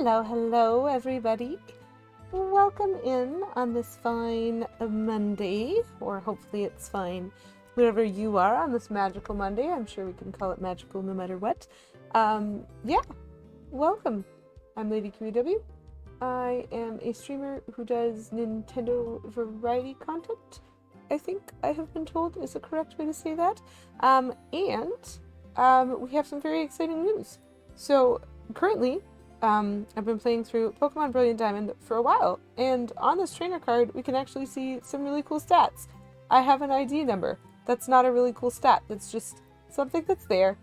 Hello everybody. Welcome in on this fine Monday, or hopefully it's fine wherever you are on this magical Monday. I'm sure we can call it magical no matter what. Yeah, welcome. I'm Lady QEW. I am a streamer who does Nintendo variety content. I think I have been told is the correct way to say that. And we have some very exciting news. So currently, I've been playing through Pokemon Brilliant Diamond for a while, and on this trainer card, we can actually see some really cool stats. I have an ID number. That's not a really cool stat. That's just something that's there,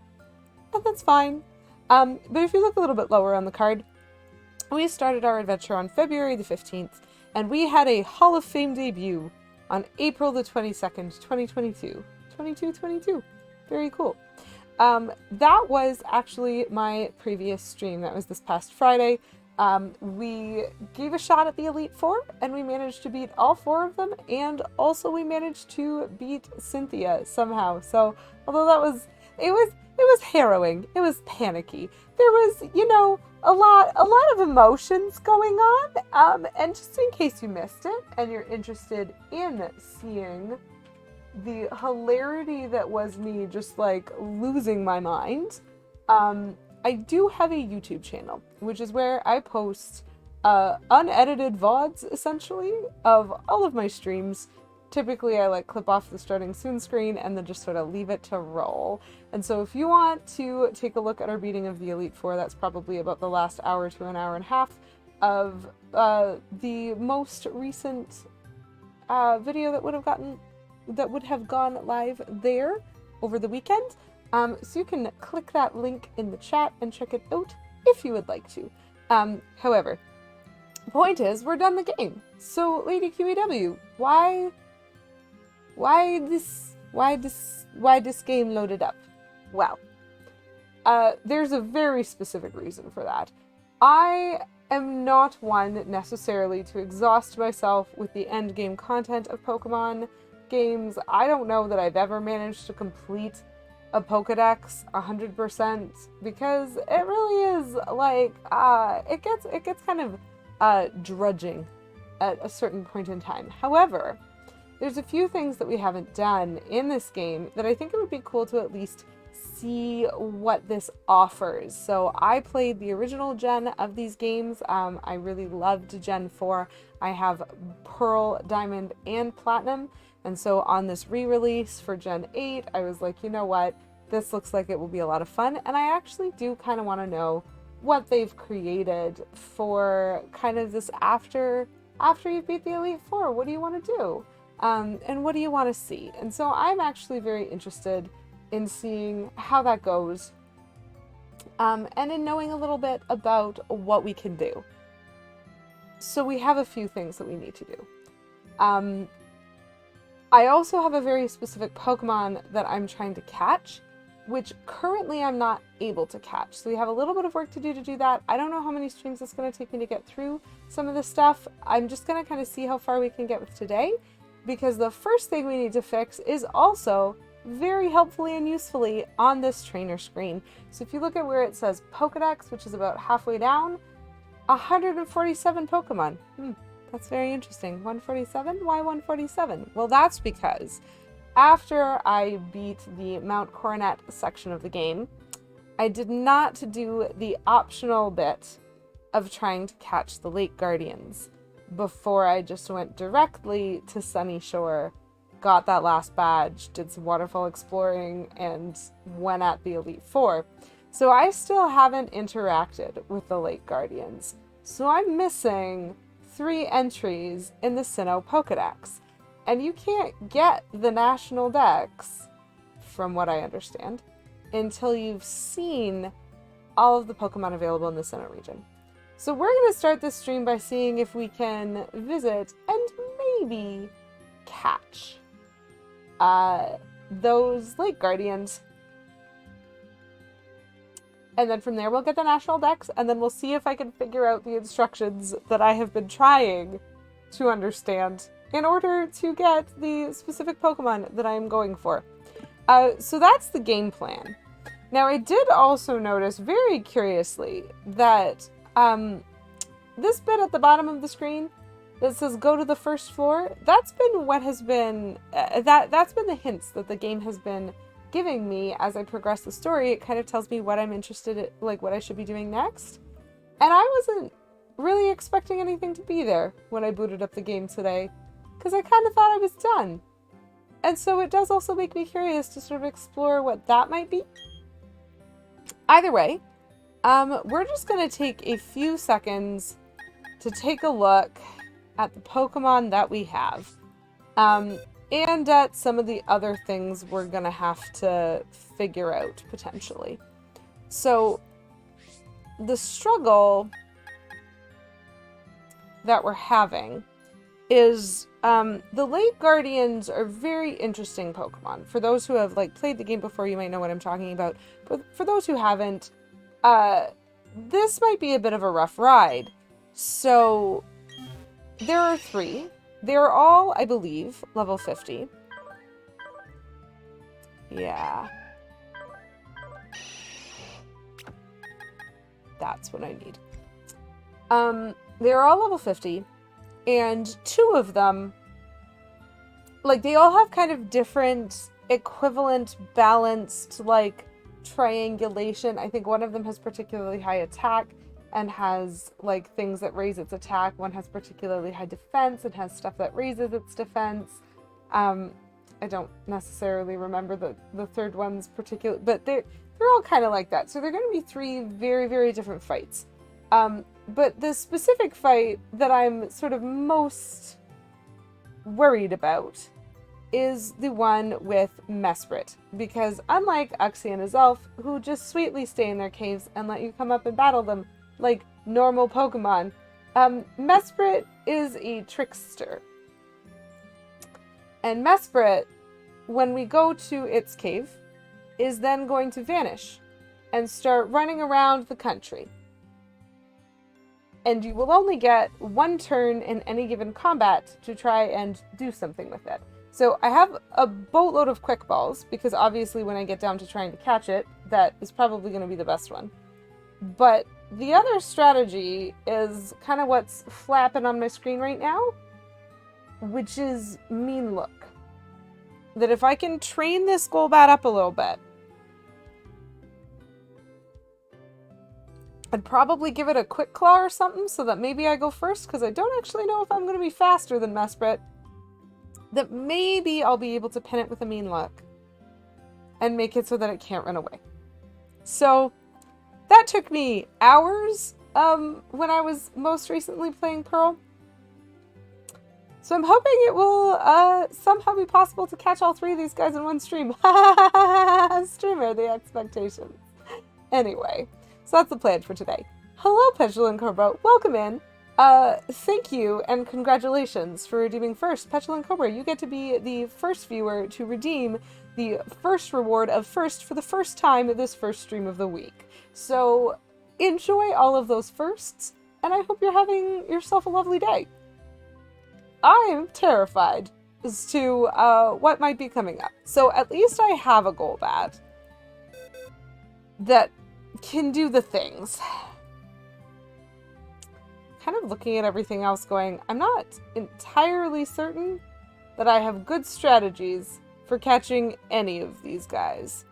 and that's fine. But if you look a little bit lower on the card, we started our adventure on February the 15th, and we had a Hall of Fame debut on April the 22nd, 2022. 2222. Very cool. That was actually my previous stream. That was this past Friday. We gave a shot at the Elite Four, and we managed to beat all four of them, and also we managed to beat Cynthia somehow. So, although it was harrowing. It was panicky. There was, a lot of emotions going on. And just in case you missed it, and you're interested in seeing the hilarity that was me just like losing my mind, I do have a YouTube channel, which is where I post unedited VODs essentially of all of my streams. Typically I clip off the starting soon screen and then just sort of leave it to roll. And so if you want to take a look at our beating of the Elite Four, that's probably about the last hour to an hour and a half of the most recent video that would have gone live there over the weekend. So you can click that link in the chat and check it out if you would like to. However, the point is, we're done the game. So, Lady QEW, why this game loaded up? Well, there's a very specific reason for that. I am not one necessarily to exhaust myself with the end game content of Pokemon games. I don't know that I've ever managed to complete a Pokedex 100%, because it really is it gets kind of drudging at a certain point in time. However, there's a few things that we haven't done in this game that I think it would be cool to at least see what this offers. So I played the original gen of these games. I really loved Gen 4. I have Pearl, Diamond, and Platinum. And so on this re-release for Gen 8, I was like, you know what? This looks like it will be a lot of fun. And I actually do kind of want to know what they've created for kind of this after you beat the Elite Four. What do you want to do? And what do you want to see? And so I'm actually very interested in seeing how that goes. And in knowing a little bit about what we can do. So we have a few things that we need to do. I also have a very specific Pokemon that I'm trying to catch, which currently I'm not able to catch. So we have a little bit of work to do that. I don't know how many streams it's going to take me to get through some of this stuff. I'm just going to kind of see how far we can get with today, because the first thing we need to fix is also very helpfully and usefully on this trainer screen. So if you look at where it says Pokedex, which is about halfway down, 147 Pokemon. That's very interesting. 147? Why 147? Well, that's because after I beat the Mount Coronet section of the game, I did not do the optional bit of trying to catch the Lake Guardians before I just went directly to Sunny Shore, got that last badge, did some waterfall exploring, and went at the Elite Four. So I still haven't interacted with the Lake Guardians. So I'm missing 3 entries in the Sinnoh Pokedex. And you can't get the National Dex, from what I understand, until you've seen all of the Pokemon available in the Sinnoh region. So we're going to start this stream by seeing if we can visit and maybe catch those Lake Guardians. And then from there we'll get the National Dex, and then we'll see if I can figure out the instructions that I have been trying to understand in order to get the specific Pokemon that I'm going for. So that's the game plan. Now I did also notice very curiously that This bit at the bottom of the screen that says go to the first floor, that's been what has been, that's been the hints that the game has been giving me as I progress the story. It kind of tells me what I'm interested in, like what I should be doing next. And I wasn't really expecting anything to be there when I booted up the game today, because I kind of thought I was done. And so it does also make me curious to sort of explore what that might be. Either way, we're just going to take a few seconds to take a look at the Pokemon that we have. And at some of the other things we're going to have to figure out, potentially. So, the struggle that we're having is the Lake Guardians are very interesting Pokemon. For those who have played the game before, you might know what I'm talking about. But for those who haven't, this might be a bit of a rough ride. So there are 3. They're all, I believe, level 50. Yeah. That's what I need. They're all level 50. And 2 of them, they all have kind of different equivalent balanced, triangulation. I think one of them has particularly high attack and has, things that raise its attack. One has particularly high defense and has stuff that raises its defense. I don't necessarily remember the third one's particular, but they're all kind of like that. So they're going to be 3 very, very different fights. But the specific fight that I'm sort of most worried about is the one with Mesprit. Because unlike Uxie and Azelf, who just sweetly stay in their caves and let you come up and battle them like normal Pokemon, Mesprit is a trickster. And Mesprit, when we go to its cave, is then going to vanish and start running around the country. And you will only get 1 turn in any given combat to try and do something with it. So I have a boatload of quick balls, because obviously when I get down to trying to catch it, that is probably going to be the best one. But the other strategy is kind of what's flapping on my screen right now, which is Mean Look. That if I can train this Golbat up a little bit, I'd probably give it a Quick Claw or something so that maybe I go first, because I don't actually know if I'm going to be faster than Mesprit. That maybe I'll be able to pin it with a Mean Look and make it so that it can't run away. So that took me hours when I was most recently playing Pearl. So I'm hoping it will somehow be possible to catch all 3 of these guys in one stream. Streamer, the expectations. Anyway. So that's the plan for today. Hello, Petulant Cobra. Welcome in. Thank you and congratulations for redeeming first. Petulant Cobra, you get to be the first viewer to redeem the first reward of first for the first time this first stream of the week. So enjoy all of those firsts, and I hope you're having yourself a lovely day. I am terrified as to what might be coming up. So at least I have a Golbat that can do the things. Kind of looking at everything else going, I'm not entirely certain that I have good strategies for catching any of these guys.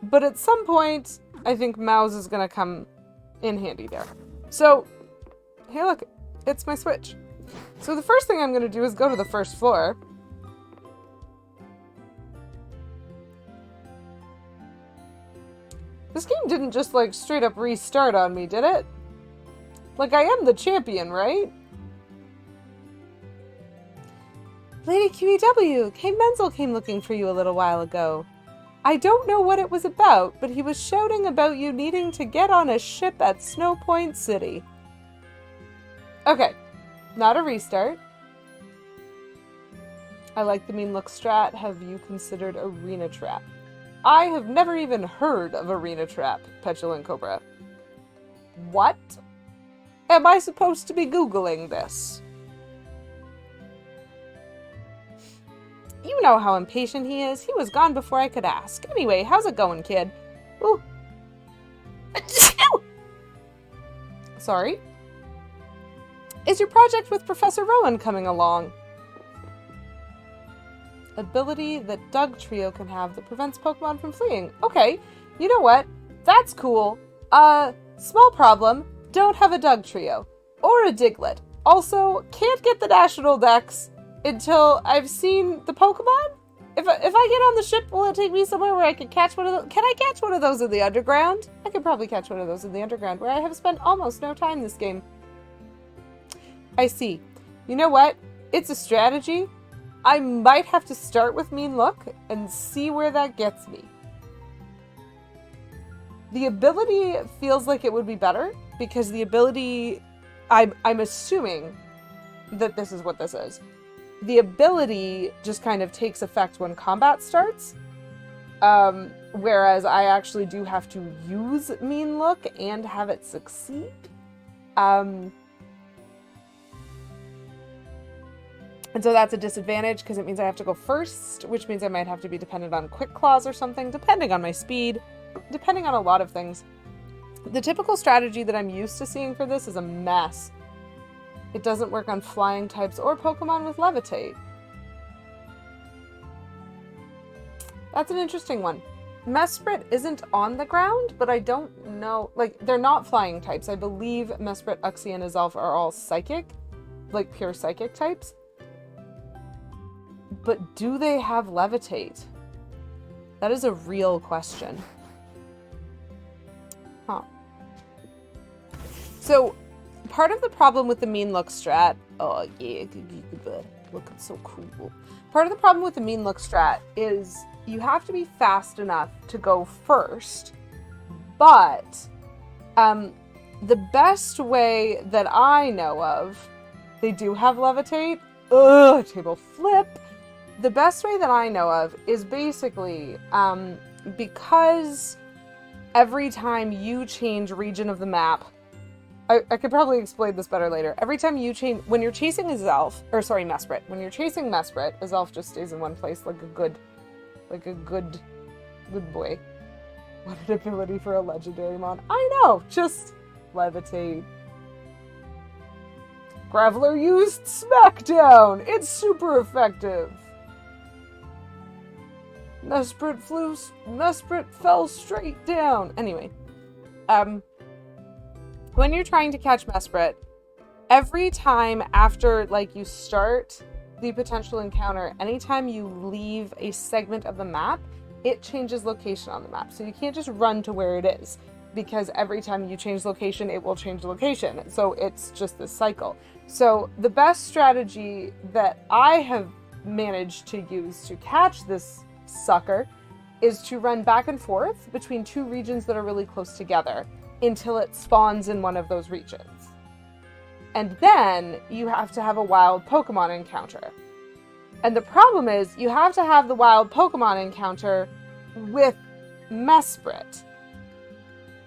But at some point, I think Mouse is going to come in handy there. So, hey look, it's my Switch. So the first thing I'm going to do is go to the first floor. This game didn't just, straight up restart on me, did it? I am the champion, right? Lady QEW, Kay Menzel came looking for you a little while ago. I don't know what it was about, but he was shouting about you needing to get on a ship at Snow Point City. Okay, not a restart. I like the Mean Look strat. Have you considered Arena Trap? I have never even heard of Arena Trap, Petulant Cobra. What? Am I supposed to be Googling this? You know how impatient he is. He was gone before I could ask. Anyway, how's it going, kid? Ooh. Sorry. Is your project with Professor Rowan coming along? Ability that Doug Trio can have that prevents Pokemon from fleeing. Okay, you know what? That's cool. Small problem. Don't have a Doug Trio. Or a Diglett. Also, can't get the National Dex until I've seen the Pokemon? If I get on the ship, will it take me somewhere where I can catch one of those? Can I catch one of those in the underground? I could probably catch one of those in the underground, where I have spent almost no time this game. I see. You know what? It's a strategy. I might have to start with Mean Look and see where that gets me. The ability feels like it would be better, because the ability... I'm assuming that this is what this is. The ability just kind of takes effect when combat starts, whereas I actually do have to use Mean Look and have it succeed. And so that's a disadvantage, because it means I have to go first, which means I might have to be dependent on Quick Claws or something, depending on my speed, depending on a lot of things. The typical strategy that I'm used to seeing for this is a mess. It doesn't work on flying types or Pokemon with Levitate. That's an interesting one. Mesprit isn't on the ground, but I don't know... Like, they're not flying types. I believe Mesprit, Uxie, and Azelf are all psychic. Like, pure psychic types. But do they have Levitate? That is a real question. Huh. So... part of the problem with the Mean Look strat... Oh, yeah, looking so cool. Part of the problem with the Mean Look strat is you have to be fast enough to go first, but the best way that I know of... They do have Levitate. Ugh, table flip. The best way that I know of is basically because every time you change region of the map... I could probably explain this better later. Every time you change, when you're chasing Azelf, or sorry, Mesprit. When you're chasing Mesprit, Azelf just stays in one place like a good boy. What an ability for a legendary mon. I know, just levitate. Graveler used Smackdown. It's super effective. Mesprit fell straight down. Anyway, when you're trying to catch Mesprit, every time after, like, you start the potential encounter, anytime you leave a segment of the map, it changes location on the map. So you can't just run to where it is, because every time you change location, it will change location. So it's just this cycle. So the best strategy that I have managed to use to catch this sucker is to run back and forth between two regions that are really close together, until it spawns in one of those regions. And then you have to have a wild Pokemon encounter. And the problem is, you have to have the wild Pokemon encounter with Mesprit.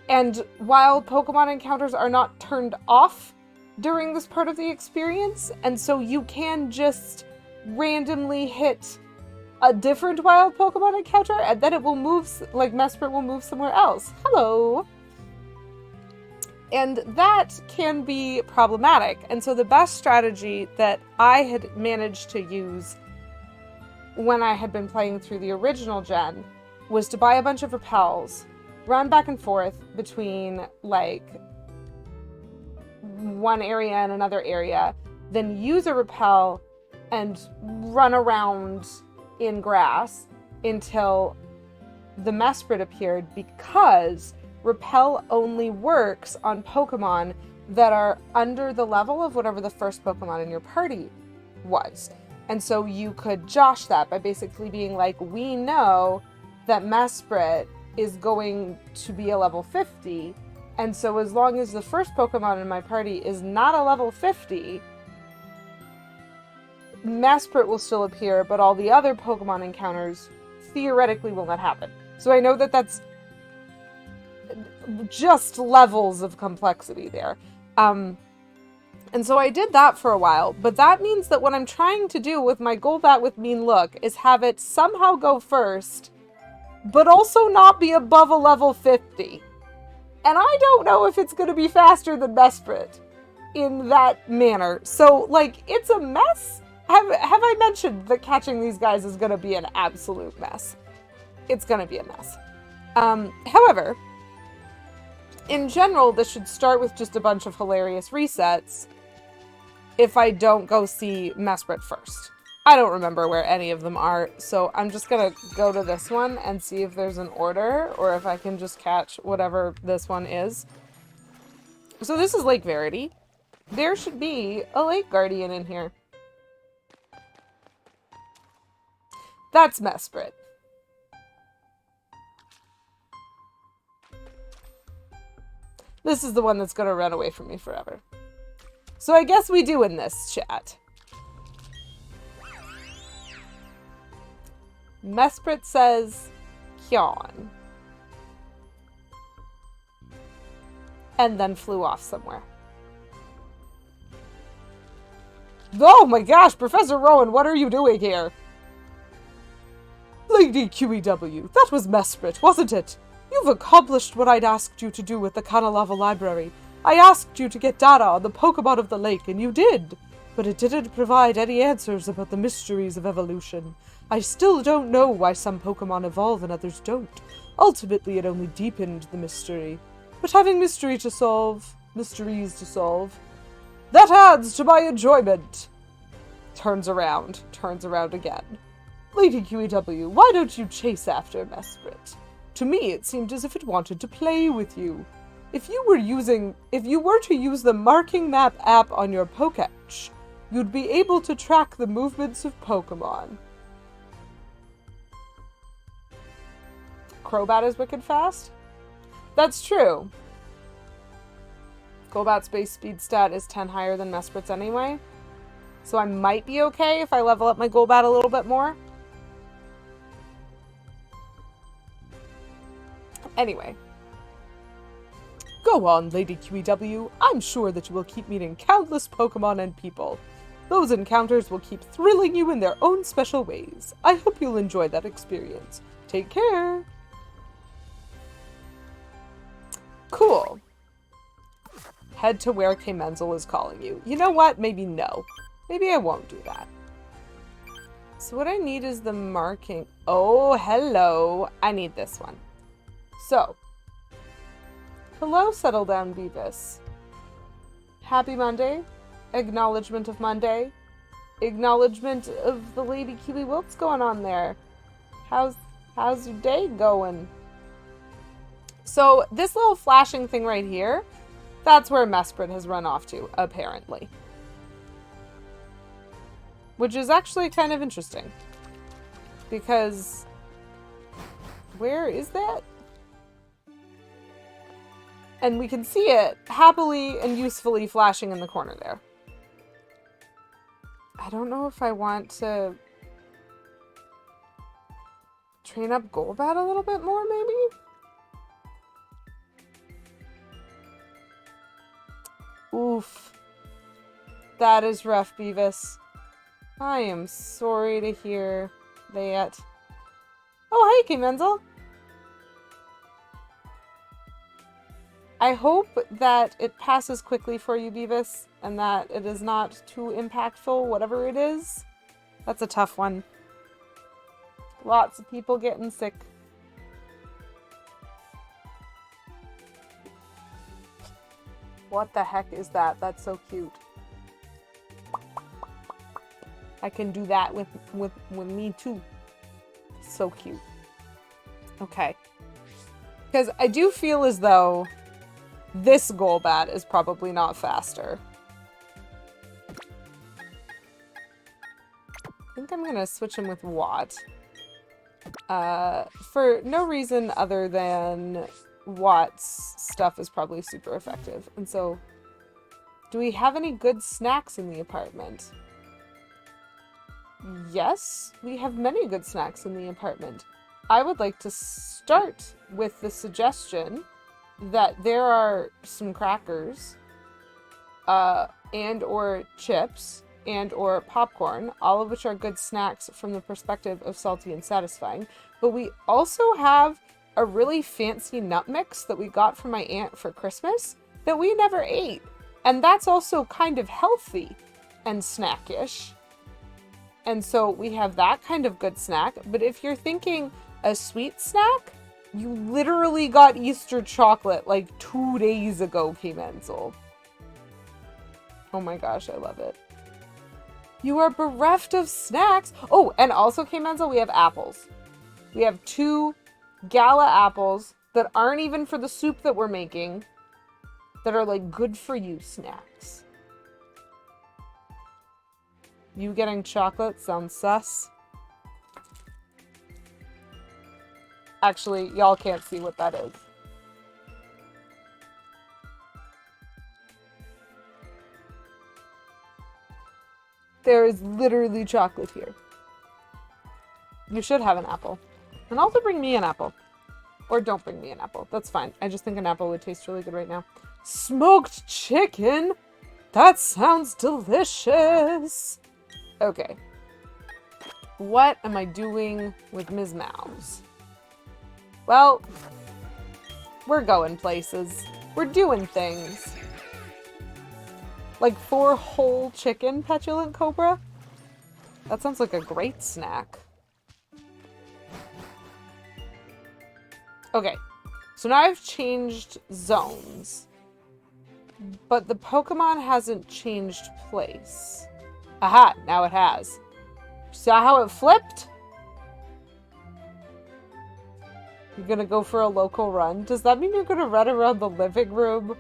And wild Pokemon encounters are not turned off during this part of the experience, and so you can just randomly hit a different wild Pokemon encounter, and then it will move, like Mesprit will move somewhere else. Hello! And that can be problematic. And so the best strategy that I had managed to use when I had been playing through the original gen was to buy a bunch of repels, run back and forth between, like, one area and another area, then use a repel and run around in grass until the Mesprit appeared, because repel only works on Pokemon that are under the level of whatever the first Pokemon in your party was. And so you could josh that by basically being like, we know that Mesprit is going to be a level 50, and so as long as the first Pokemon in my party is not a level 50, Mesprit will still appear, but all the other Pokemon encounters theoretically will not happen. So I know that that's just levels of complexity there. And so I did that for a while, but that means that what I'm trying to do with my Golbat with Mean Look is have it somehow go first, but also not be above a level 50. And I don't know if it's going to be faster than Mesprit. in that manner. So, like, it's a mess. Have I mentioned that catching these guys is going to be an absolute mess? It's going to be a mess. However, in general, this should start with just a bunch of hilarious resets if I don't go see Mesprit first. I don't remember where any of them are, so I'm just gonna go to this one and see if there's an order, or if I can just catch whatever this one is. So this is Lake Verity. There should be a Lake Guardian in here. That's Mesprit. This is the one that's gonna run away from me forever. So I guess we do in this chat. Mesprit says, Kyon. And then flew off somewhere. Oh my gosh, Professor Rowan, what are you doing here? Lady QEW, that was Mesprit, wasn't it? You've accomplished what I'd asked you to do with the Kanalava Library. I asked you to get data on the Pokemon of the lake, and you did. But it didn't provide any answers about the mysteries of evolution. I still don't know why some Pokemon evolve and others don't. Ultimately, it only deepened the mystery. But having mysteries to solve, that adds to my enjoyment. Turns around again. Lady QEW, why don't you chase after Mesprit? To me, it seemed as if it wanted to play with you. If you were to use the marking map app on your Pokédex, you'd be able to track the movements of Pokemon. Crobat is wicked fast? That's true. Golbat's base speed stat is 10 higher than Mesprit's anyway. So I might be okay if I level up my Golbat a little bit more. Anyway. Go on, Lady QEW. I'm sure that you will keep meeting countless Pokemon and people. Those encounters will keep thrilling you in their own special ways. I hope you'll enjoy that experience. Take care. Cool. Head to where K. Menzel is calling you. You know what? Maybe no. Maybe I won't do that. So what I need is the marking. Oh, hello. I need this one. So. Hello, Settle Down Beavis. Happy Monday. Acknowledgement of Monday. Acknowledgement of the Lady Kiwi. What's going on there? How's your day going? So this little flashing thing right here, that's where Mesprit has run off to, apparently. Which is actually kind of interesting. Because where is that? And we can see it happily and usefully flashing in the corner there. I don't know if I want to train up Golbat a little bit more, maybe? Oof. That is rough, Beavis. I am sorry to hear that. Oh, hey, K. Menzel. I hope that it passes quickly for you, Beavis, and that it is not too impactful, whatever it is. That's a tough one. Lots of people getting sick. What the heck is that? That's so cute. I can do that with me too. So cute. Okay. Because I do feel as though this Golbat is probably not faster. I think I'm gonna switch him with Watt. For no reason other than Watt's stuff is probably super effective. And so, do we have any good snacks in the apartment? Yes, we have many good snacks in the apartment. I would like to start with the suggestion that there are some crackers, and or chips, and or popcorn, all of which are good snacks from the perspective of salty and satisfying. But we also have a really fancy nut mix that we got from my aunt for Christmas that we never ate. And that's also kind of healthy and snackish. And so we have that kind of good snack. But if you're thinking a sweet snack, you literally got Easter chocolate like 2 days ago, K-Menzel. Oh my gosh, I love it. You are bereft of snacks. Oh, and also, K-Menzel, we have apples. We have 2 gala apples that aren't even for the soup that we're making, that are like good for you snacks. You getting chocolate sounds sus. Actually, y'all can't see what that is. There is literally chocolate here. You should have an apple. And also bring me an apple. Or don't bring me an apple. That's fine. I just think an apple would taste really good right now. Smoked chicken? That sounds delicious. Okay. What am I doing with Ms. Mouse? Well, we're going places. We're doing things. Like 4 whole chicken, Petulant Cobra? That sounds like a great snack. Okay, so now I've changed zones. But the Pokemon hasn't changed place. Aha, now it has. Saw how it flipped? You're gonna go for a local run? Does that mean you're gonna run around the living room?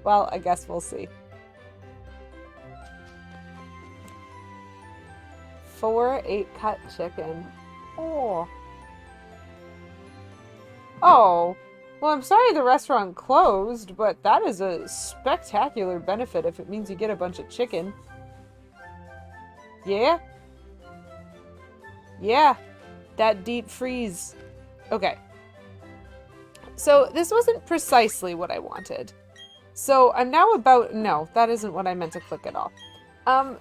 Well, I guess we'll see. 4 8-cut chicken. Oh. Oh. Well, I'm sorry the restaurant closed, but that is a spectacular benefit if it means you get a bunch of chicken. Yeah? Yeah. That deep freeze. Okay. So, this wasn't precisely what I wanted. So, I'm now about... No, that isn't what I meant to click at all.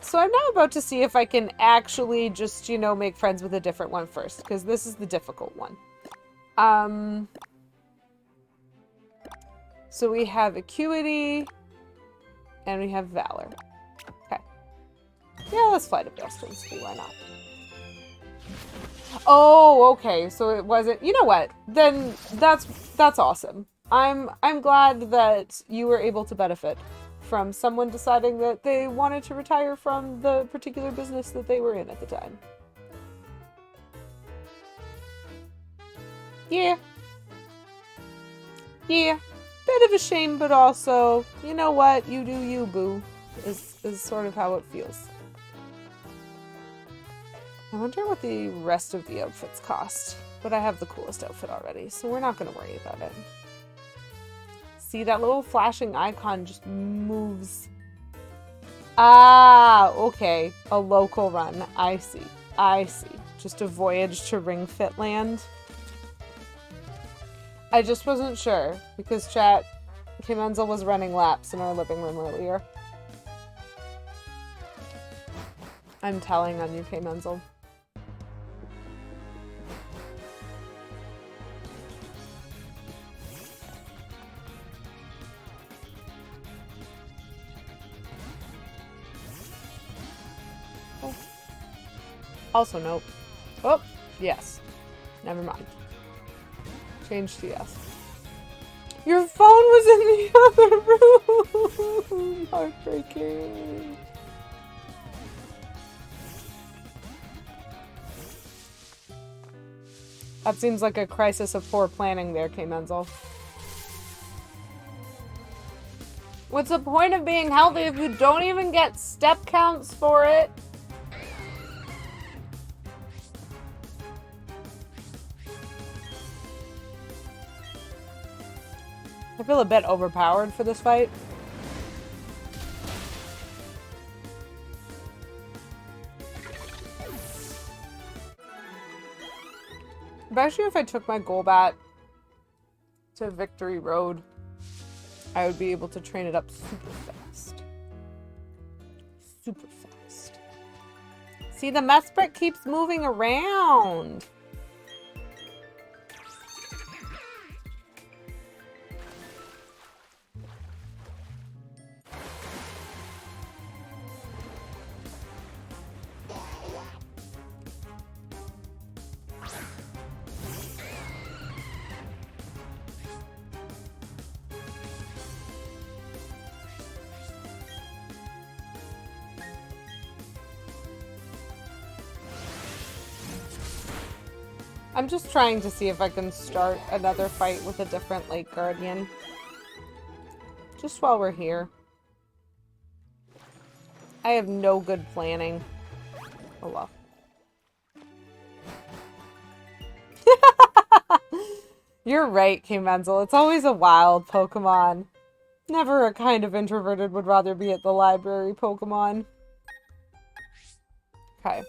So I'm now about to see if I can actually just, you know, make friends with a different one first, because this is the difficult one. So we have Acuity, and we have Valor. Okay. Yeah, let's fly to Boston City, why not? Oh, okay, so it wasn't... You know what? Then that's awesome. I'm glad that you were able to benefit from someone deciding that they wanted to retire from the particular business that they were in at the time. Yeah. Yeah. Bit of a shame, but also, you know what? You do you, boo. Is sort of how it feels. I wonder what the rest of the outfits cost. But I have the coolest outfit already, so we're not going to worry about it. See, that little flashing icon just moves. Ah, okay. A local run. I see. I see. Just a voyage to Ring Fit Land. I just wasn't sure, because chat, K-Menzel was running laps in our living room earlier. I'm telling on you, K-Menzel. Also, nope. Oh, yes. Never mind. Change to yes. Your phone was in the other room! Heartbreaking. That seems like a crisis of poor planning there, K-Menzel. What's the point of being healthy if you don't even get step counts for it? I feel a bit overpowered for this fight. But actually, if I took my Golbat to Victory Road, I would be able to train it up super fast. Super fast. See, the Mesprit keeps moving around. I'm just trying to see if I can start another fight with a different Lake Guardian. Just while we're here. I have no good planning. Oh well. You're right, King Menzel. It's always a wild Pokemon. Never a kind of introverted would rather be at the library Pokemon. Okay.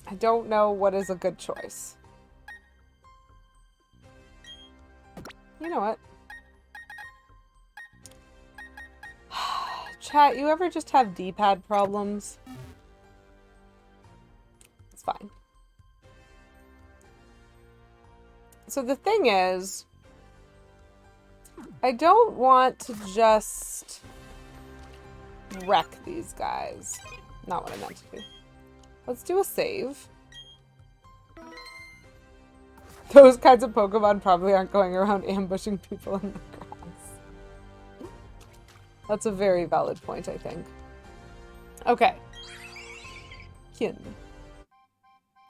I don't know what is a good choice. You know what? Chat, you ever just have D-pad problems? It's fine. So the thing is, I don't want to just wreck these guys. Not what I meant to do. Let's do a save. Those kinds of Pokemon probably aren't going around ambushing people in the grass. That's a very valid point, I think. Okay. Kin.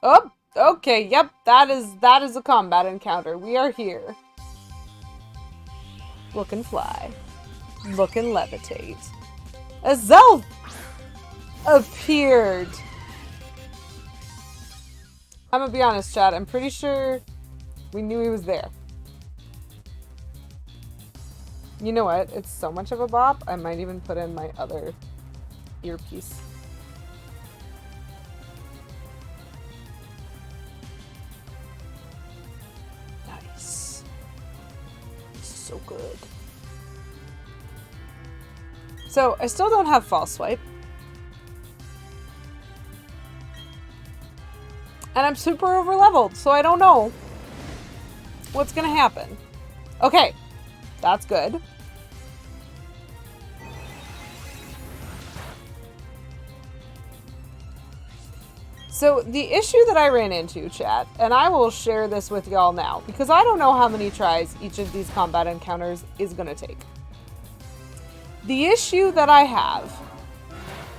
Oh, okay, yep, that is a combat encounter. We are here. Look and fly. Look and levitate. Azelf appeared. I'm gonna be honest, chat. I'm pretty sure we knew he was there. You know what? It's so much of a bop, I might even put in my other earpiece. Nice. So good. So, I still don't have False Swipe. And I'm super over-leveled, so I don't know what's gonna happen. Okay, that's good. So the issue that I ran into, chat, and I will share this with y'all now, because I don't know how many tries each of these combat encounters is gonna take. The issue that I have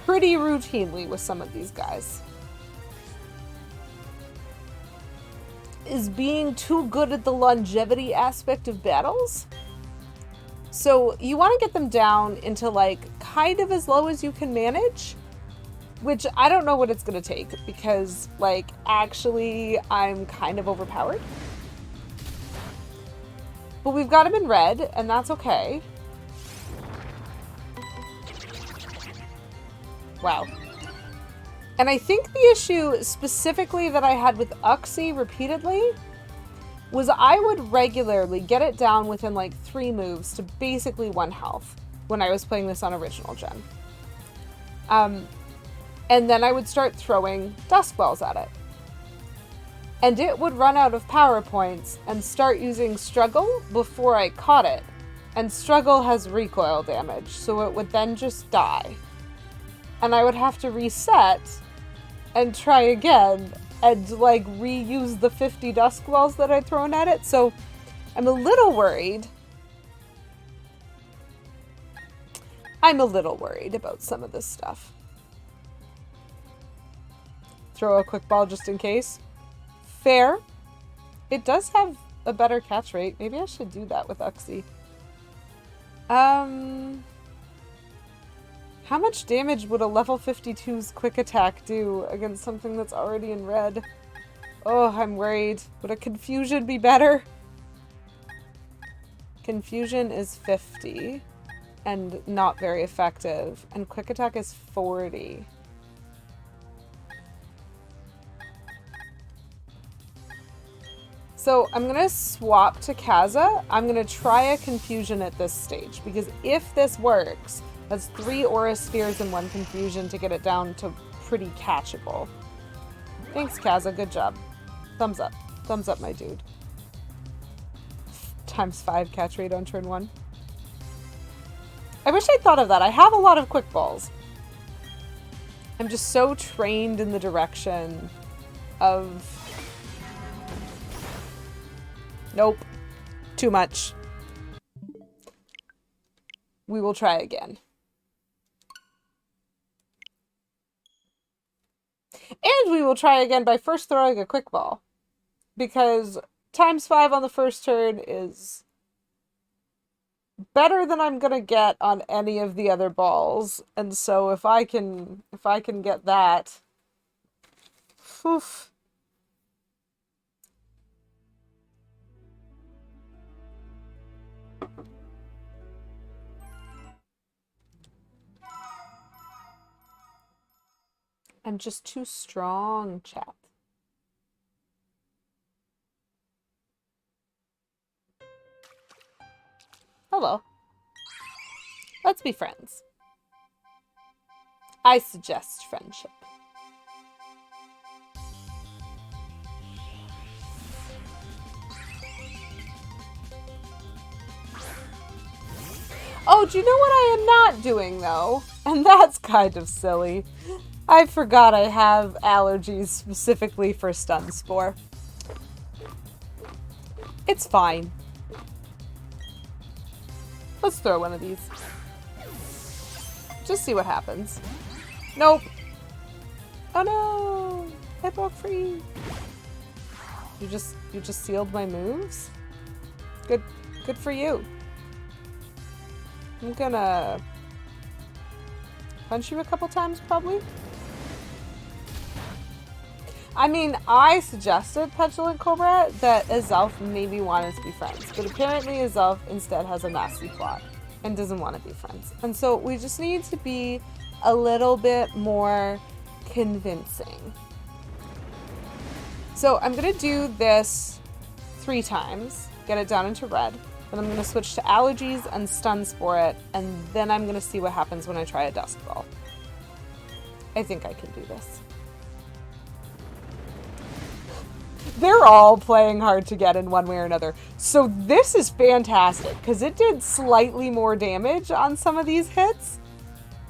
pretty routinely with some of these guys is being too good at the longevity aspect of battles. So you want to get them down into like kind of as low as you can manage, which I don't know what it's going to take because like actually I'm kind of overpowered. But we've got him in red and that's okay. Wow. And I think the issue specifically that I had with Uxie repeatedly was I would regularly get it down within like 3 moves to basically 1 health when I was playing this on original gen. And then I would start throwing Dusk Wells at it. And it would run out of power points and start using Struggle before I caught it. And Struggle has recoil damage, so it would then just die. And I would have to reset and try again and like reuse the 50 Dusk Wells that I'd thrown at it. So I'm a little worried. I'm a little worried about some of this stuff. Throw a quick ball just in case. Fair. It does have a better catch rate. Maybe I should do that with Uxie. How much damage would a level 52's quick attack do against something that's already in red? Oh, I'm worried. Would a confusion be better? Confusion is 50 and not very effective, and quick attack is 40. So I'm gonna swap to Kaza. I'm gonna try a confusion at this stage because if this works, that's 3 Aura Spheres and 1 Confusion to get it down to pretty catchable. Thanks, Kaza. Good job. Thumbs up. Thumbs up, my dude. ×5 catch rate on turn 1. I wish I'd thought of that. I have a lot of quick balls. I'm just so trained in the direction of... Nope. Too much. We will try again. And we will try again by first throwing a quick ball. Because ×5 on the first turn is better than I'm gonna get on any of the other balls. And so if I can get that. Oof. I'm just too strong, chat. Hello. Let's be friends. I suggest friendship. Oh, do you know what I am not doing, though? And that's kind of silly. I forgot I have allergies specifically for stun spore. It's fine. Let's throw one of these. Just see what happens. Nope. Oh no! I broke free. You just sealed my moves? Good for you. I'm gonna punch you a couple times, probably. I mean, I suggested Petulant Cobra that Azelf maybe wanted to be friends, but apparently Azelf instead has a nasty plot and doesn't want to be friends. And so we just need to be a little bit more convincing. So I'm gonna do this 3 times, get it down into red, then I'm gonna switch to allergies and stun spore it, and then I'm gonna see what happens when I try a dusk ball. I think I can do this. They're all playing hard to get in one way or another. So this is fantastic, because it did slightly more damage on some of these hits.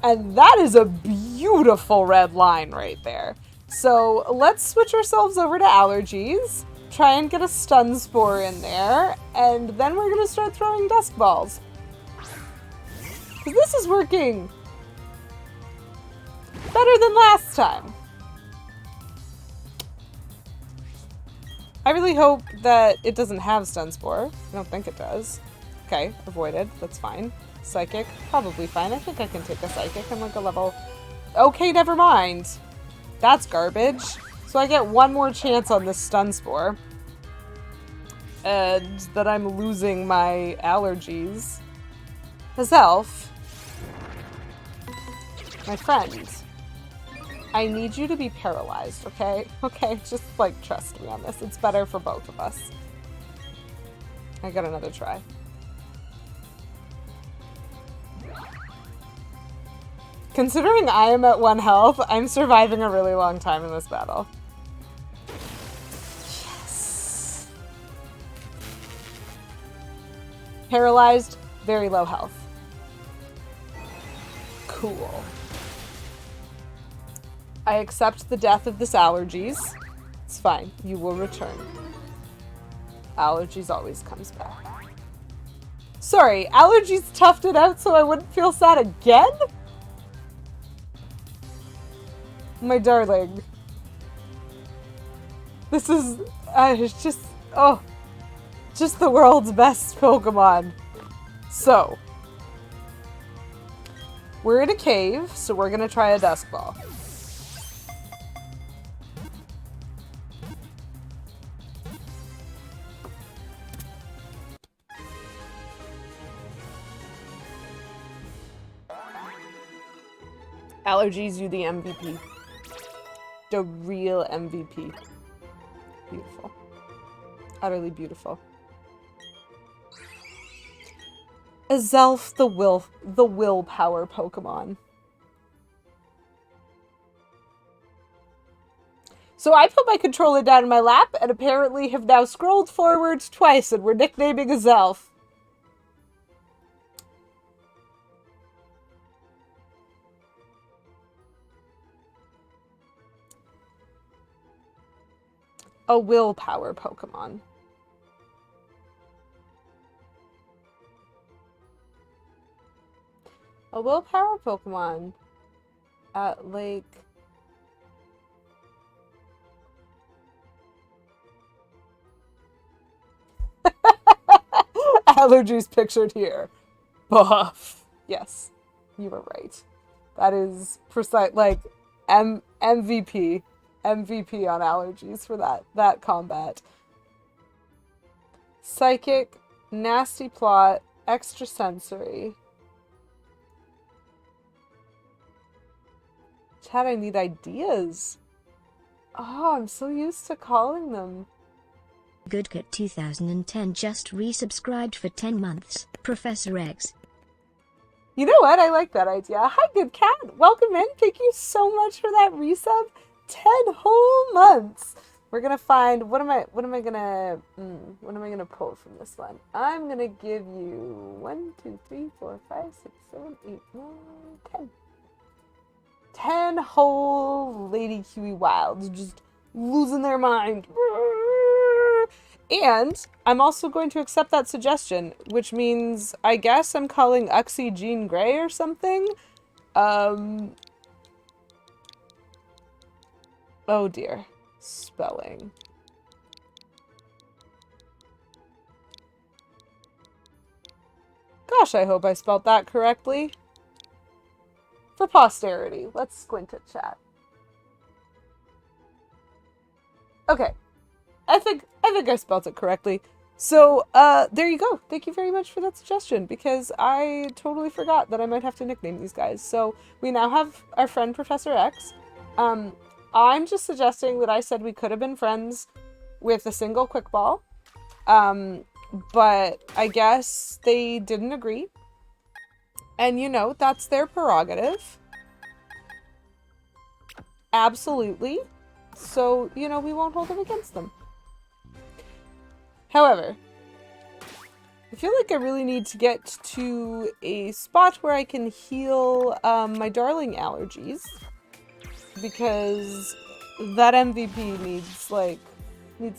And that is a beautiful red line right there. So let's switch ourselves over to allergies, try and get a stun spore in there, and then we're going to start throwing dusk balls. Because this is working better than last time. I really hope that it doesn't have stun spore. I don't think it does. Okay, avoided. That's fine. Psychic, probably fine. I think I can take a psychic. I'm like a level... Okay, never mind. That's garbage. So I get one more chance on this stun spore. And then I'm losing my allergies. Azelf, my friend, I need you to be paralyzed, okay? Okay, just, like, trust me on this. It's better for both of us. I got another try. Considering I am at 1 health, I'm surviving a really long time in this battle. Yes. Paralyzed, very low health. Cool. I accept the death of this allergies. It's fine. You will return. Allergies always comes back. Sorry, allergies toughed it out so I wouldn't feel sad again? My darling. This is... it's just... Oh. Just the world's best Pokemon. So. We're in a cave, so we're gonna try a Dusk Ball. Allergies, you the MVP. The real MVP. Beautiful. Utterly beautiful. Azelf, the willpower Pokemon. So I put my controller down in my lap and apparently have now scrolled forwards twice and we're nicknaming Azelf. A willpower Pokemon. A willpower Pokemon at like allergies pictured here. Buff. Yes, you were right. That is precise, like, MVP. MVP on allergies for that combat. Psychic, nasty plot, extrasensory. Chat, I need ideas. Oh, I'm so used to calling them. GoodKit 2010 just resubscribed for 10 months. Professor X. You know what? I like that idea. Hi, Good Cat. Welcome in. Thank you so much for that resub. 10 whole months. We're gonna find what am I gonna pull from this one? I'm gonna give you 1, 2, 3, 4, 5, 6, 7, 8, 9, 10. 10 whole Lady Huey Wilds just losing their mind. And I'm also going to accept that suggestion, which means I guess I'm calling Uxie Jean Grey or something. Oh dear. Spelling. Gosh, I hope I spelled that correctly. For posterity, let's squint at chat. Okay. I think I spelled it correctly. So, there you go. Thank you very much for that suggestion, because I totally forgot that I might have to nickname these guys. So, we now have our friend Professor X. I'm just suggesting that I said we could have been friends with a single quick ball. But I guess they didn't agree. And, you know, that's their prerogative. Absolutely. So, you know, we won't hold it against them. However, I feel like I really need to get to a spot where I can heal my darling allergies. Because that MVP needs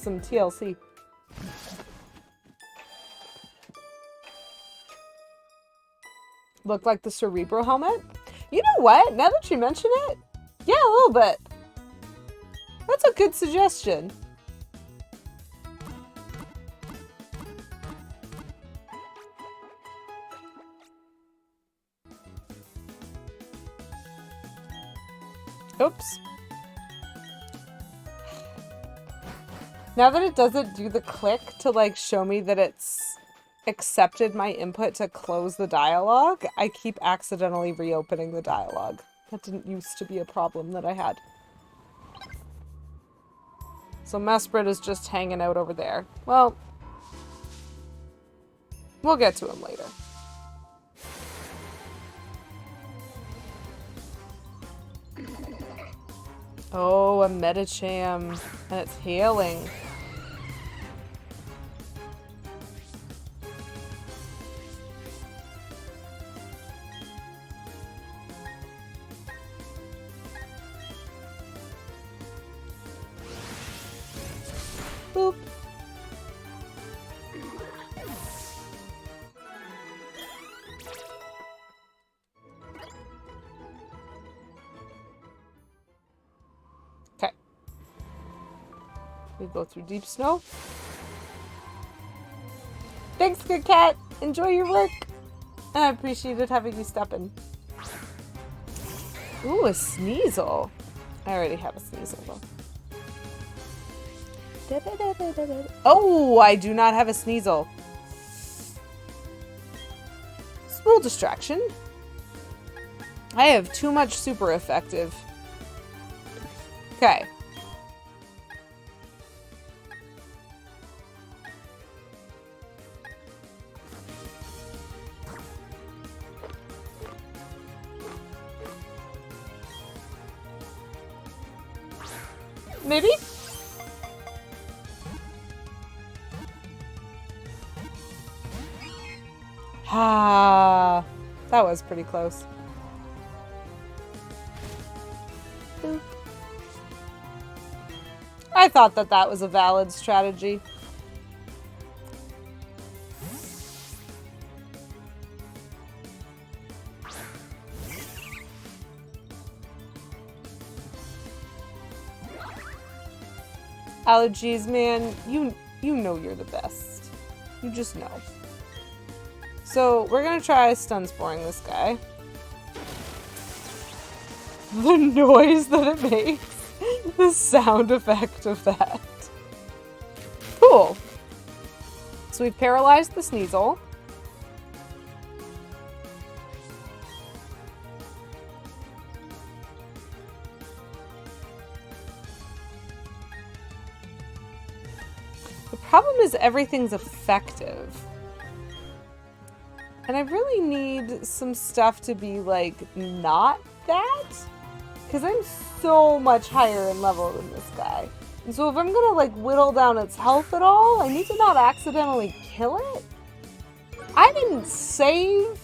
some TLC. Look like the Cerebro helmet? You know what? Now that you mention it, yeah, a little bit. That's a good suggestion. Oops. Now that it doesn't do the click to like show me that it's accepted my input to close the dialogue, I keep accidentally reopening the dialogue. That didn't used to be a problem that I had. So Mesprit is just hanging out over there. Well, we'll get to him later. Oh, a Metacham. And it's healing. Boop. Okay. We go through deep snow. Thanks, Good Cat. Enjoy your work. And I appreciated having you step in. Ooh, a Sneasel. I already have a Sneasel though. Oh, I do not have a Sneasel. Small distraction. I have too much super effective. Okay. Maybe? Ah, that was pretty close. Boop. I thought that that was a valid strategy. Allergies, man, you know you're the best. You just know. So we're gonna try stun sporing this guy. The noise that it makes. The sound effect of that. Cool. So we've paralyzed the Sneasel. The problem is everything's effective. And I really need some stuff to be, like, not that. Because I'm so much higher in level than this guy. And so if I'm gonna, like, whittle down its health at all, I need to not accidentally kill it. I didn't save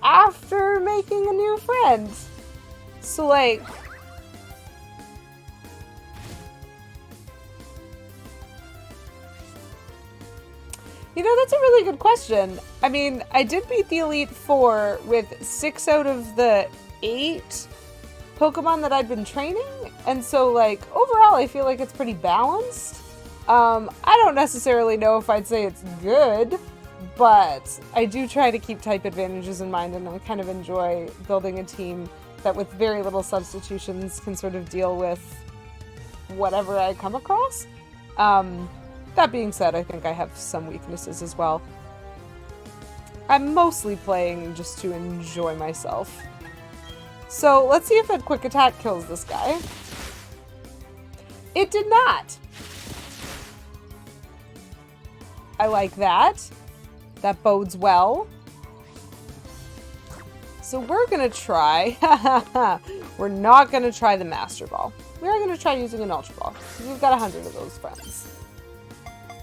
after making a new friend. So, like... You know, that's a really good question. I mean, I did beat the Elite Four with 6 out of the 8 Pokemon that I'd been training. And so, like, overall, I feel like it's pretty balanced. I don't necessarily know if I'd say it's good, but I do try to keep type advantages in mind, and I kind of enjoy building a team that with very little substitutions can sort of deal with whatever I come across. That being said, I think I have some weaknesses as well. I'm mostly playing just to enjoy myself. So let's see if a quick attack kills this guy. It did not. I like that. That bodes well. So we're gonna try. We're not gonna try the Master Ball. We are gonna try using an Ultra Ball. We've got 100 of those friends.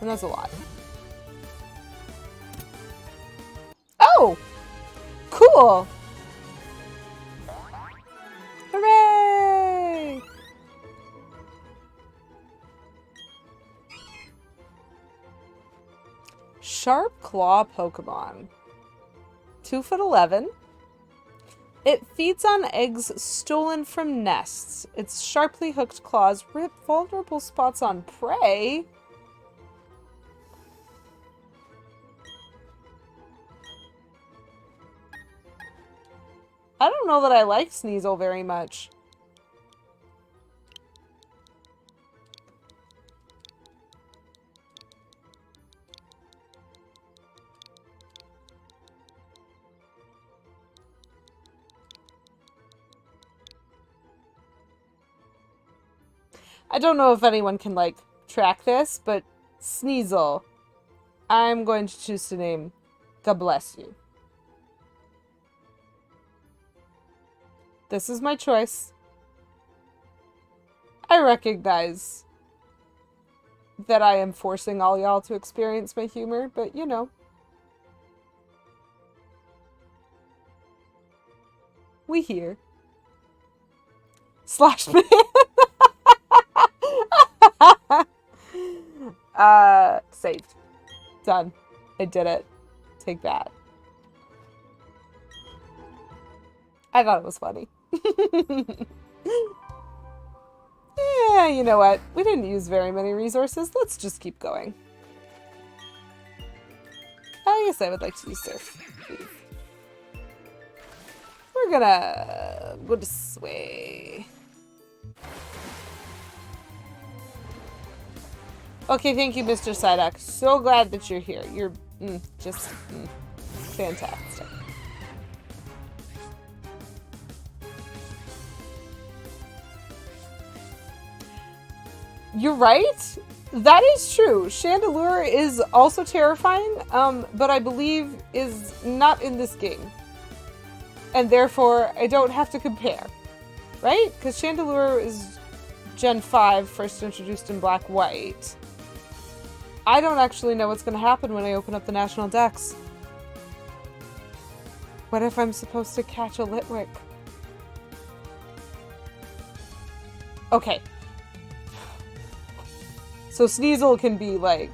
And that's a lot. Oh! Cool! Hooray! Sharp Claw Pokemon. 2'11". It feeds on eggs stolen from nests. Its sharply hooked claws rip vulnerable spots on prey. I don't know that I like Sneasel very much. I don't know if anyone can, like, track this, but Sneasel, I'm going to choose to name God Bless You. This is my choice. I recognize that I am forcing all y'all to experience my humor, but you know. We here. Slash man. Saved. Done. I did it. Take that. I thought it was funny. Yeah, you know what? We didn't use very many resources. Let's just keep going. I guess I would like to use Surf. Please. We're gonna go this way. Okay, thank you, Mr. Psyduck. So glad that you're here. You're just fantastic. You're right. That is true. Chandelure is also terrifying, but I believe is not in this game. And therefore, I don't have to compare. Right? Because Chandelure is Gen 5, first introduced in Black-White. I don't actually know what's going to happen when I open up the National Dex. What if I'm supposed to catch a Litwick? Okay. So Sneasel can be, like,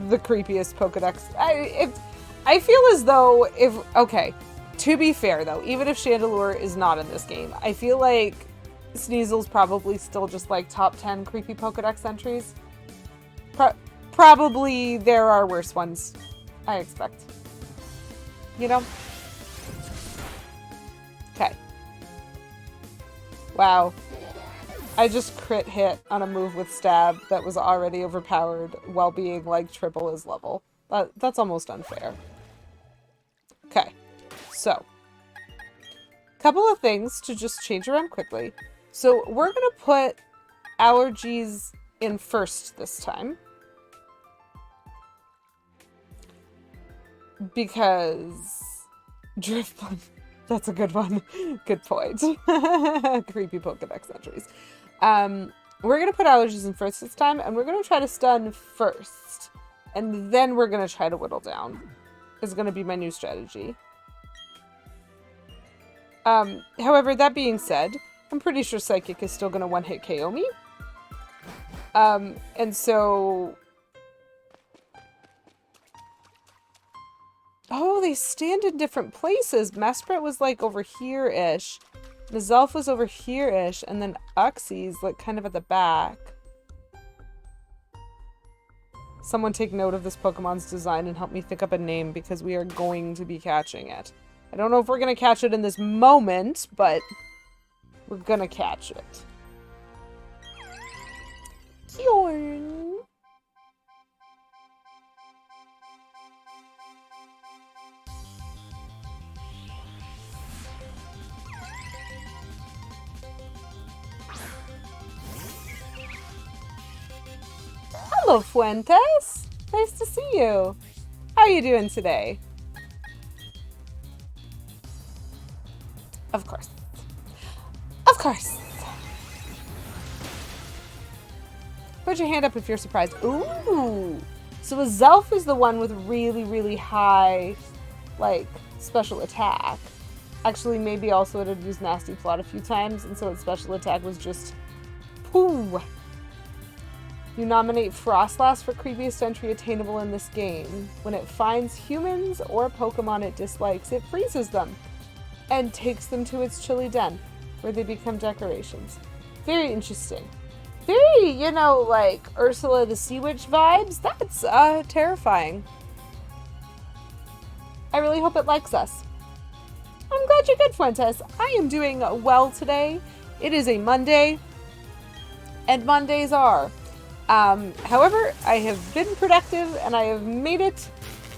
the creepiest Pokedex. I feel as though if... Okay, to be fair, though, even if Chandelure is not in this game, I feel like Sneasel's probably still just, like, top 10 creepy Pokedex entries. probably there are worse ones, I expect. You know? Okay. Wow. I just crit hit on a move with stab that was already overpowered while being like triple his level. That's almost unfair. Okay. So. Couple of things to just change around quickly. So we're going to put allergies in first this time. Because Driftbun, that's a good one. Good point. Creepy Pokedex entries. We're going to put allergies in first this time, and we're going to try to stun first. And then we're going to try to whittle down. Is going to be my new strategy. However, that being said, I'm pretty sure Psychic is still going to one-hit KO me. And so... Oh, they stand in different places. Mesprit was like over here-ish. Azelf was over here-ish. And then Uxie's like kind of at the back. Someone take note of this Pokemon's design and help me think up a name because we are going to be catching it. I don't know if we're going to catch it in this moment, but we're going to catch it. Bjorn. Hello, Fuentes. Nice to see you. How are you doing today? Of course. Of course. Put your hand up if you're surprised. Ooh. So Azelf is the one with really, really high, like, special attack. Actually, maybe also it had used Nasty Plot a few times, and so its special attack was just... Pooh. You nominate Frostlass for creepiest entry attainable in this game. When it finds humans or Pokemon it dislikes, it freezes them and takes them to its chilly den, where they become decorations. Very interesting. Very, you know, like, Ursula the Sea Witch vibes. That's, terrifying. I really hope it likes us. I'm glad you're good, Fuentes. I am doing well today. It is a Monday, and Mondays are. However, I have been productive, and I have made it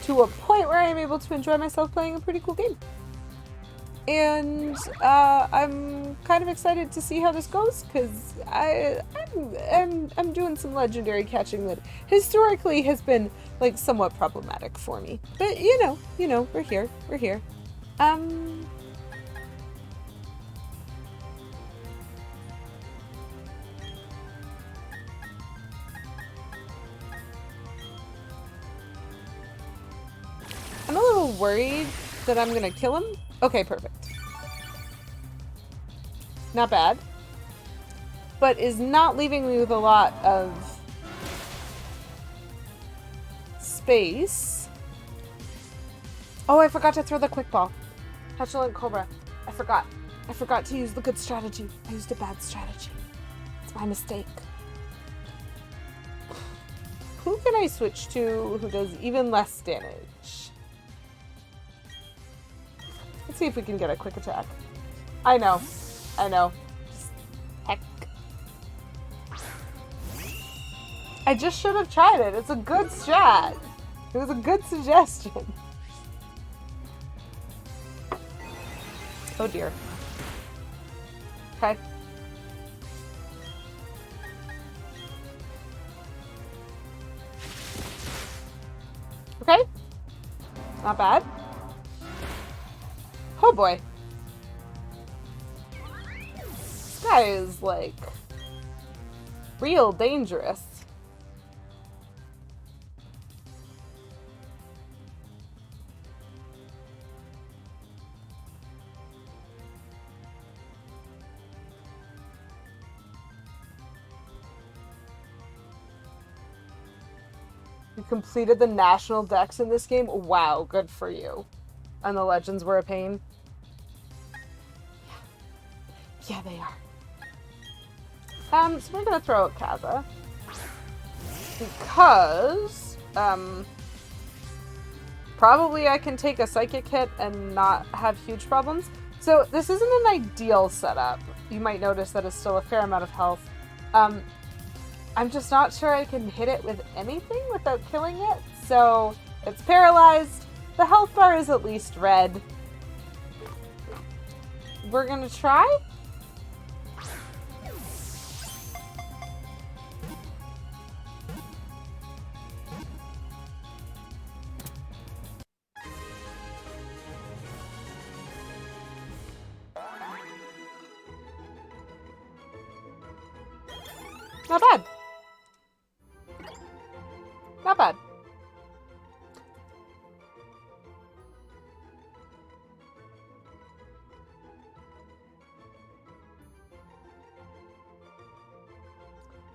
to a point where I am able to enjoy myself playing a pretty cool game. And I'm kind of excited to see how this goes, because I'm doing some legendary catching that historically has been like somewhat problematic for me. But you know, we're here. I'm a little worried that I'm gonna kill him. Okay, perfect. Not bad. But is not leaving me with a lot of space. Oh, I forgot to throw the quick ball. Petulant Cobra. I forgot. I forgot to use the good strategy. I used a bad strategy. It's my mistake. Who can I switch to who does even less damage? Let's see if we can get a quick attack. I know. Just heck. I just should have tried it. It's a good strat. It was a good suggestion. Oh dear. Okay. Okay. Not bad. Oh boy. This guy is like real dangerous. You completed the national dex in this game? Wow, good for you. And the legends were a pain? Yeah, they are. So we're gonna throw out Kaza. because, probably I can take a psychic hit and not have huge problems. So this isn't an ideal setup. You might notice that it's still a fair amount of health. I'm just not sure I can hit it with anything without killing it. So it's paralyzed. The health bar is at least red. We're gonna try. Not bad. Not bad.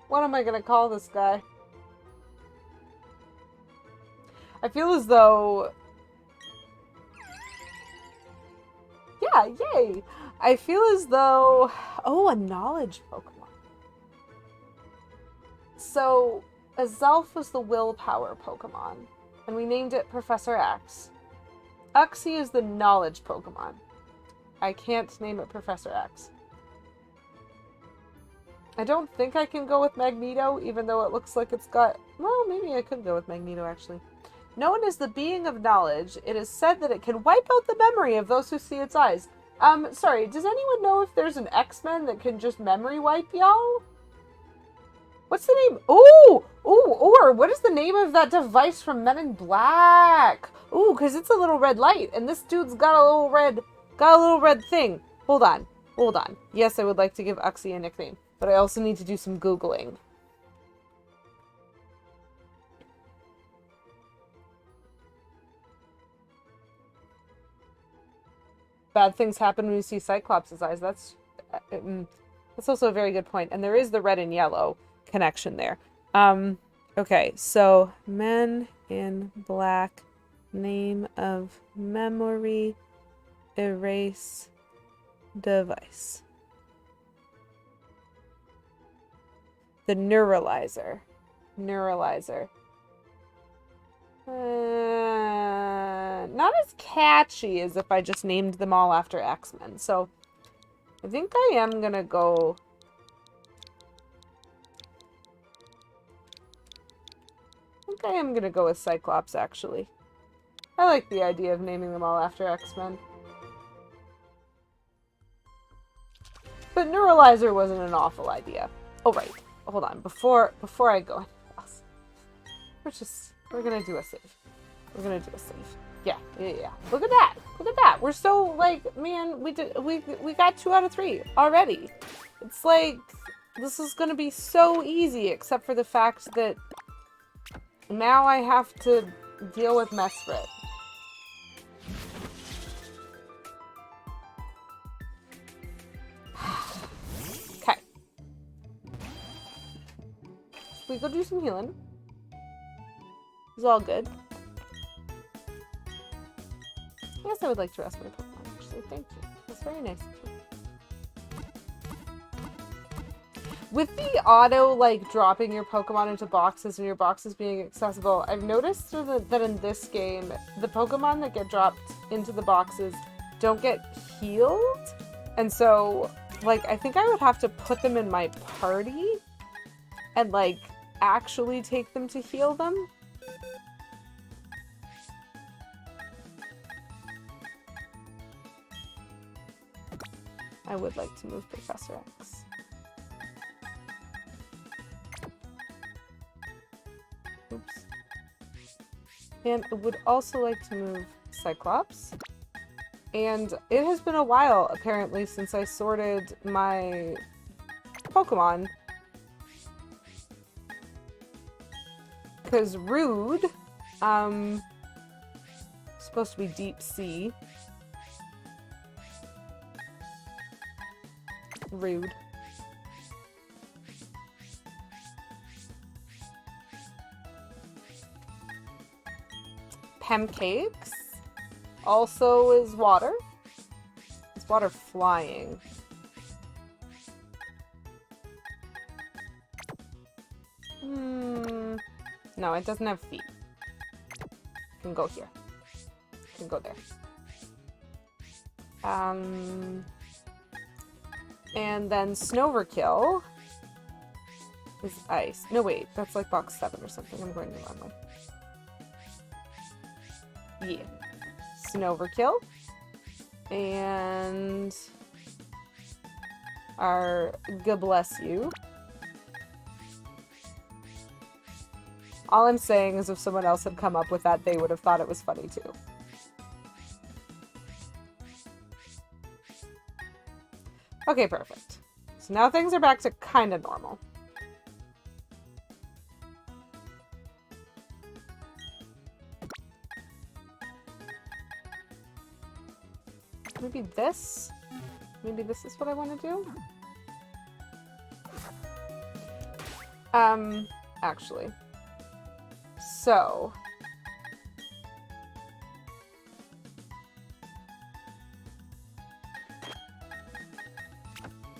What am I gonna call this guy? I feel as though... Yeah, yay! I feel as though... Oh, a knowledge Pokemon. So, Azelf was the willpower Pokemon, and we named it Professor X. Uxie is the knowledge Pokemon. I can't name it Professor X. I don't think I can go with Magneto, even though it looks like it's got... Well, maybe I could go with Magneto, actually. Known as the being of knowledge, it is said that it can wipe out the memory of those who see its eyes. Sorry, does anyone know if there's an X-Men that can just memory wipe y'all? What's the name? Ooh! Ooh, or what is the name of that device from Men in Black? Ooh, because it's a little red light, and this dude's got a little red thing. Hold on. Hold on. Yes, I would like to give Uxie a nickname, but I also need to do some Googling. Bad things happen when you see Cyclops' eyes. That's also a very good point. And there is the red and yellow connection there. Okay, so Men in Black, name of memory erase device. The Neuralizer. Not as catchy as if I just named them all after X-Men. So I think I am gonna go... with Cyclops, actually. I like the idea of naming them all after X-Men. But Neuralizer wasn't an awful idea. Oh, right. Hold on. Before I go anything else, we're gonna do a save. Yeah. Look at that. We're so, like, man, we got 2 out of 3 already. It's like, this is gonna be so easy, except for the fact that now I have to deal with Mesprit. Okay. We go do some healing. It's all good. Yes, I would like to rest my Pokemon, actually. Thank you. That's very nice of you. With the auto, like, dropping your Pokemon into boxes and your boxes being accessible, I've noticed that in this game, the Pokemon that get dropped into the boxes don't get healed. And so, like, I think I would have to put them in my party and, like, actually take them to heal them. I would like to move Professor X. Oops. And I would also like to move Cyclops. And it has been a while, apparently, since I sorted my Pokemon. Because Rude, supposed to be Deep Sea. Rude. Pancakes also is water. Is water flying? No, it doesn't have feet. It can go here. It can go there. And then Snowverkill is ice. No, wait. That's like box 7 or something. I'm going the wrong way. Yeah. Snowverkill. And our God bless you. All I'm saying is if someone else had come up with that, they would have thought it was funny too. Okay, perfect. So now things are back to kind of normal. Maybe this? Maybe this is what I want to do? Actually. So.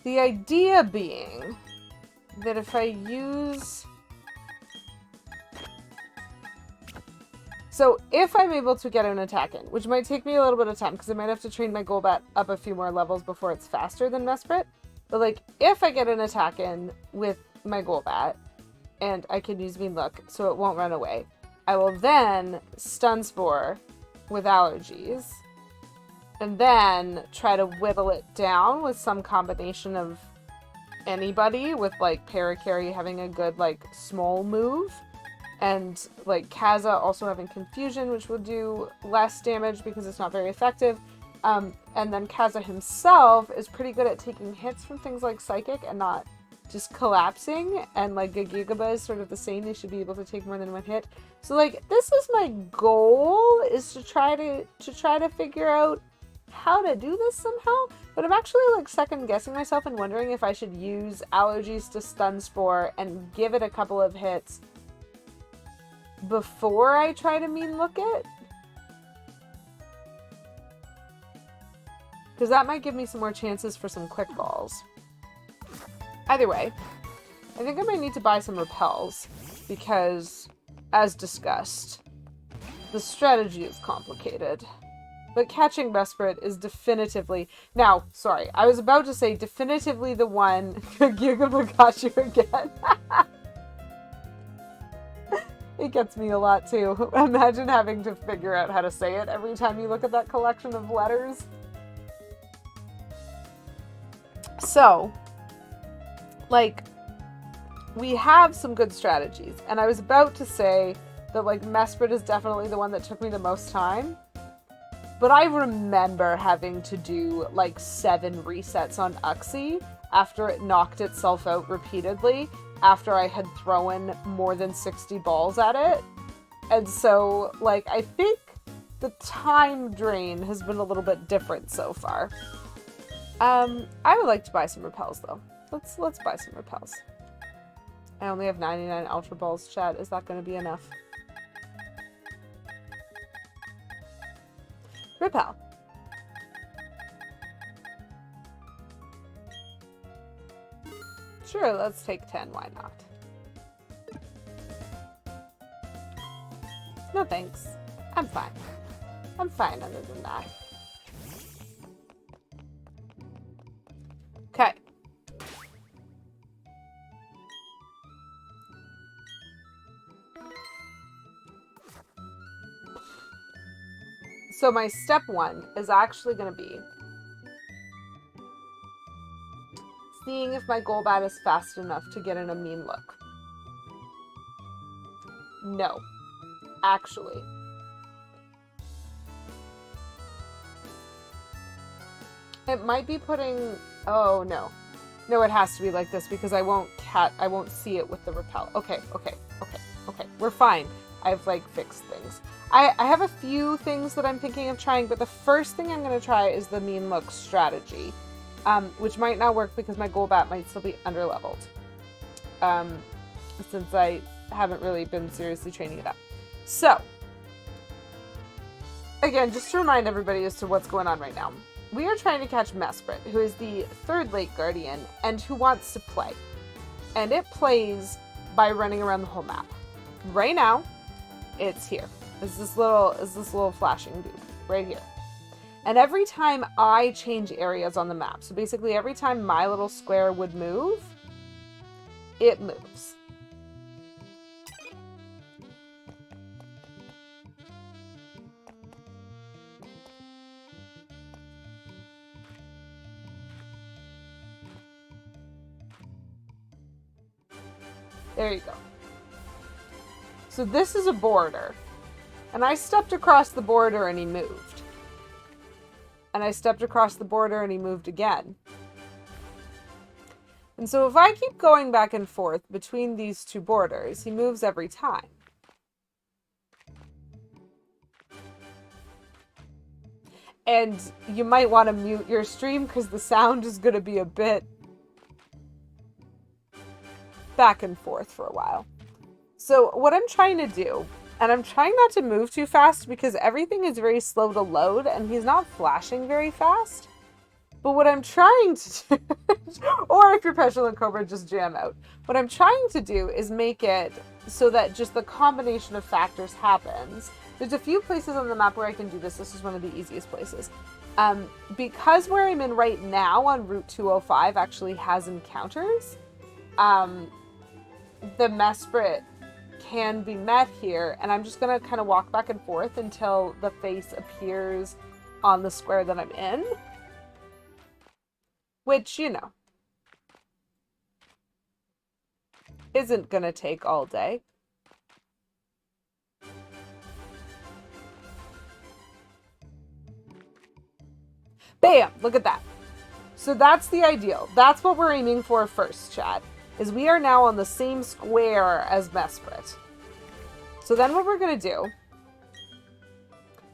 The idea being that if I use... So if I'm able to get an attack in, which might take me a little bit of time because I might have to train my Golbat up a few more levels before it's faster than Mesprit. But like, if I get an attack in with my Golbat and I can use Mean Look so it won't run away, I will then Stun Spore with allergies and then try to whittle it down with some combination of anybody, with like Parakarry having a good like small move. And, like, Kaza also having Confusion, which will do less damage because it's not very effective. And then Kaza himself is pretty good at taking hits from things like Psychic and not just collapsing. And, like, Gigaba is sort of the same. They should be able to take more than one hit. So, like, this is my goal, is to try to figure out how to do this somehow. But I'm actually, like, second-guessing myself and wondering if I should use Allergies to Stun Spore and give it a couple of hits before I try to Mean Look it. Because that might give me some more chances for some quick balls. Either way, I think I might need to buy some repels because, as discussed, the strategy is complicated. But catching Mesprit is definitively... Now, sorry, I was about to say definitively the one Gigaba got you again. It gets me a lot, too. Imagine having to figure out how to say it every time you look at that collection of letters. So, like, we have some good strategies. And I was about to say that, like, Mesprit is definitely the one that took me the most time. But I remember having to do, like, 7 resets on Uxie after it knocked itself out repeatedly, after I had thrown more than 60 balls at it. And so, like, I think the time drain has been a little bit different so far. I would like to buy some repels, though. Let's buy some repels. I only have 99 Ultra Balls, chat. Is that going to be enough? Repel. Sure, let's take 10, why not? No thanks. I'm fine. I'm fine other than that. Okay. So my step 1 is actually going to be seeing if my Golbat is fast enough to get in a Mean Look. No. Actually. It might be putting... Oh, no. No, it has to be like this because I won't see it with the repel. Okay. We're fine. I've, like, fixed things. I have a few things that I'm thinking of trying, but the first thing I'm going to try is the Mean Look strategy. Which might not work because my Golbat might still be underleveled. Since I haven't really been seriously training it up. So, again, just to remind everybody as to what's going on right now. We are trying to catch Mesprit, who is the 3rd Lake Guardian, and who wants to play. And it plays by running around the whole map. right now, it's here. Is this little flashing dude right here. And every time I change areas on the map, so basically every time my little square would move, it moves. There you go. So this is a border. And I stepped across the border and he moved. And I stepped across the border and he moved again. And so if I keep going back and forth between these two borders, he moves every time. And you might want to mute your stream because the sound is going to be a bit back and forth for a while. So what I'm trying to do, and I'm trying not to move too fast because everything is very slow to load and he's not flashing very fast. But what I'm trying to do, or if you're Petulant Cobra, just jam out. What I'm trying to do is make it so that just the combination of factors happens. There's a few places on the map where I can do this. This is one of the easiest places. Because where I'm in right now on Route 205 actually has encounters, the Mesprit can be met here, and I'm just going to kind of walk back and forth until the face appears on the square that I'm in. Which, you know, isn't going to take all day. Bam! Look at that. So that's the ideal. That's what we're aiming for first, chat. Is we are now on the same square as Mesprit. So then what we're going to do,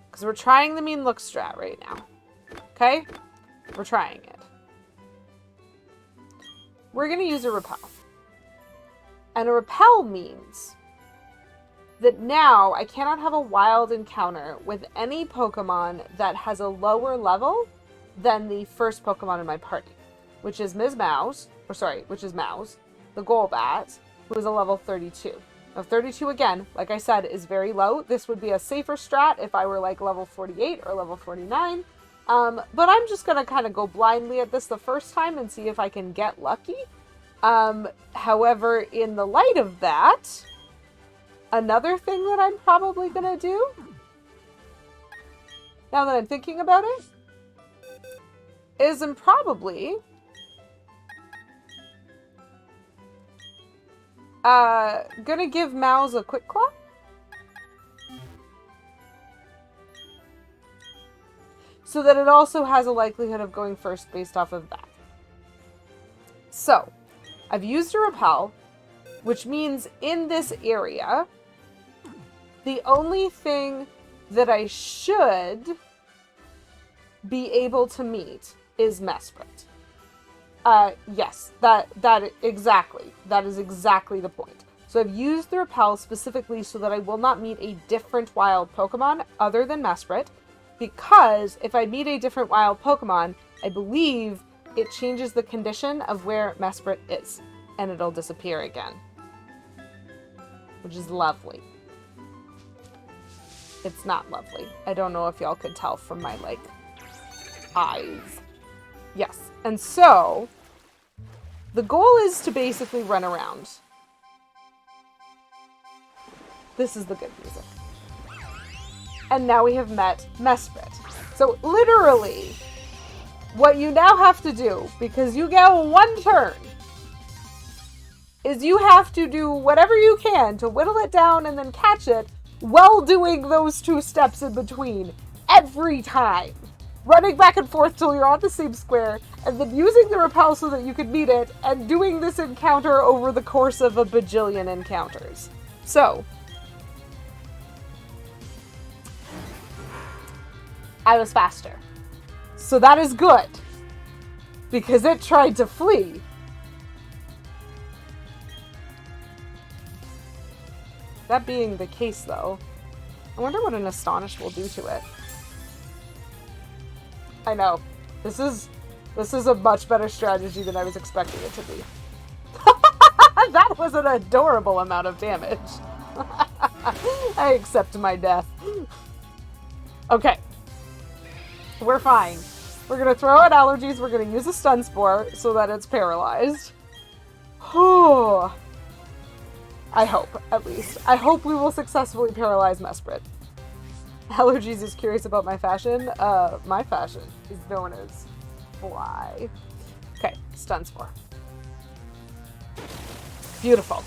because we're trying the mean look strat right now. Okay? We're trying it. We're going to use a repel. And a repel means that now I cannot have a wild encounter with any Pokemon that has a lower level than the first Pokemon in my party, which is Mouse, the Golbat, who is a level 32. Now 32, again, like I said, is very low. This would be a safer strat if I were like level 48 or level 49. But I'm just going to kind of go blindly at this the first time and see if I can get lucky. However, in the light of that, another thing that I'm probably going to do, now that I'm thinking about it, is I'm probably gonna give Mouse a Quick Claw. So that it also has a likelihood of going first based off of that. So, I've used a repel, which means in this area, the only thing that I should be able to meet is Mesprit. Yes, that is exactly the point. So I've used the repel specifically so that I will not meet a different wild Pokemon other than Mesprit, because if I meet a different wild Pokemon, I believe it changes the condition of where Mesprit is, and it'll disappear again. Which is lovely. It's not lovely. I don't know if y'all could tell from my, like, eyes. Yes. And so, the goal is to basically run around. This is the good music. And now we have met Mesprit. So literally, what you now have to do, because you get one turn, is you have to do whatever you can to whittle it down and then catch it while doing those two steps in between every time. Running back and forth till you're on the same square, and then using the repel so that you can meet it, and doing this encounter over the course of a bajillion encounters. So, I was faster. So that is good, because it tried to flee. That being the case, though, I wonder what an Astonish will do to it. I know. This is a much better strategy than I was expecting it to be. That was an adorable amount of damage. I accept my death. Okay. We're fine. We're gonna throw out allergies. We're gonna use a stun spore so that it's paralyzed. I hope, at least. I hope we will successfully paralyze Mesprit. Allergies is curious about my fashion. My fashion is known as fly. Okay, stun spore. Beautiful.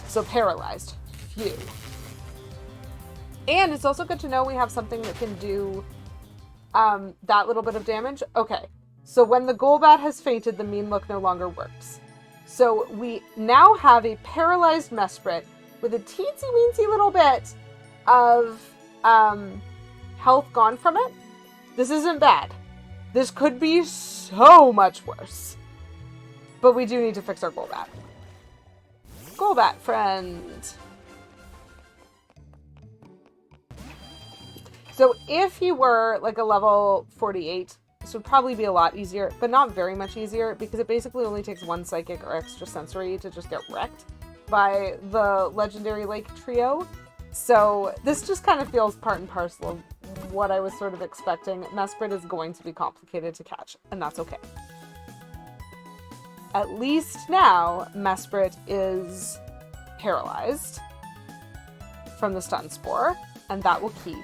So paralyzed. Phew. And it's also good to know we have something that can do that little bit of damage. Okay, so when the Golbat has fainted, the mean look no longer works. So we now have a paralyzed Mesprit with a teensy-weensy little bit of health gone from it. This isn't bad. This could be so much worse. But we do need to fix our Golbat. Golbat friend. So if he were like a level 48, this would probably be a lot easier, but not very much easier, because it basically only takes one psychic or extra sensory to just get wrecked by the legendary lake trio. So this just kind of feels part and parcel of what I was sort of expecting. Mesprit is going to be complicated to catch, and that's okay. At least now, Mesprit is paralyzed from the stun spore, and that will keep.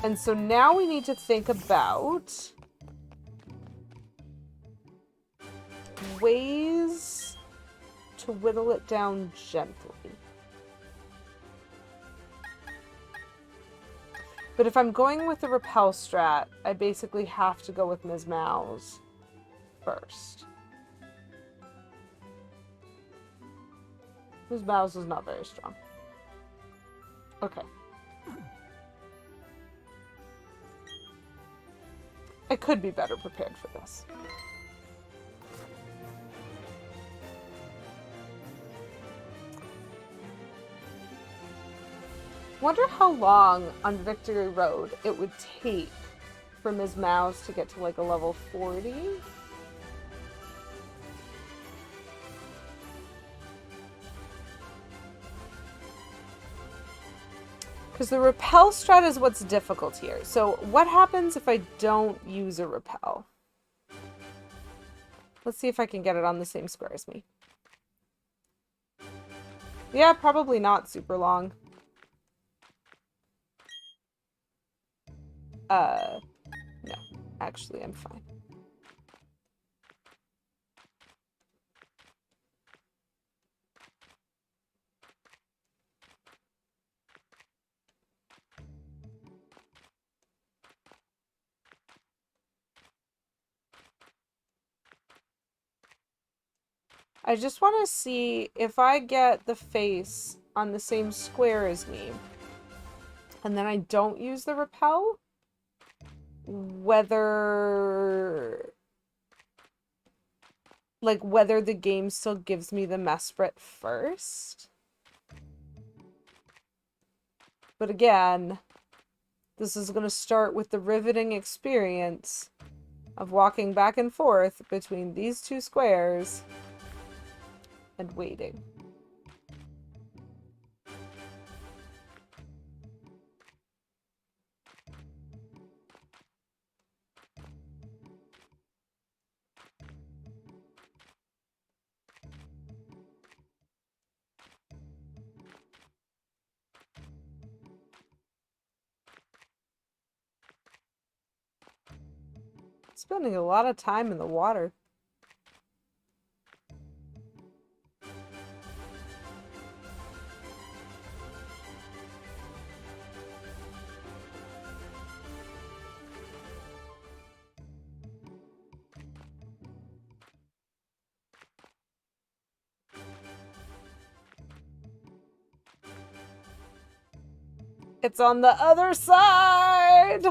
And so now we need to think about ways to whittle it down gently. But if I'm going with the repel strat, I basically have to go with Ms. Mouse first. Ms. Mouse is not very strong. Okay. I could be better prepared for this. Wonder how long on Victory Road it would take for Ms. Mouse to get to like a level 40. Because the repel strat is what's difficult here. So what happens if I don't use a repel? Let's see if I can get it on the same square as me. Yeah, probably not super long. No. Actually, I'm fine. I just want to see if I get the face on the same square as me, and then I don't use the repel, whether the game still gives me the Mesprit first. But again, this is going to start with the riveting experience of walking back and forth between these two squares and waiting. Spending a lot of time in the water. It's on the other side!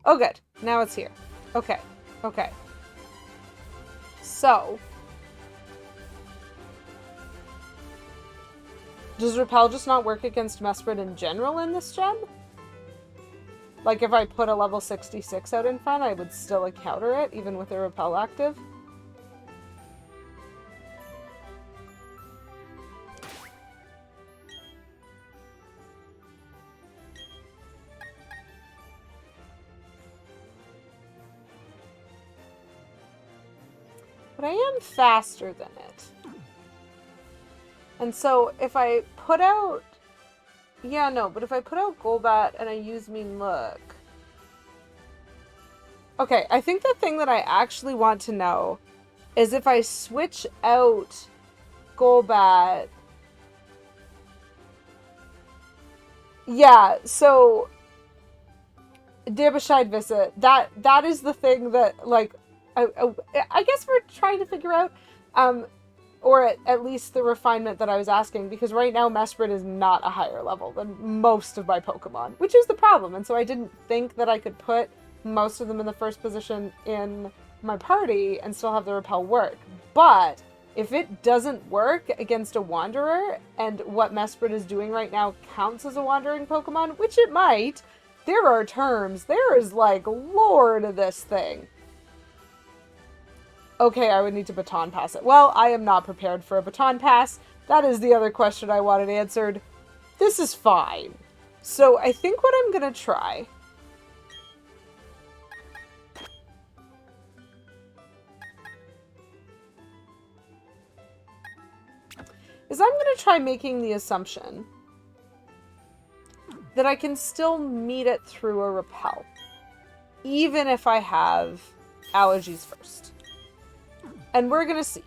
Oh, good. Now it's here. Okay. Okay. So. Does Repel just not work against Mesprit in general in this gen? Like, if I put a level 66 out in front, I would still counter it, even with a Repel active? I am faster than it. And so if I put out... Yeah, no, but if I put out Golbat and I use Mean Look... Okay, I think the thing that I actually want to know is if I switch out Golbat... Yeah, so... Dabashide Visit, that is the thing that, like, I guess we're trying to figure out, or at least the refinement that I was asking, because right now Mesprit is not a higher level than most of my Pokemon, which is the problem, and so I didn't think that I could put most of them in the first position in my party and still have the Repel work. But if it doesn't work against a Wanderer, and what Mesprit is doing right now counts as a Wandering Pokemon, which it might, there are terms. There is, like, lore to this thing. Okay, I would need to baton pass it. Well, I am not prepared for a baton pass. That is the other question I wanted answered. This is fine. So I think what I'm going to try... is I'm going to try making the assumption that I can still meet it through a Repel, even if I have allergies first. And we're gonna see.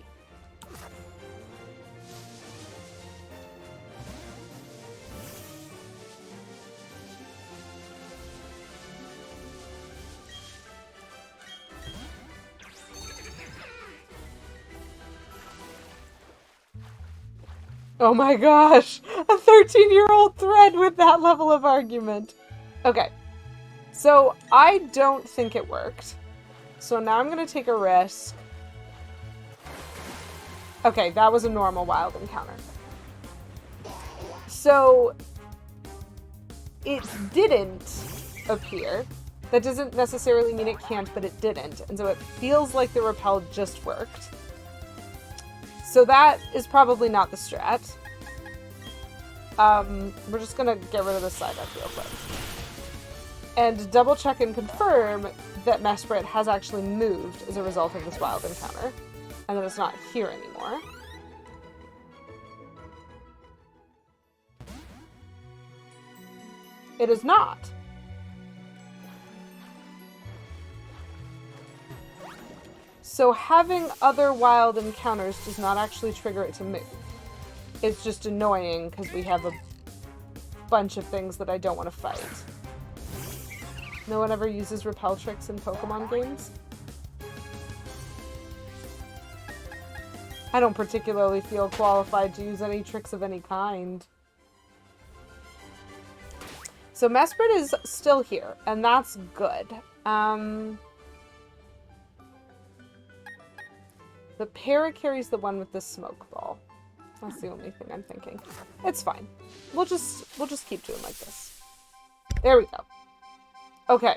Oh my gosh, a 13-year-old thread with that level of argument. Okay, so I don't think it worked. So now I'm going to take a risk. Okay, that was a normal wild encounter. So it didn't appear. That doesn't necessarily mean it can't, but it didn't. And so it feels like the Repel just worked. So that is probably not the strat. We're just gonna get rid of the side up real quick. And double check and confirm that Mesprit has actually moved as a result of this wild encounter. And that it's not here anymore. It is not. So having other wild encounters does not actually trigger it to move. It's just annoying because we have a bunch of things that I don't want to fight. No one ever uses repel tricks in Pokemon games? I don't particularly feel qualified to use any tricks of any kind. So Mesprit is still here, and that's good. The Parakarry's the one with the smoke ball. That's the only thing I'm thinking. It's fine. We'll just keep doing like this. There we go. Okay.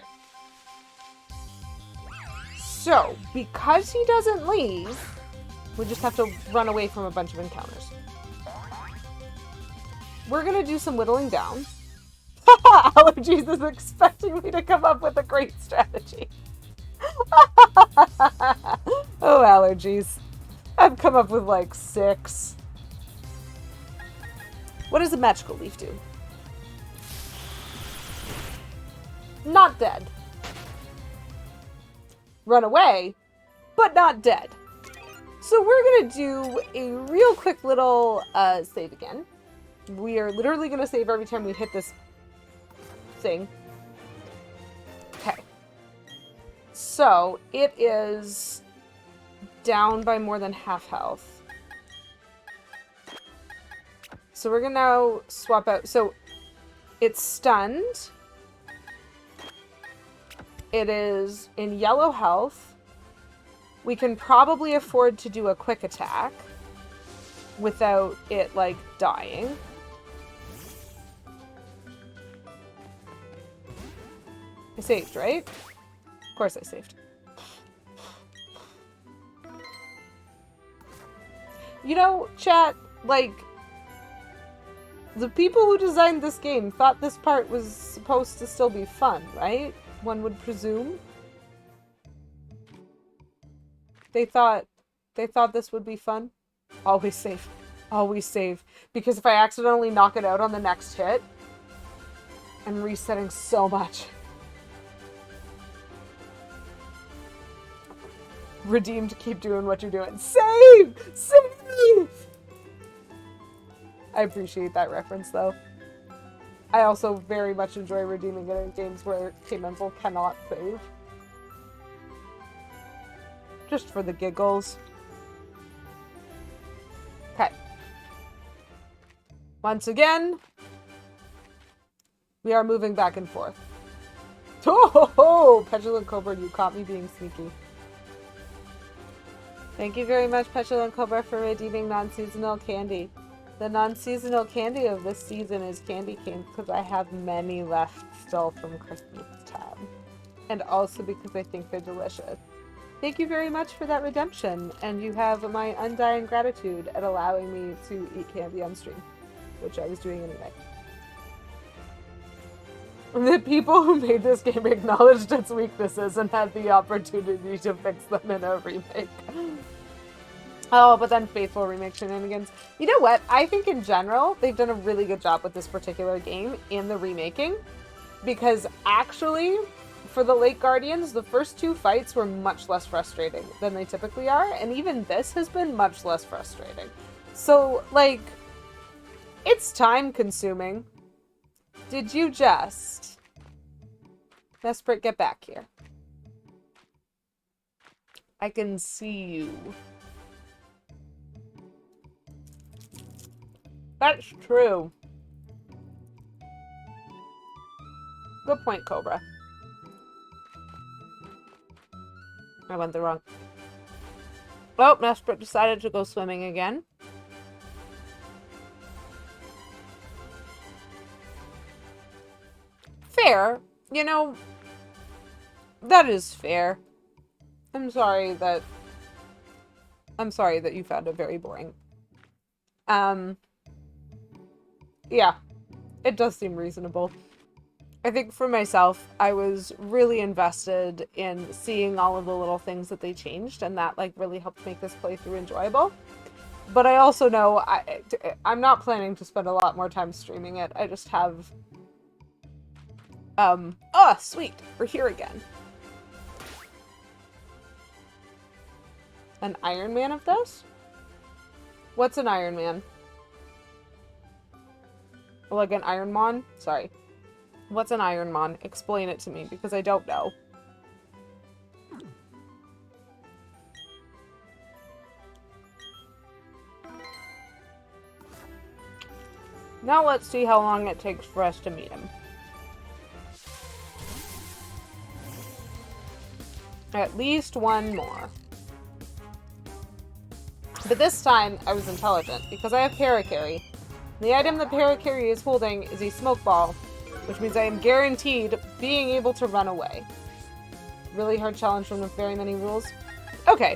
So, because he doesn't leave, we just have to run away from a bunch of encounters. We're gonna do some whittling down. Allergies is expecting me to come up with a great strategy. Oh, allergies. I've come up with like 6. What does a magical leaf do? Not dead. Run away, but not dead. So we're gonna do a real quick little save again. We are literally gonna save every time we hit this thing. Okay. So it is down by more than half health. So we're gonna now swap out. So it's stunned. It is in yellow health. We can probably afford to do a quick attack without it, like, dying. I saved, right? Of course I saved. You know, chat, like, the people who designed this game thought this part was supposed to still be fun, right? One would presume. They thought They thought this would be fun. Always save. Always save. Because if I accidentally knock it out on the next hit, I'm resetting so much. Redeemed, keep doing what you're doing. Save! Save! I appreciate that reference, though. I also very much enjoy redeeming it in games where Team Mental cannot save. Just for the giggles. Okay. Once again, we are moving back and forth. Oh, Petulant Cobra, you caught me being sneaky. Thank you very much, Petulant Cobra, for redeeming non-seasonal candy. The non-seasonal candy of this season is candy canes because I have many left still from Christmas time. And also because I think they're delicious. Thank you very much for that redemption, and you have my undying gratitude at allowing me to eat candy on stream, which I was doing anyway. The people who made this game acknowledged its weaknesses and had the opportunity to fix them in a remake. Oh, but then faithful remake shenanigans. You know what? I think in general, they've done a really good job with this particular game in the remaking, because actually, for the Lake Guardians, the first two fights were much less frustrating than they typically are, and even this has been much less frustrating. So, like, it's time-consuming. Did you just... Mesprit, get back here. I can see you. That's true. Good point, Cobra. I went the wrong. Oh, Mesprit decided to go swimming again. Fair. You know, that is fair. I'm sorry that you found it very boring. Yeah, it does seem reasonable. I think for myself, I was really invested in seeing all of the little things that they changed, and that like really helped make this playthrough enjoyable. But I also know I'm not planning to spend a lot more time streaming it. I just have... Oh, sweet! We're here again. An Iron Man of this? What's an Iron Man? Like an Iron Mon? Sorry. What's an Iron Mon? Explain it to me, because I don't know. Now let's see how long it takes for us to meet him. At least one more. But this time, I was intelligent, because I have Paracarry. The item that Paracarry is holding is a smoke ball, which means I am guaranteed being able to run away. Really hard challenge from with very many rules. Okay.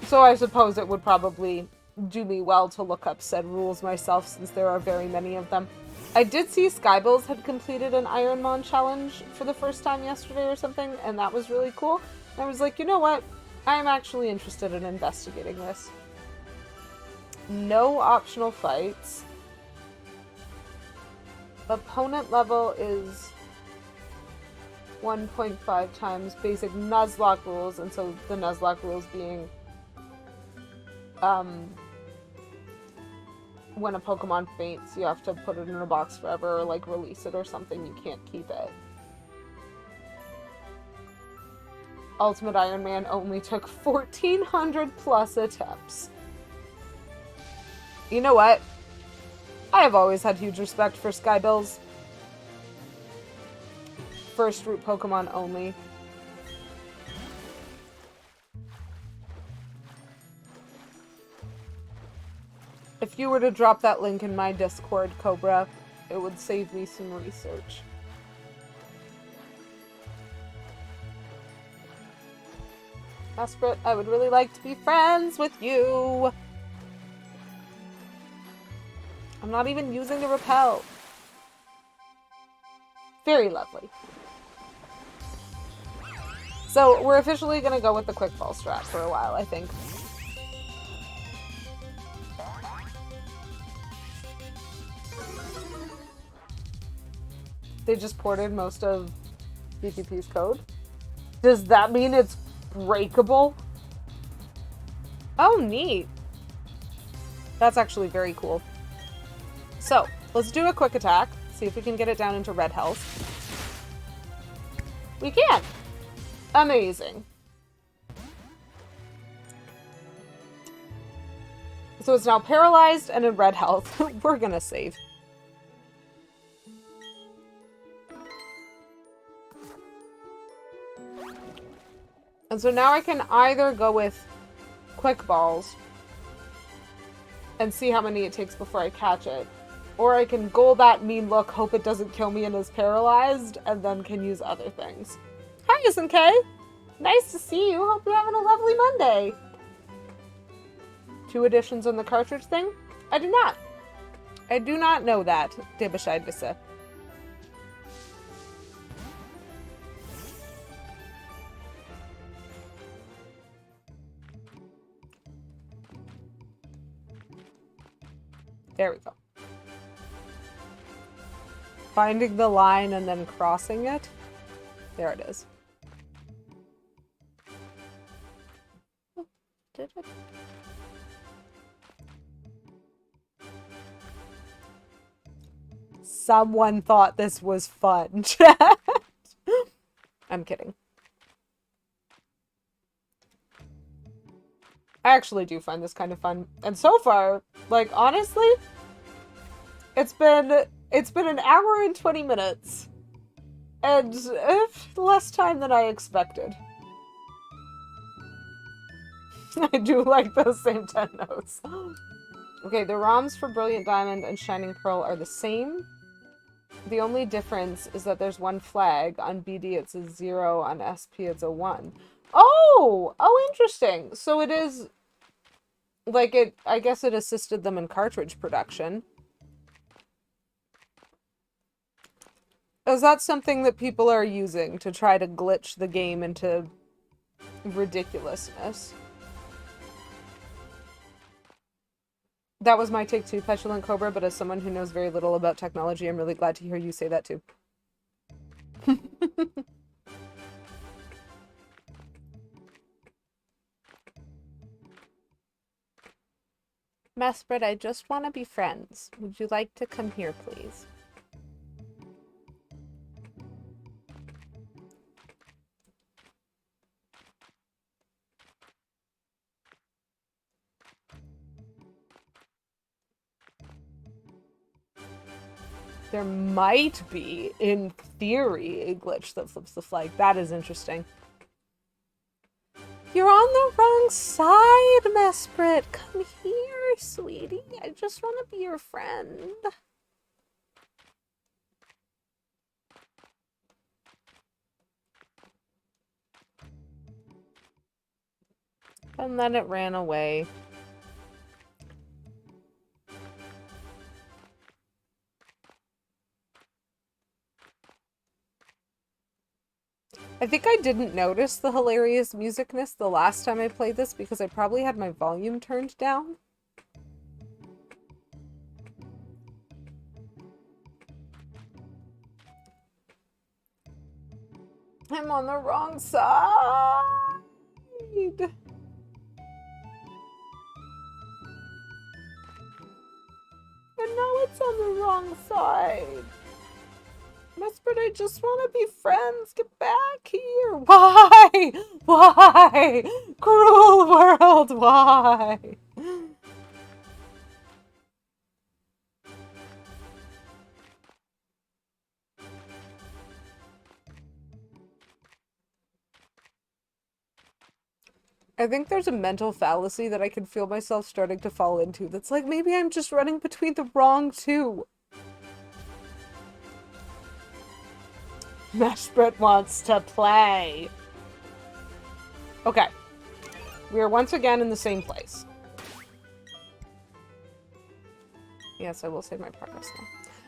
So I suppose it would probably do me well to look up said rules myself, since there are very many of them. I did see Skybills had completed an Ironmon challenge for the first time yesterday or something, and that was really cool. And I was like, you know what? I'm actually interested in investigating this. No optional fights. Opponent level is 1.5 times basic Nuzlocke rules, and so the Nuzlocke rules being when a Pokemon faints, you have to put it in a box forever, or like release it or something. You can't keep it. Ultimate Iron Man only took 1,400 plus attempts. You know what? I have always had huge respect for Skybills. First route Pokemon only. If you were to drop that link in my Discord, Cobra, it would save me some research. Mesprit, I would really like to be friends with you. I'm not even using the repel. Very lovely. So we're officially going to go with the quick ball strat for a while, I think. They just ported most of PPP's code. Does that mean it's breakable? Oh, neat. That's actually very cool. So, let's do a quick attack. See if we can get it down into red health. We can! Amazing. So it's now paralyzed and in red health. We're gonna save. And so now I can either go with quick balls and see how many it takes before I catch it, or I can goal that mean look, hope it doesn't kill me and is paralyzed, and then can use other things. Hi, SNK! Nice to see you. Hope you're having a lovely Monday. 2 editions on the cartridge thing? I do not. I do not know that, Debashidisa. There we go. Finding the line and then crossing it. There it is. Oh, did it? Someone thought this was fun, chat. I'm kidding. I actually do find this kind of fun. And so far, like, honestly, it's been an hour and 20 minutes. And less time than I expected. I do like those same 10 notes. Okay, the ROMs for Brilliant Diamond and Shining Pearl are the same. The only difference is that there's one flag. On BD it's a 0, on SP it's a 1. Oh! Oh, interesting. So it is, like, I guess it assisted them in cartridge production. Is that something that people are using to try to glitch the game into ridiculousness? That was my take too, Petulant Cobra, but as someone who knows very little about technology, I'm really glad to hear you say that too. Mesprit, I just want to be friends. Would you like to come here, please? There might be, in theory, a glitch that flips the flag. That is interesting. You're on the wrong side, Mesprit. Come here, sweetie. I just want to be your friend. And then it ran away. I think I didn't notice the hilarious musicness the last time I played this because I probably had my volume turned down. I'm on the wrong side. And now it's on the wrong side. Mesprit, I just want to be friends. Get back here. Why? Why? Cruel world, why? I think there's a mental fallacy that I can feel myself starting to fall into that's like, maybe I'm just running between the wrong two. Mesprit wants to play. Okay. We are once again in the same place. Yes, I will save my progress now.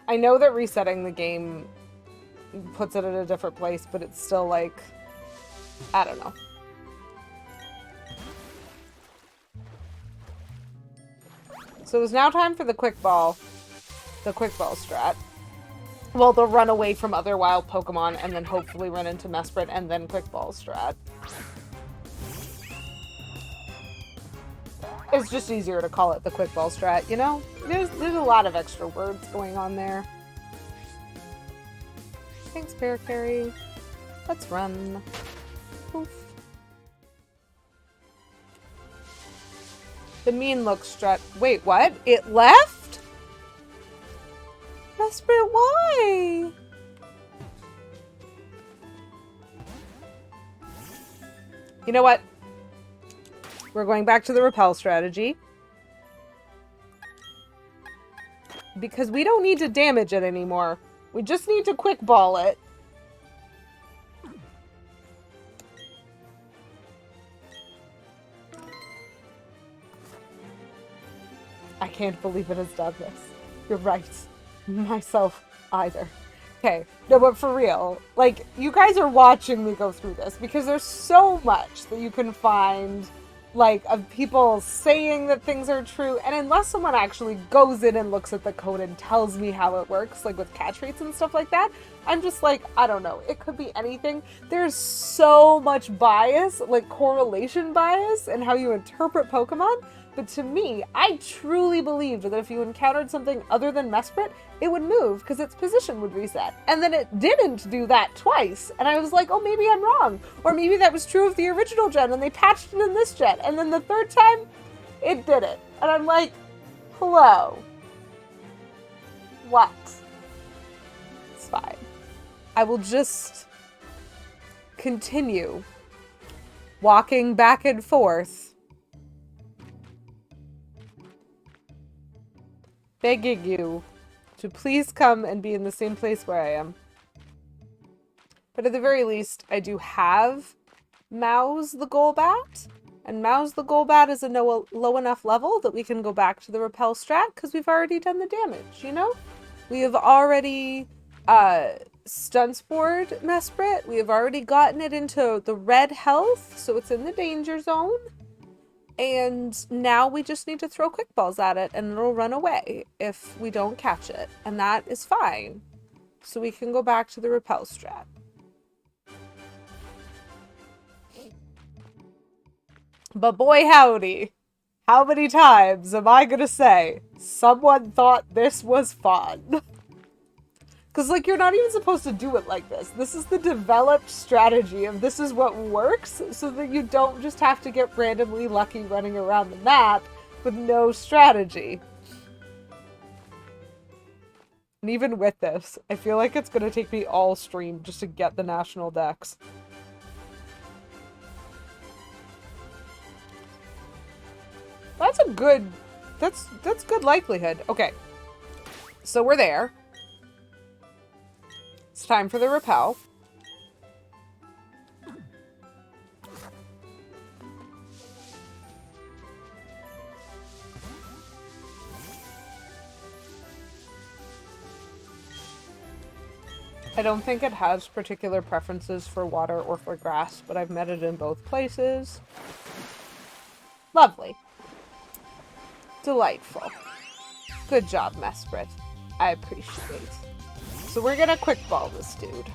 I know that resetting the game puts it at a different place, but it's still like... I don't know. So it's now time for the quick ball strat. Well, they'll run away from other wild Pokemon and then hopefully run into Mesprit and then quick ball strat. It's just easier to call it the quick ball strat, you know? There's a lot of extra words going on there. Thanks, Paracarry. Let's run. Poof. The mean look strat. Wait, what? It left? Mesprit, why? You know what? We're going back to the repel strategy. Because we don't need to damage it anymore. We just need to quick ball it. I can't believe it has done this. You're right. Myself either. Okay, no, but for real, like, you guys are watching me go through this because there's so much that you can find, like, of people saying that things are true, and unless someone actually goes in and looks at the code and tells me how it works, like with catch rates and stuff like that, I'm just like, I don't know, it could be anything. There's so much bias, like correlation bias, in how you interpret Pokemon. But to me, I truly believed that if you encountered something other than Mesprit, it would move because its position would reset. And then it didn't do that twice. And I was like, oh, maybe I'm wrong. Or maybe that was true of the original gen and they patched it in this gen. And then the third time, it did it. And I'm like, hello. What? It's fine. I will just continue walking back and forth, begging you to please come and be in the same place where I am. But at the very least, I do have Mouse the Golbat, and Mouse the Golbat is a low enough level that we can go back to the repel strat because we've already done the damage, you know? We have already stun spored Mesprit. We have already gotten it into the red health, so it's in the danger zone. And now we just need to throw quick balls at it and it'll run away if we don't catch it. And that is fine. So we can go back to the repel strat. But boy howdy, how many times am I gonna say, someone thought this was fun? Because, like, you're not even supposed to do it like this. This is the developed strategy of this is what works, so that you don't just have to get randomly lucky running around the map with no strategy. And even with this, I feel like it's going to take me all stream just to get the national dex. That's a good... That's good likelihood. Okay. So we're there. It's time for the repel. I don't think it has particular preferences for water or for grass, but I've met it in both places. Lovely. Delightful. Good job, Mesprit. I appreciate it. So we're gonna quick ball this dude.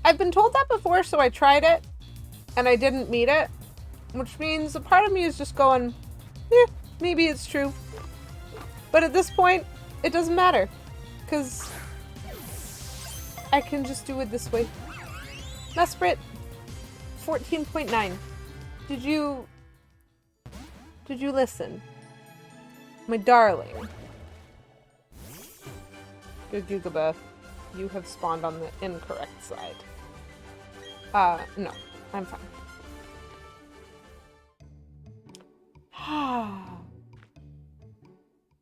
I've been told that before, so I tried it, and I didn't meet it, which means a part of me is just going, yeah, maybe it's true. But at this point, it doesn't matter, because I can just do it this way. Mesprit, 14.9. Did you listen? My darling. Good Gigabeth. You have spawned on the incorrect side. No. I'm fine.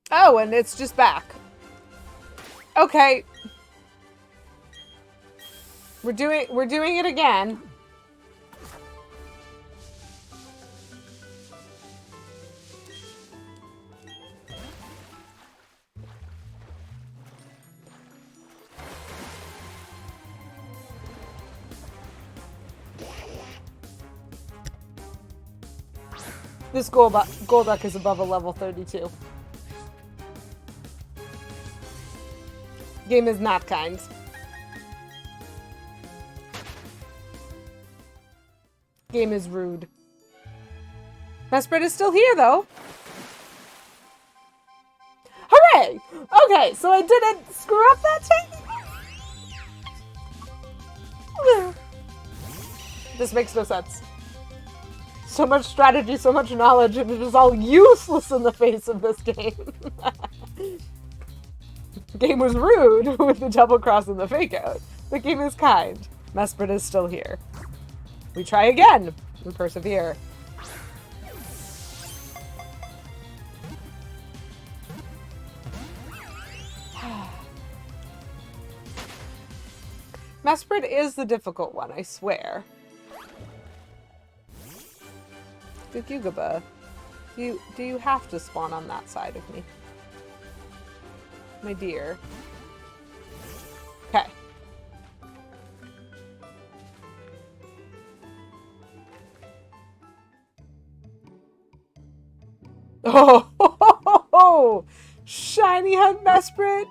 Oh, and it's just back. Okay. We're doing it again. This Golduck is above a level 32. Game is not kind. Game is rude. Mesprit is still here, though. Hooray! Okay, so I didn't screw up that time. This makes no sense. So much strategy, so much knowledge, and it is all useless in the face of this game. The game was rude with the double cross and the fake out. The game is kind. Mesprit is still here. We try again. We persevere. Mesprit is the difficult one, I swear. Gugaba, do you have to spawn on that side of me? My dear. Okay. Oh, shiny hunt Mesprit.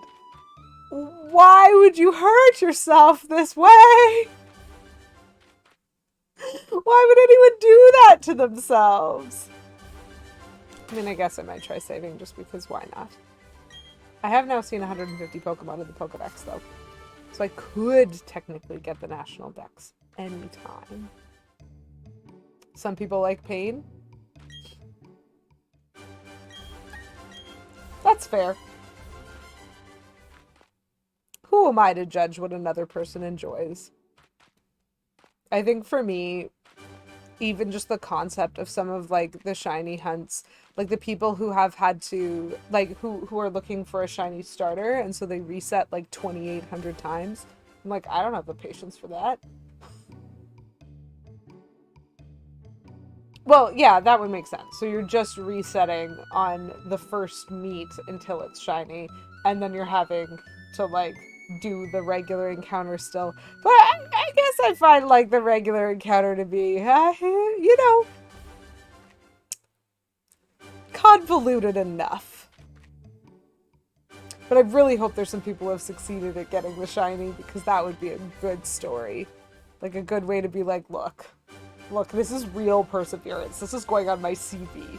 Why would you hurt yourself this way? Why would anyone do that to themselves? I mean, I guess I might try saving just because why not? I have now seen 150 Pokemon in the Pokedex, though. So I could technically get the National Dex anytime. Some people like pain. That's fair. Who am I to judge what another person enjoys? I think for me, even just the concept of some of like the shiny hunts, like the people who have had to like who are looking for a shiny starter and so they reset like 2,800 times. I'm like, I don't have the patience for that. Well, yeah, that would make sense. So you're just resetting on the first meet until it's shiny, and then you're having to like do the regular encounter still. But I guess I find like the regular encounter to be, you know, convoluted enough. But I really hope there's some people who have succeeded at getting the shiny, because that would be a good story. Like a good way to be like, look, this is real perseverance. This is going on my CV.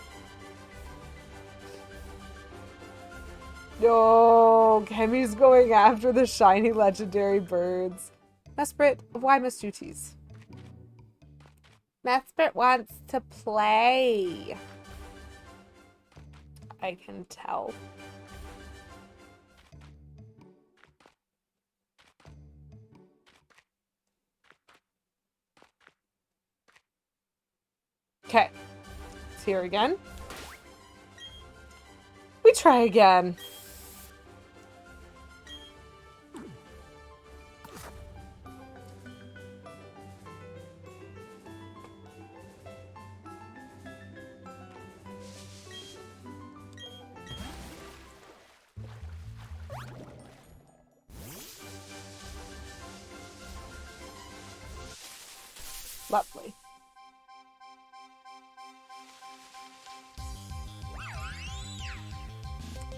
No, Kemi's going after the shiny legendary birds. Mesprit, why must you tease? Mesprit wants to play. I can tell. Okay. It's here again. We try again. Lovely.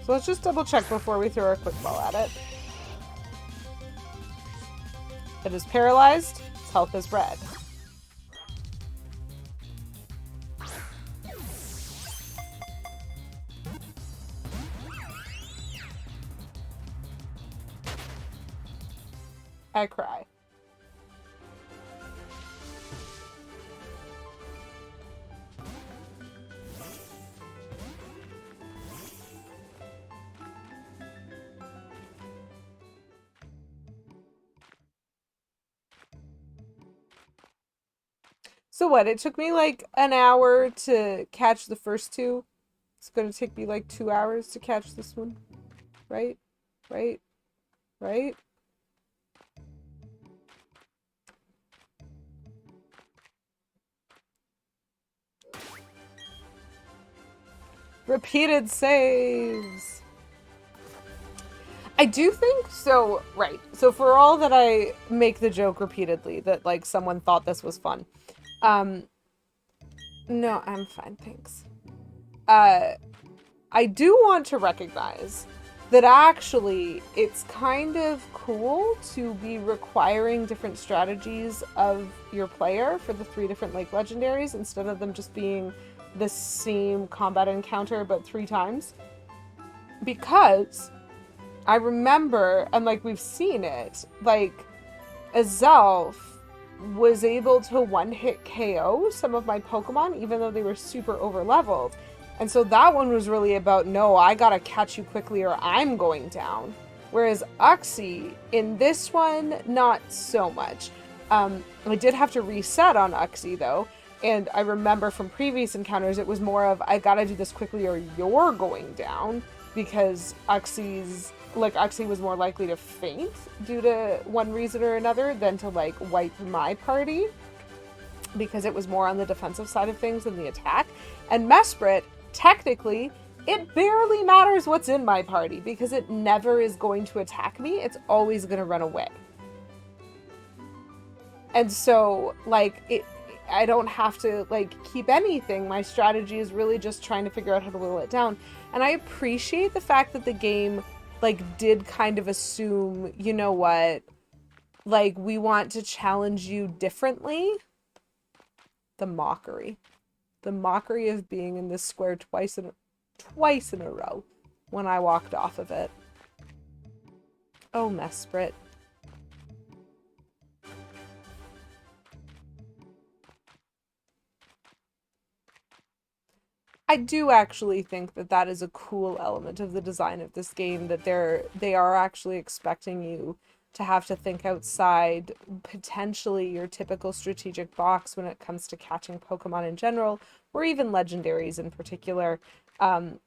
So let's just double check before we throw our quick ball at it. It is paralyzed. Its health is red. I cry. So what? It took me like an hour to catch the first two. It's gonna take me like 2 hours to catch this one. Right? Right? Right? Repeated saves. I do think so, right. So for all that I make the joke repeatedly that like someone thought this was fun. No, I'm fine, thanks. I do want to recognize that actually it's kind of cool to be requiring different strategies of your player for the 3 different Lake Legendaries instead of them just being the same combat encounter but 3 times. Because I remember, and like we've seen it, like Azelf was able to one-hit KO some of my Pokemon even though they were super over-leveled. And so that one was really about, no, I gotta catch you quickly or I'm going down. Whereas Uxie, in this one, not so much. I did have to reset on Uxie, though. And I remember from previous encounters, it was more of, I gotta do this quickly or you're going down. Because Uxie was more likely to faint due to one reason or another than to, like, wipe my party. Because it was more on the defensive side of things than the attack. And Mesprit, technically, it barely matters what's in my party because it never is going to attack me. It's always going to run away. And so, like, I don't have to, like, keep anything. My strategy is really just trying to figure out how to whittle it down. And I appreciate the fact that the game, like, did kind of assume, you know what, like, we want to challenge you differently. The mockery. The mockery of being in this square twice in a row when I walked off of it. Oh, Mesprit. I do actually think that that is a cool element of the design of this game, that they are actually expecting you to have to think outside potentially your typical strategic box when it comes to catching Pokemon in general, or even Legendaries in particular.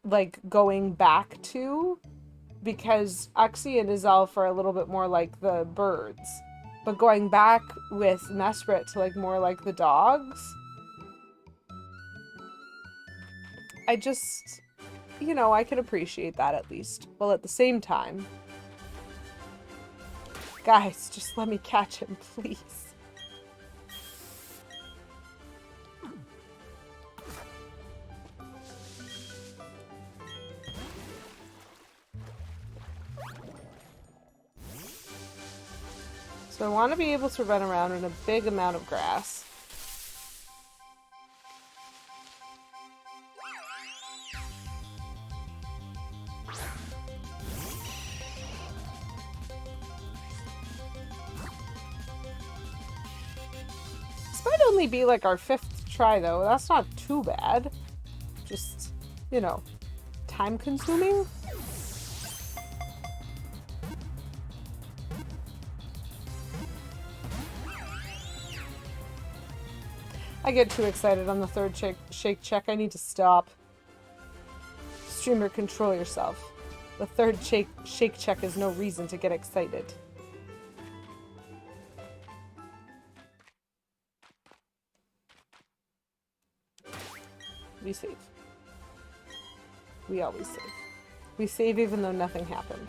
Like going back to, because Uxie and Azelf are a little bit more like the birds, but going back with Mesprit to like more like the dogs. I just, you know, I can appreciate that at least. While at the same time, guys, just let me catch him, please. So I want to be able to run around in a big amount of grass. This might only be like our 5th try though. That's not too bad. Just, you know, time consuming. I get too excited on the 3rd shake check. I need to stop. Streamer, control yourself. The 3rd shake check is no reason to get excited. We save. We always save. We save even though nothing happened.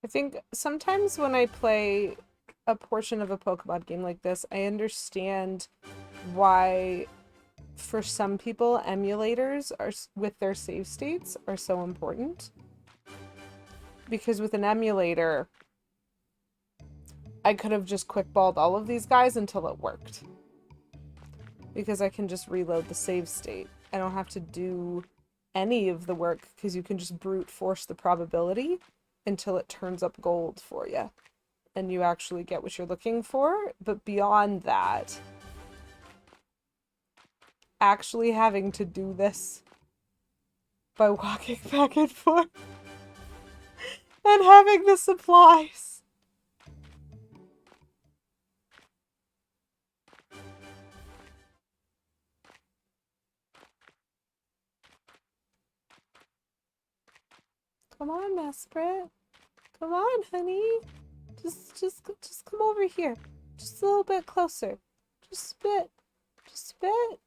I think sometimes when I play a portion of a Pokemon game like this, I understand why, for some people, emulators are with their save states are so important. Because with an emulator, I could have just quick-balled all of these guys until it worked. Because I can just reload the save state. I don't have to do any of the work because you can just brute force the probability until it turns up gold for you. And you actually get what you're looking for. But beyond that, actually having to do this by walking back and forth and having the supplies. Come on, Mesprit. Come on, honey. Just come over here. Just a little bit closer. Just a bit. Just a bit.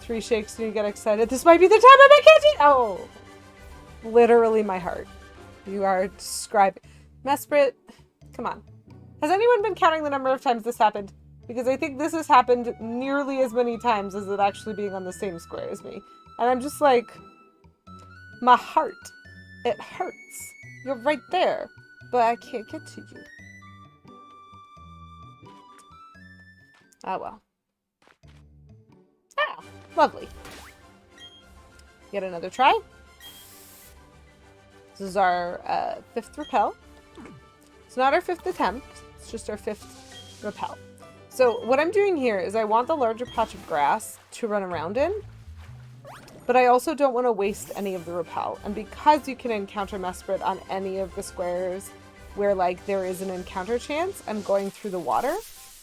3 shakes and you get excited. This might be the time I make it! Oh! Literally my heart. You are describing. Mesprit, come on. Has anyone been counting the number of times this happened? Because I think this has happened nearly as many times as it actually being on the same square as me. And I'm just like, my heart. It hurts. You're right there. But I can't get to you. Oh well. Ah, lovely. Get another try. This is our 5th repel. It's not our 5th attempt. It's just our 5th repel. So what I'm doing here is I want the larger patch of grass to run around in. But I also don't want to waste any of the repel. And because you can encounter Mesprit on any of the squares where like there is an encounter chance, I'm going through the water.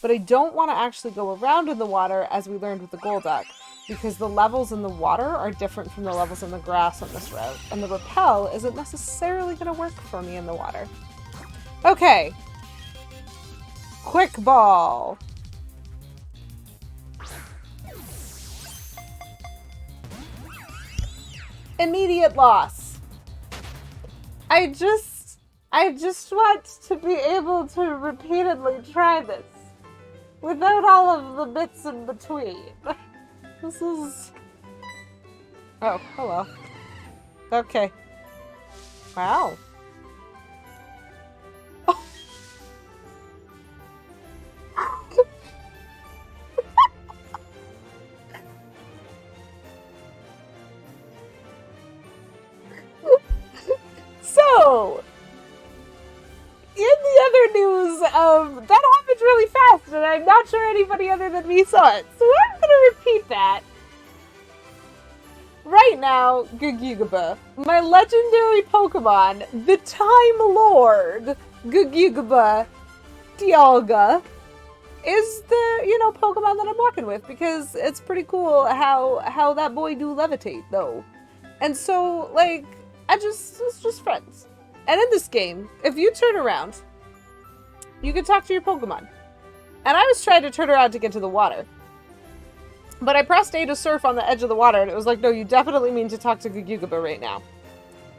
But I don't want to actually go around in the water as we learned with the Golduck, because the levels in the water are different from the levels in the grass on this route. And the repel isn't necessarily going to work for me in the water. Okay. Quick ball. Immediate loss. I just want to be able to repeatedly try this without all of the bits in between. This is... Oh, hello. Okay. Wow. So, in the other news, that happened really fast, and I'm not sure anybody other than me saw it. So I'm going to repeat that. Right now, Gugugaba, my legendary Pokemon, the Time Lord, Gugugaba Dialga, is the, Pokemon that I'm walking with, because it's pretty cool how that boy do levitate, though. And so, like, it's just friends. And in this game, if you turn around, you can talk to your Pokemon. And I was trying to turn around to get to the water. But I pressed A to surf on the edge of the water, and it was like, no, you definitely mean to talk to Gugugaba right now.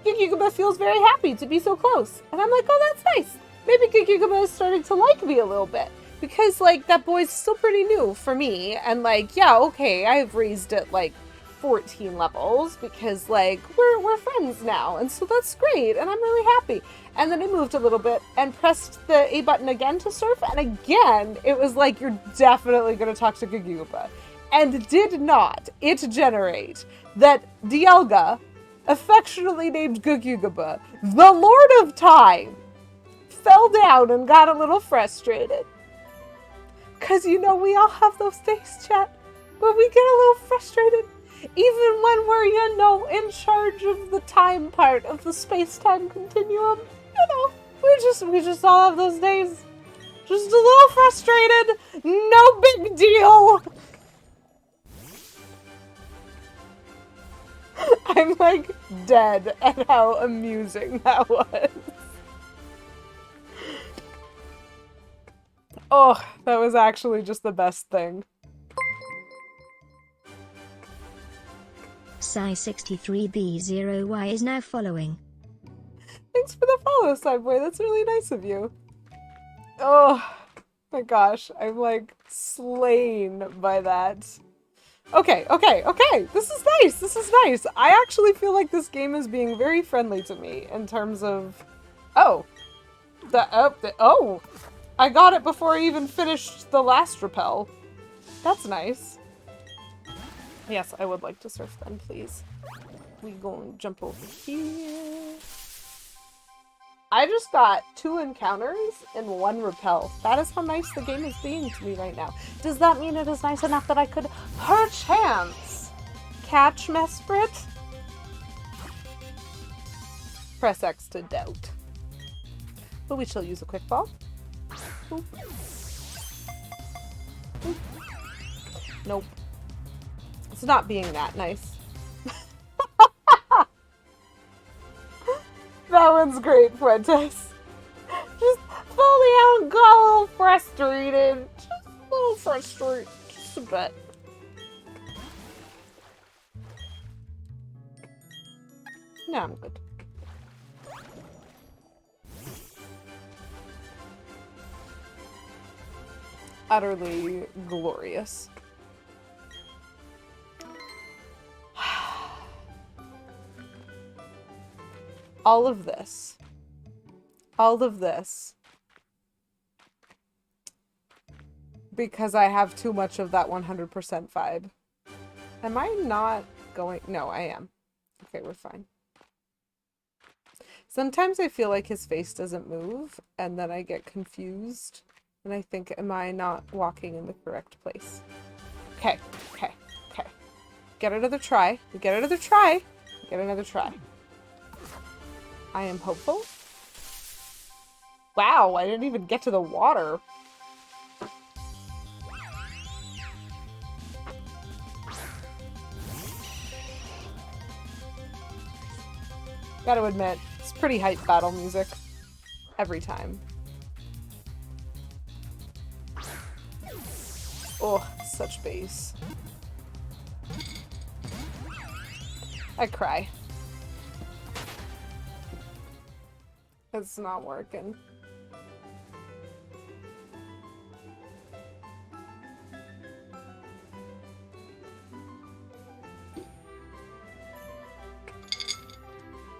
Gugugaba feels very happy to be so close. And I'm like, oh, that's nice. Maybe Gugugaba is starting to like me a little bit. Because, like, that boy's still pretty new for me. And, like, yeah, okay, I've raised it, like, 14 levels because, like, we're friends now. And so that's great. And I'm really happy. And then I moved a little bit and pressed the A button again to surf. And again, it was like, you're definitely going to talk to Gugugaba. And did not it generate that Dialga, affectionately named Gugugaba, the Lord of Time, fell down and got a little frustrated. Because, we all have those days, chat, where we get a little frustrated. Even when we're, in charge of the time part of the space-time continuum. We just all have those days. Just a little frustrated. No big deal. I'm, like, dead at how amusing that was. Oh, that was actually just the best thing. Psy63B0Y is now following. Thanks for the follow, Sideboy. That's really nice of you. Oh, my gosh. I'm, like, slain by that. Okay. This is nice. I actually feel like this game is being very friendly to me in terms of... Oh. I got it before I even finished the last repel. That's nice. Yes, I would like to surf then, please. We gonna jump over here. I just got 2 encounters in 1 repel. That is how nice the game is being to me right now. Does that mean it is nice enough that I could, perchance, catch Mesprit? Press X to doubt. But we shall use a quick ball. Oop. Oop. Nope. It's not being that nice. That one's great, Fuentes. Just fall down, story just a bit. No, I'm good. Utterly glorious. All of this. Because I have too much of that 100% vibe. Am I not going? No, I am. Okay, we're fine. Sometimes I feel like his face doesn't move, and then I get confused. And I think, am I not walking in the correct place? Okay. Get another try. Get another try. Get another try. I am hopeful. Wow, I didn't even get to the water. Gotta admit, it's pretty hype battle music. Every time. Oh, such bass. I cry. It's not working.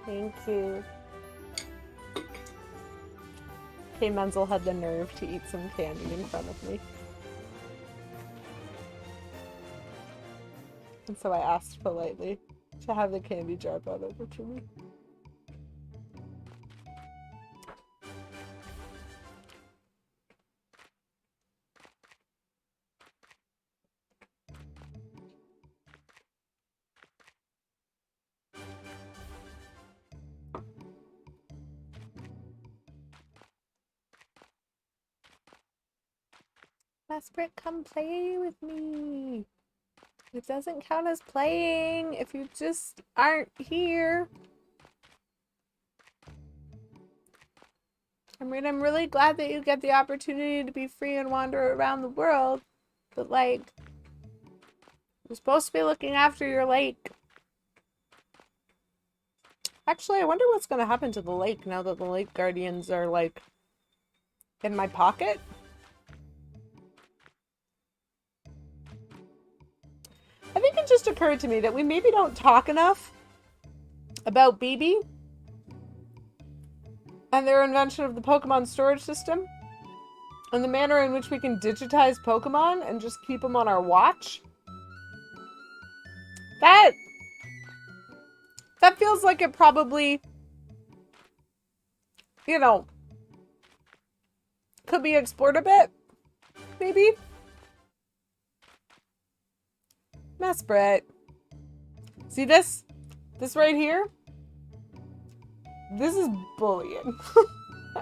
Thank you. Kay Menzel had the nerve to eat some candy in front of me. And so I asked politely to have the candy jar brought over to me. Mesprit, come play with me. It doesn't count as playing if you just aren't here. I mean, I'm really glad that you get the opportunity to be free and wander around the world, but like, you're supposed to be looking after your lake. Actually, I wonder what's going to happen to the lake now that the lake guardians are like in my pocket. I think it just occurred to me that we maybe don't talk enough about BB and their invention of the Pokemon storage system and the manner in which we can digitize Pokemon and just keep them on our watch. That feels like it probably, you know, could be explored a bit, maybe. Mesprit. See this? This right here? This is bullying.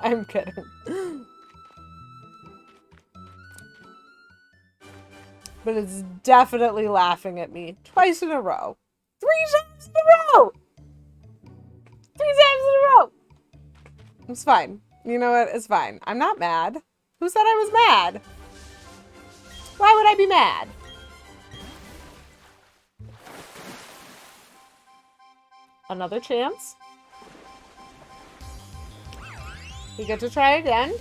I'm kidding. But it's definitely laughing at me twice in a row. 3 times in a row! 3 times in a row! It's fine. You know what? It's fine. I'm not mad. Who said I was mad? Why would I be mad? Another chance. We get to try again.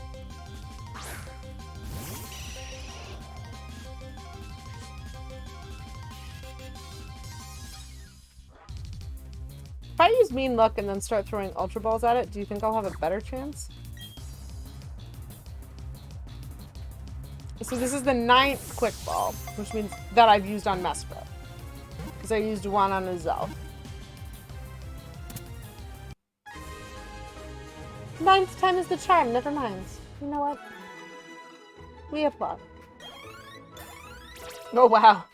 If I use Mean Look and then start throwing Ultra Balls at it, do you think I'll have a better chance? So this is the 9th Quick Ball, which means that I've used on Mesprit. Because I used one on Azelf. 9th time is the charm, never mind. You know what? We applaud. Oh, wow.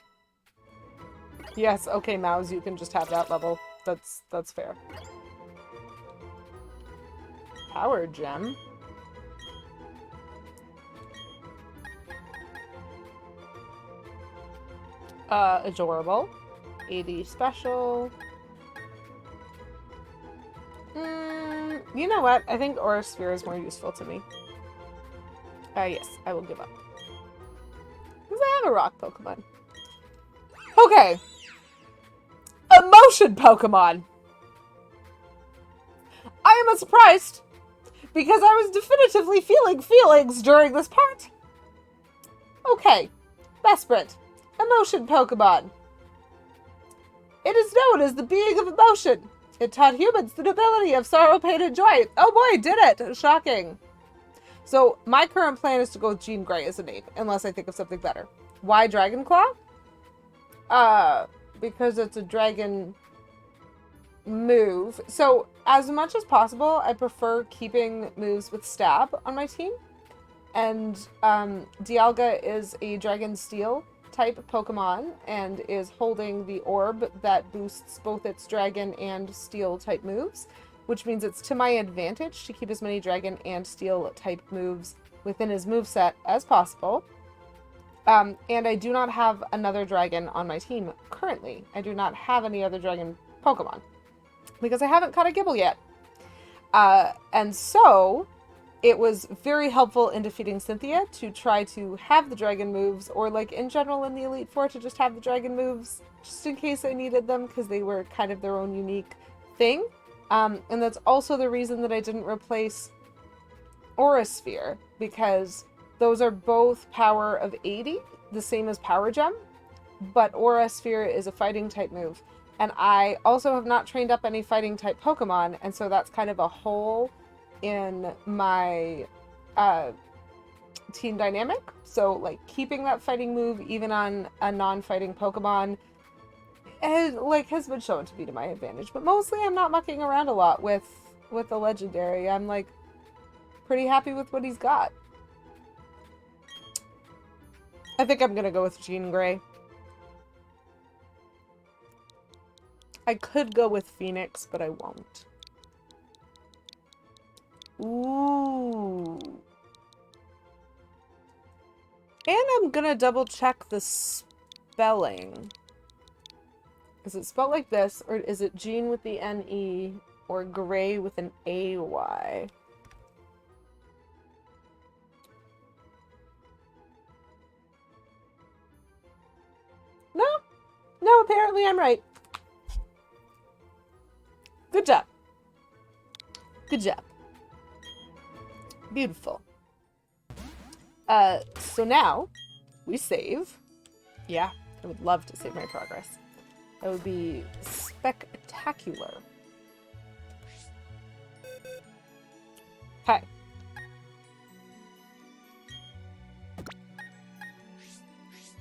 Yes, okay, Mouse, you can just have that level. That's fair. Power Gem. Adorable. 80 special. You know what? I think Aura Sphere is more useful to me. Yes, I will give up. Because I have a rock Pokemon. Okay. Emotion Pokemon. I am surprised because I was definitively feeling feelings during this part. Okay. Mesprit. Emotion Pokemon. It is known as the being of emotion. It taught humans the nobility of sorrow, pain, and joy. Oh boy, did it! Shocking. So, my current plan is to go with Jean Grey as a name, unless I think of something better. Why Dragonclaw? Because it's a dragon move. So, as much as possible, I prefer keeping moves with stab on my team. And, Dialga is a Dragon Steel type Pokemon and is holding the orb that boosts both its dragon and steel type moves, which means it's to my advantage to keep as many dragon and steel type moves within his moveset as possible. And I do not have another dragon on my team currently. I do not have any other dragon Pokemon because I haven't caught a Gibble yet. And so it was very helpful in defeating Cynthia to try to have the dragon moves, or like in general in the Elite Four to just have the dragon moves just in case I needed them because they were kind of their own unique thing. And that's also the reason that I didn't replace Aura Sphere, because those are both power of 80, the same as Power Gem, but Aura Sphere is a fighting type move. And I also have not trained up any fighting type Pokemon, and so that's kind of a hole in my team dynamic. So like keeping that fighting move even on a non-fighting Pokemon has been shown to be to my advantage. But mostly I'm not mucking around a lot with the Legendary. I'm like pretty happy with what he's got. I think I'm gonna go with Jean Grey. I could go with Phoenix, but I won't. Ooh. And I'm gonna double check the spelling. Is it spelled like this, or is it Jean with the N-E, or Gray with an A-Y? No. No, apparently I'm right. Good job. Good job. Beautiful. So now we save. Yeah, I would love to save my progress. That would be spectacular. Okay.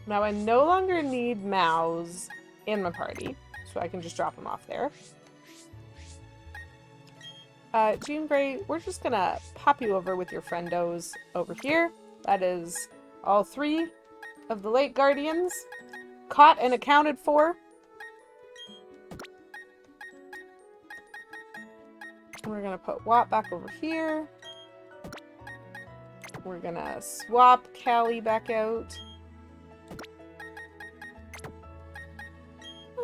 Now I no longer need Mouse in my party, so I can just drop them off there. Jean Grey, we're just gonna pop you over with your friendos over here. That is all 3 of the late guardians caught and accounted for. We're gonna put Watt back over here. We're gonna swap Callie back out.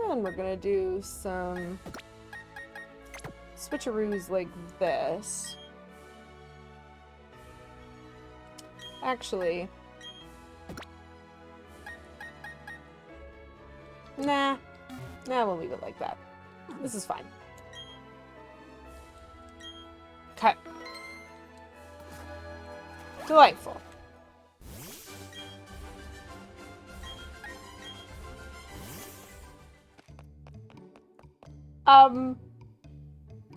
And we're gonna do some switcheroos like this. Actually, nah, we'll leave it like that. This is fine. Okay. Delightful.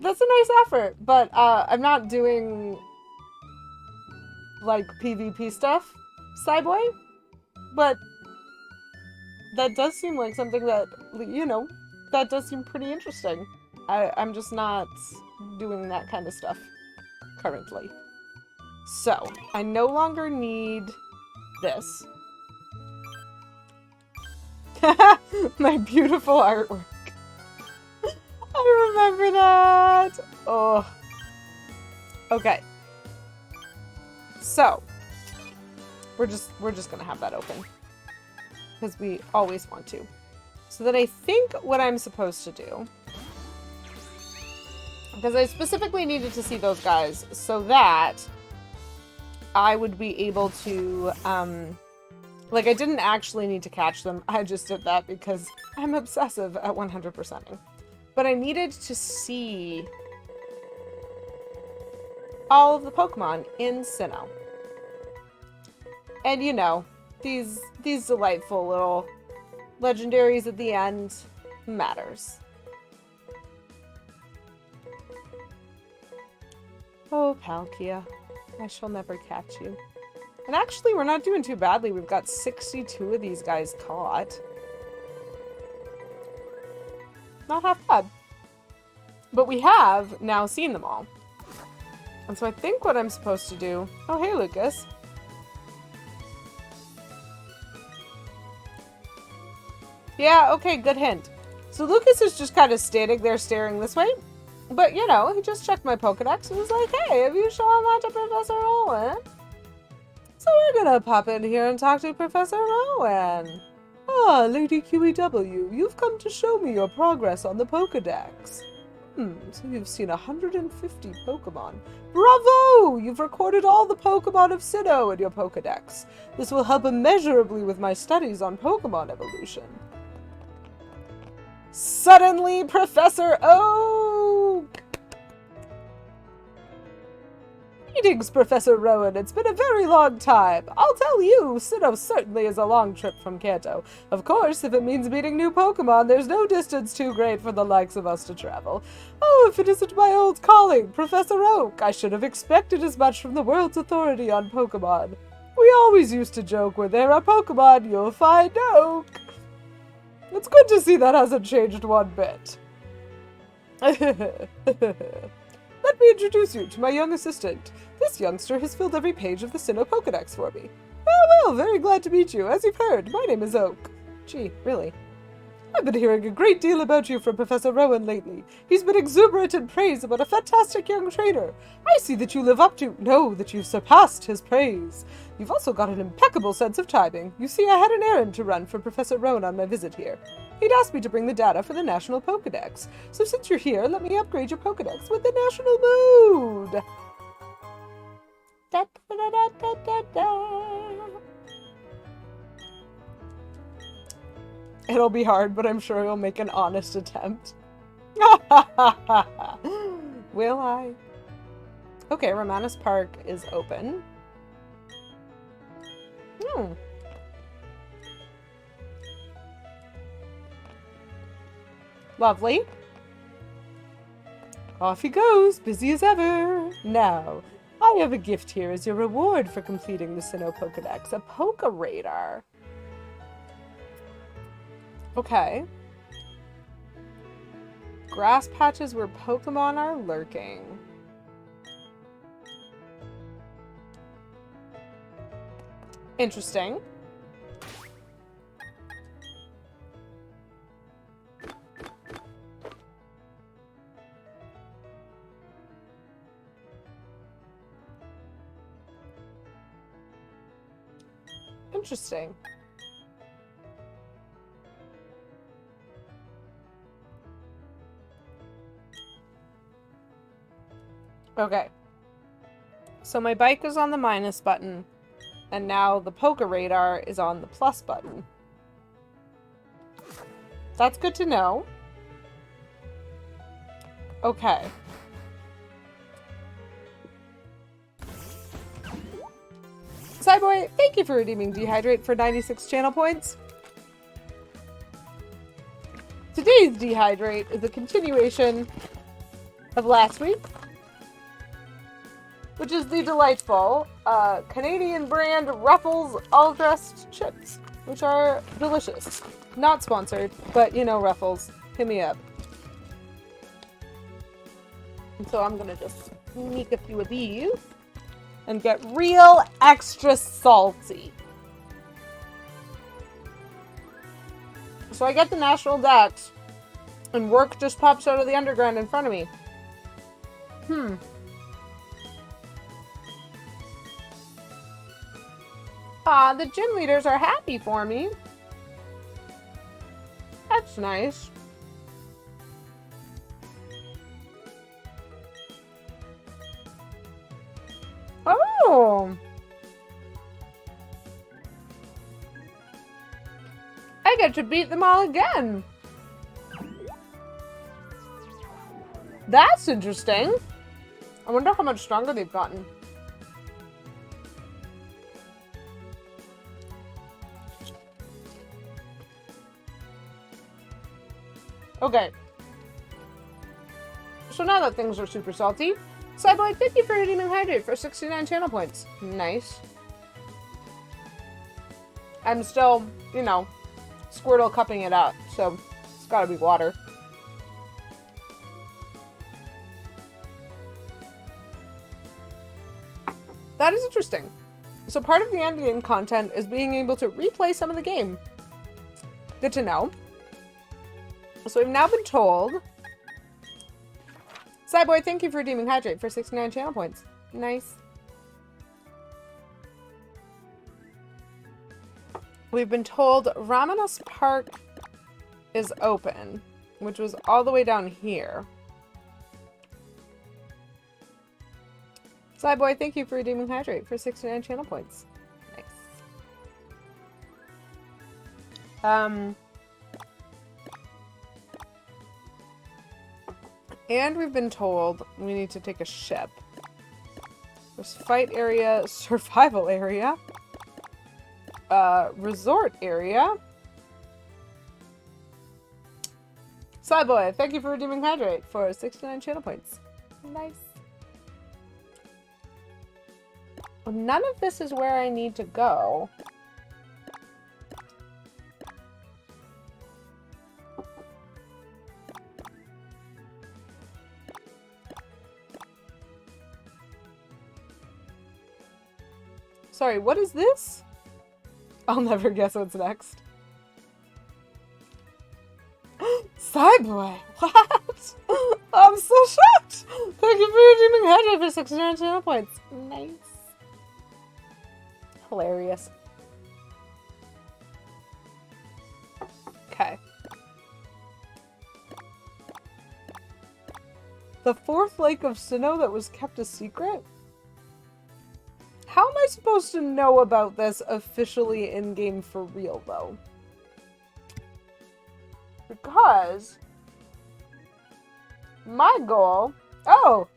That's a nice effort, but I'm not doing like PvP stuff, Cyboy, but that does seem like something that, you know, that does seem pretty interesting. I'm just not doing that kind of stuff currently. So, I no longer need this. My beautiful artwork. I remember that! Oh. Okay. So, we're just gonna have that open. Because we always want to. So then I think what I'm supposed to do, because I specifically needed to see those guys so that I would be able to Like, I didn't actually need to catch them. I just did that because I'm obsessive at 100%ing. But I needed to see all of the Pokemon in Sinnoh. And you know, these delightful little legendaries at the end matters. Oh, Palkia, I shall never catch you. And actually, we're not doing too badly. We've got 62 of these guys caught. Not half bad. But we have now seen them all. And so I think what I'm supposed to do... Oh, hey, Lucas. Yeah, okay, good hint. So Lucas is just kind of standing there staring this way. But, you know, he just checked my Pokedex and was like, hey, have you shown that to Professor Owen? So we're gonna pop in here and talk to Professor Owen. Ah, Lady QEW, you've come to show me your progress on the Pokedex. So you've seen 150 Pokemon. Bravo! You've recorded all the Pokemon of Sinnoh in your Pokedex. This will help immeasurably with my studies on Pokemon evolution. Suddenly, Professor Oak! Greetings, Professor Rowan. It's been a very long time. I'll tell you, Sinnoh certainly is a long trip from Kanto. Of course, if it means meeting new Pokemon, there's no distance too great for the likes of us to travel. Oh, if it isn't my old calling, Professor Oak. I should have expected as much from the world's authority on Pokemon. We always used to joke, where there are Pokemon, you'll find Oak. It's good to see that hasn't changed one bit. Let me introduce you to my young assistant. This youngster has filled every page of the Sinnoh Pokedex for me. Well, very glad to meet you. As you've heard, my name is Oak. Gee, really? I've been hearing a great deal about you from Professor Rowan lately. He's been exuberant in praise about a fantastic young trainer. I see that you live up to, no, that you've surpassed his praise. You've also got an impeccable sense of timing. You see, I had an errand to run for Professor Rowan on my visit here. He'd asked me to bring the data for the National Pokedex. So since you're here, let me upgrade your Pokedex with the National Mood. Da, da, da, da, da, da. It'll be hard, but I'm sure he'll make an honest attempt. Will I? Okay, Romanus Park is open. Lovely. Off he goes, busy as ever. Now, I have a gift here as your reward for completing the Sinnoh Pokedex, a Poke Radar. Okay. Grass patches where Pokemon are lurking. Interesting. Interesting. Okay. So my bike is on the minus button, and now the Poke Radar is on the plus button. That's good to know. Okay. Cyboy, thank you for redeeming Dehydrate for 96 channel points. Today's Dehydrate is a continuation of last week, which is the delightful Canadian brand Ruffles all-dressed chips, which are delicious. Not sponsored, but you know Ruffles, hit me up. And so I'm gonna just sneak a few of these and get real extra salty. So I get the National Dex, and work just pops out of the underground in front of me. The gym leaders are happy for me. That's nice. Oh! I get to beat them all again. That's interesting. I wonder how much stronger they've gotten. Okay. So now that things are super salty, Cyboy, thank you for redeeming Hydrate for 69 channel points. Nice. I'm still, you know, Squirtle cupping it out, so it's gotta be water. That is interesting. So part of the endgame content is being able to replay some of the game. Good to know. So we've now been told... Cyboy, thank you for redeeming Hydrate for 69 channel points. Nice. We've been told Ramanas Park is open, which was all the way down here. Cyboy, thank you for redeeming Hydrate for 69 channel points. Nice. And we've been told we need to take a ship. There's fight area, survival area, resort area. Cyboy, thank you for redeeming Hydrate for 69 channel points. Nice. Well, none of this is where I need to go. Sorry, what is this? I'll never guess what's next. Cyboy, what? I'm so shocked! Thank you for redeeming Hydrate for 69 channel points. Nice. Hilarious. Okay. The fourth lake of Sinnoh that was kept a secret? How am I supposed to know about this officially in-game for real, though? Because my goal... Oh,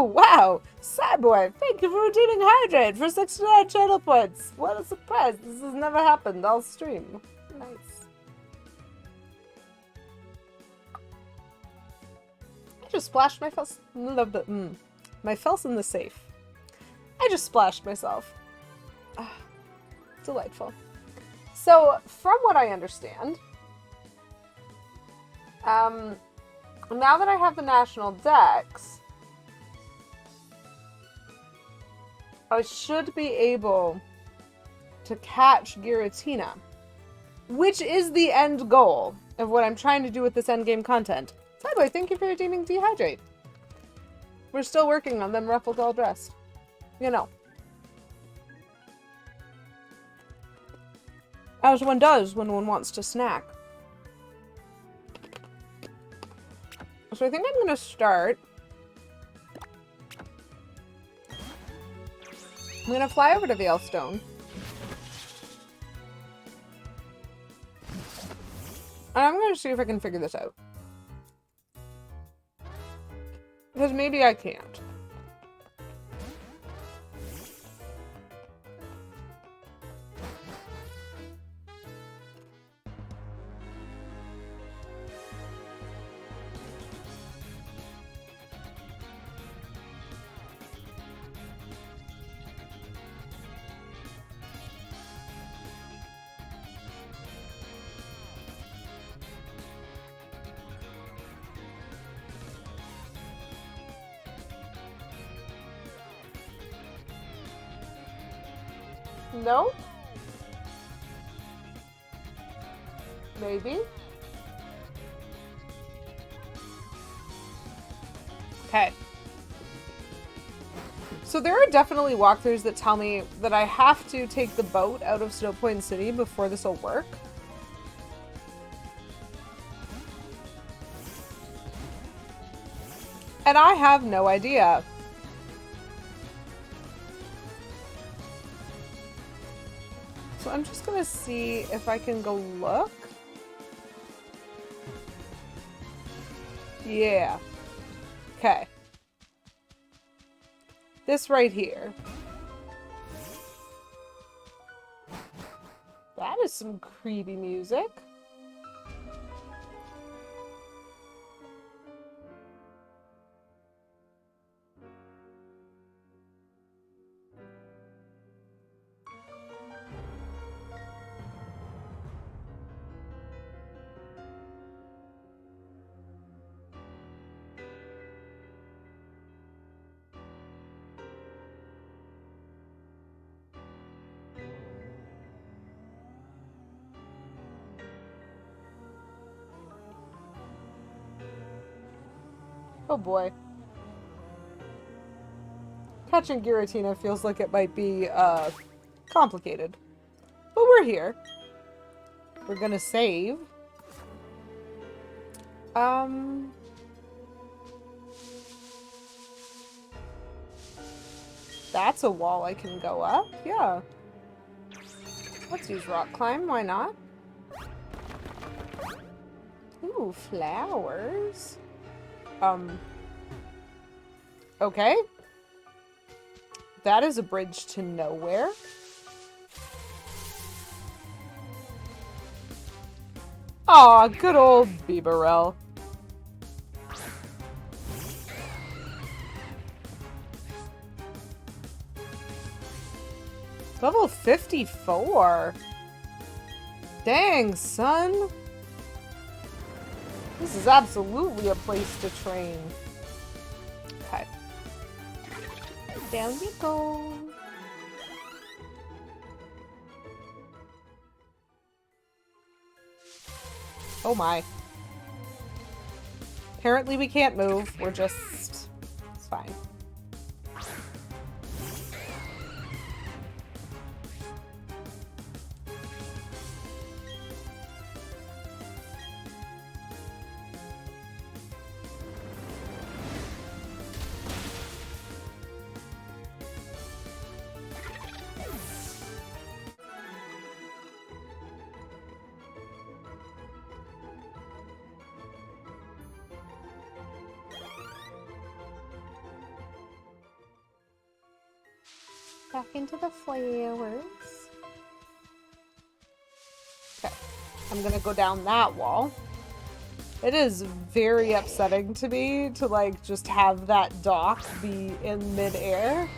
wow! Cyboy, thank you for redeeming Hydrate for 69 channel points. What a surprise. This has never happened. I'll stream. Nice. I just splashed my face. My face in the safe. I just splashed myself. Ah, delightful. So, from what I understand, now that I have the national dex, I should be able to catch Giratina, which is the end goal of what I'm trying to do with this endgame content. Cyboy, thank you for redeeming Dehydrate. We're still working on them ruffled all dressed. You know. As one does when one wants to snack. So I think I'm going to start. I'm going to fly over to Veilstone. And I'm going to see if I can figure this out. Because maybe I can't. No? Maybe? Okay. So there are definitely walkthroughs that tell me that I have to take the boat out of Snow Point City before this will work. And I have no idea. So I'm just gonna see if I can go look. Yeah. Okay. This right here. That is some creepy music. Oh boy. Catching Giratina feels like it might be, complicated. But we're here. We're gonna save. That's a wall I can go up. Yeah. Let's use rock climb. Why not? Ooh, flowers. Okay. That is a bridge to nowhere. Aw, good old Bibarel. Level 54. Dang, son. This is absolutely a place to train. Okay. Down we go. Oh my. Apparently we can't move. We're just... It's fine. Back into the flowers. Okay. I'm gonna go down that wall. It is very upsetting to me to, like, just have that dock be in midair.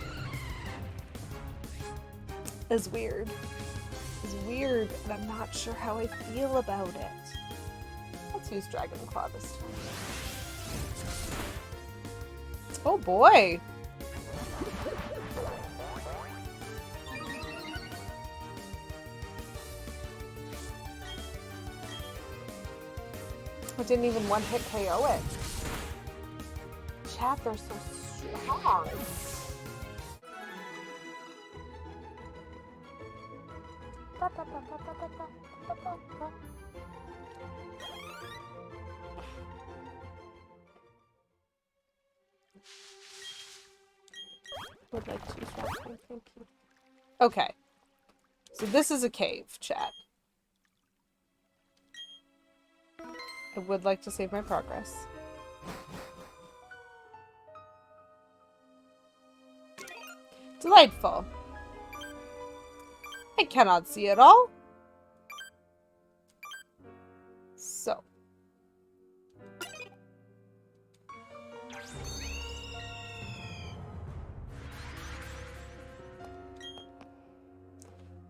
It's weird. It's weird, and I'm not sure how I feel about it. Let's use Dragon Claw this time. Oh boy! I didn't even one-hit KO it. Chat, they're so strong. Would like to use that one, thank you. Okay. So this is a cave, chat. I would like to save my progress. Delightful. I cannot see it all. So.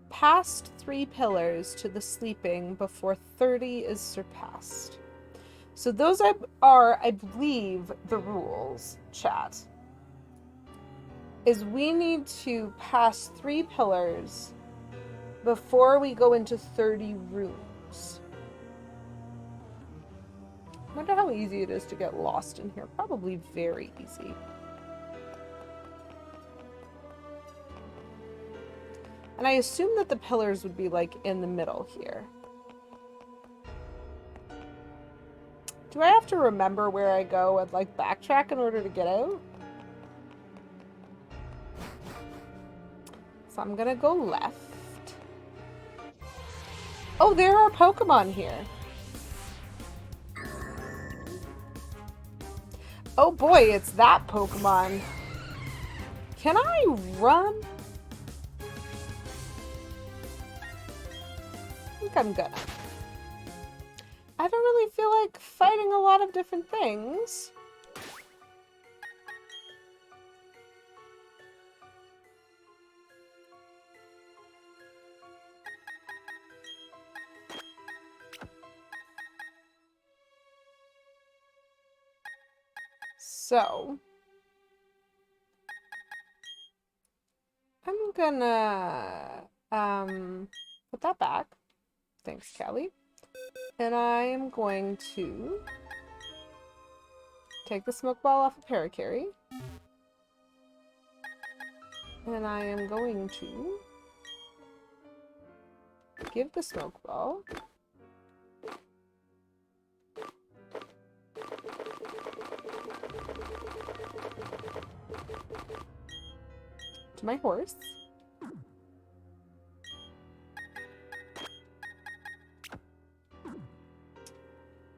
Past 3 pillars to the sleeping before 30 is surpassed. So those are, I believe, the rules, chat. Is we need to pass 3 pillars before we go into 30 rooms. I wonder how easy it is to get lost in here. Probably very easy. And I assume that the pillars would be, like, in the middle here. Do I have to remember where I go and, like, backtrack in order to get out? So I'm gonna go left. Oh, there are Pokemon here. Oh boy, it's that Pokemon. Can I run? I think I'm gonna. I don't really feel like fighting a lot of different things. So, I'm gonna put that back. Thanks, Callie. And I am going to take the smoke ball off of Parakarry. And I am going to give the smoke ball to my horse.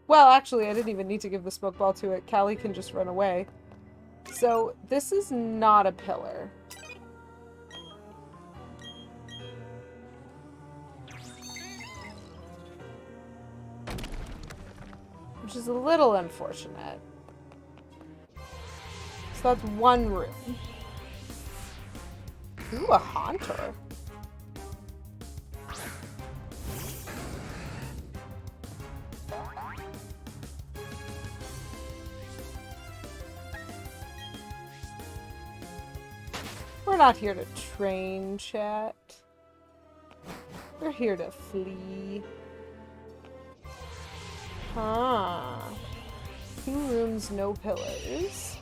Well, actually, I didn't even need to give the smoke ball to it. Callie can just run away. So, this is not a pillar. Which is a little unfortunate. So that's one room. Ooh, a Haunter. We're not here to train, chat. We're here to flee. Huh. 2 rooms, no pillars.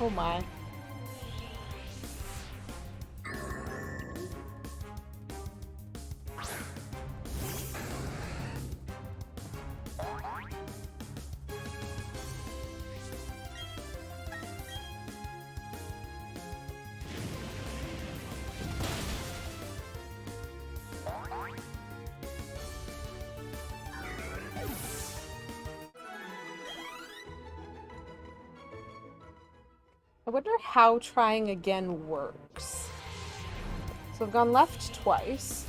Oh my. I wonder how trying again works. So I've gone left twice.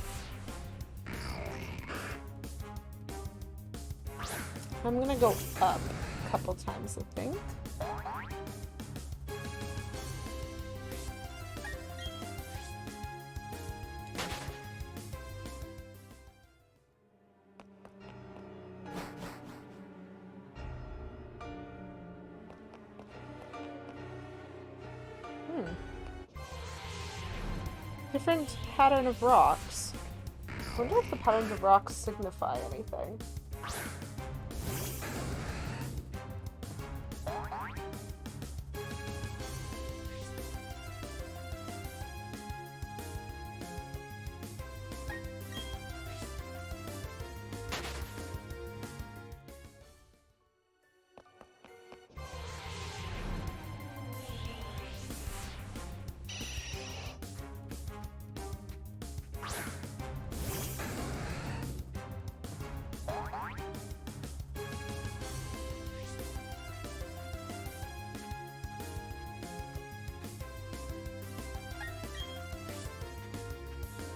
I'm gonna go up a couple times, I think. Different pattern of rocks. I wonder if the patterns of rocks signify anything.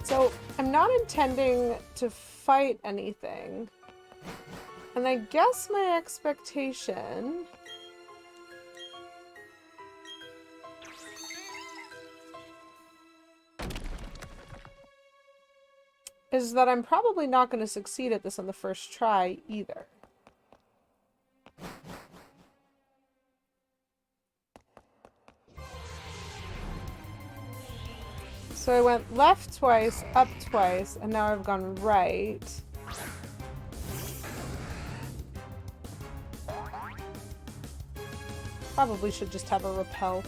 So, I'm not intending to fight anything. And I guess my expectation is that I'm probably not going to succeed at this on the first try either. So I went left twice, up twice, and now I've gone right. Probably should just have a repel.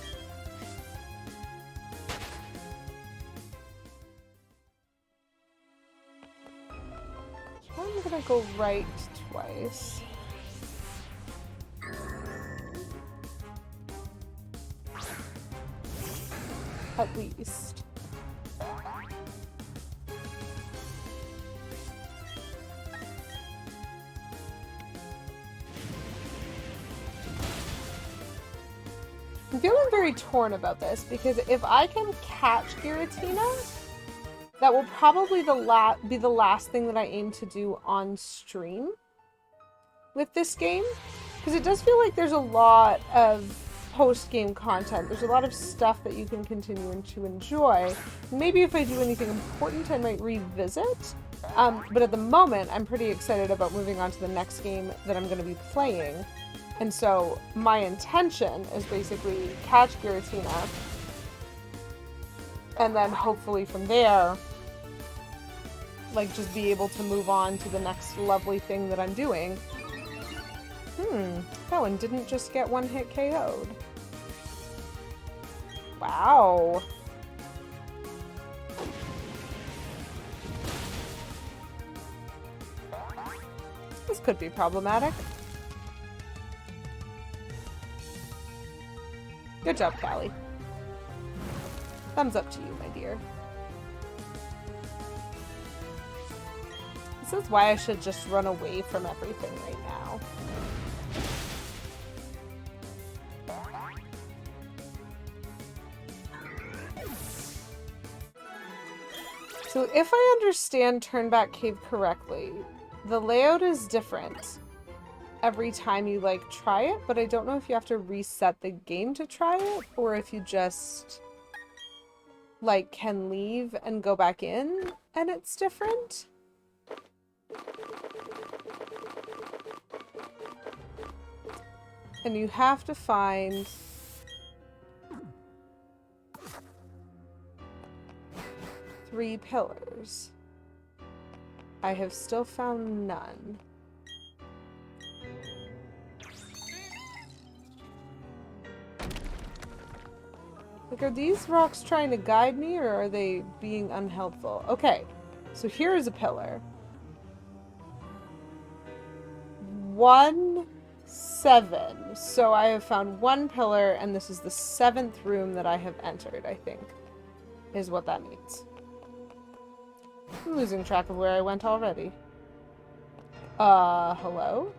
So I'm gonna go right twice. at least. I'm feeling very torn about this, because if I can catch Giratina, that will probably be the last thing that I aim to do on stream with this game. Because it does feel like there's a lot of post-game content. There's a lot of stuff that you can continue to enjoy. Maybe if I do anything important, I might revisit. But at the moment, I'm pretty excited about moving on to the next game that I'm going to be playing. And so my intention is basically catch Giratina, and then hopefully from there, like, just be able to move on to the next lovely thing that I'm doing. That one didn't just get one hit KO'd. Wow. This could be problematic. Good job, Callie. Thumbs up to you, my dear. This is why I should just run away from everything right now. So if I understand Turnback Cave correctly, the layout is different every time you, like, try it, but I don't know if you have to reset the game to try it, or if you just, like, can leave and go back in and it's different. And you have to find three pillars. I have still found none. Like, are these rocks trying to guide me, or are they being unhelpful? Okay, so here is a pillar. 1, 7. So I have found one pillar, and this is the 7th room that I have entered, I think, is what that means. I'm losing track of where I went already. Hello?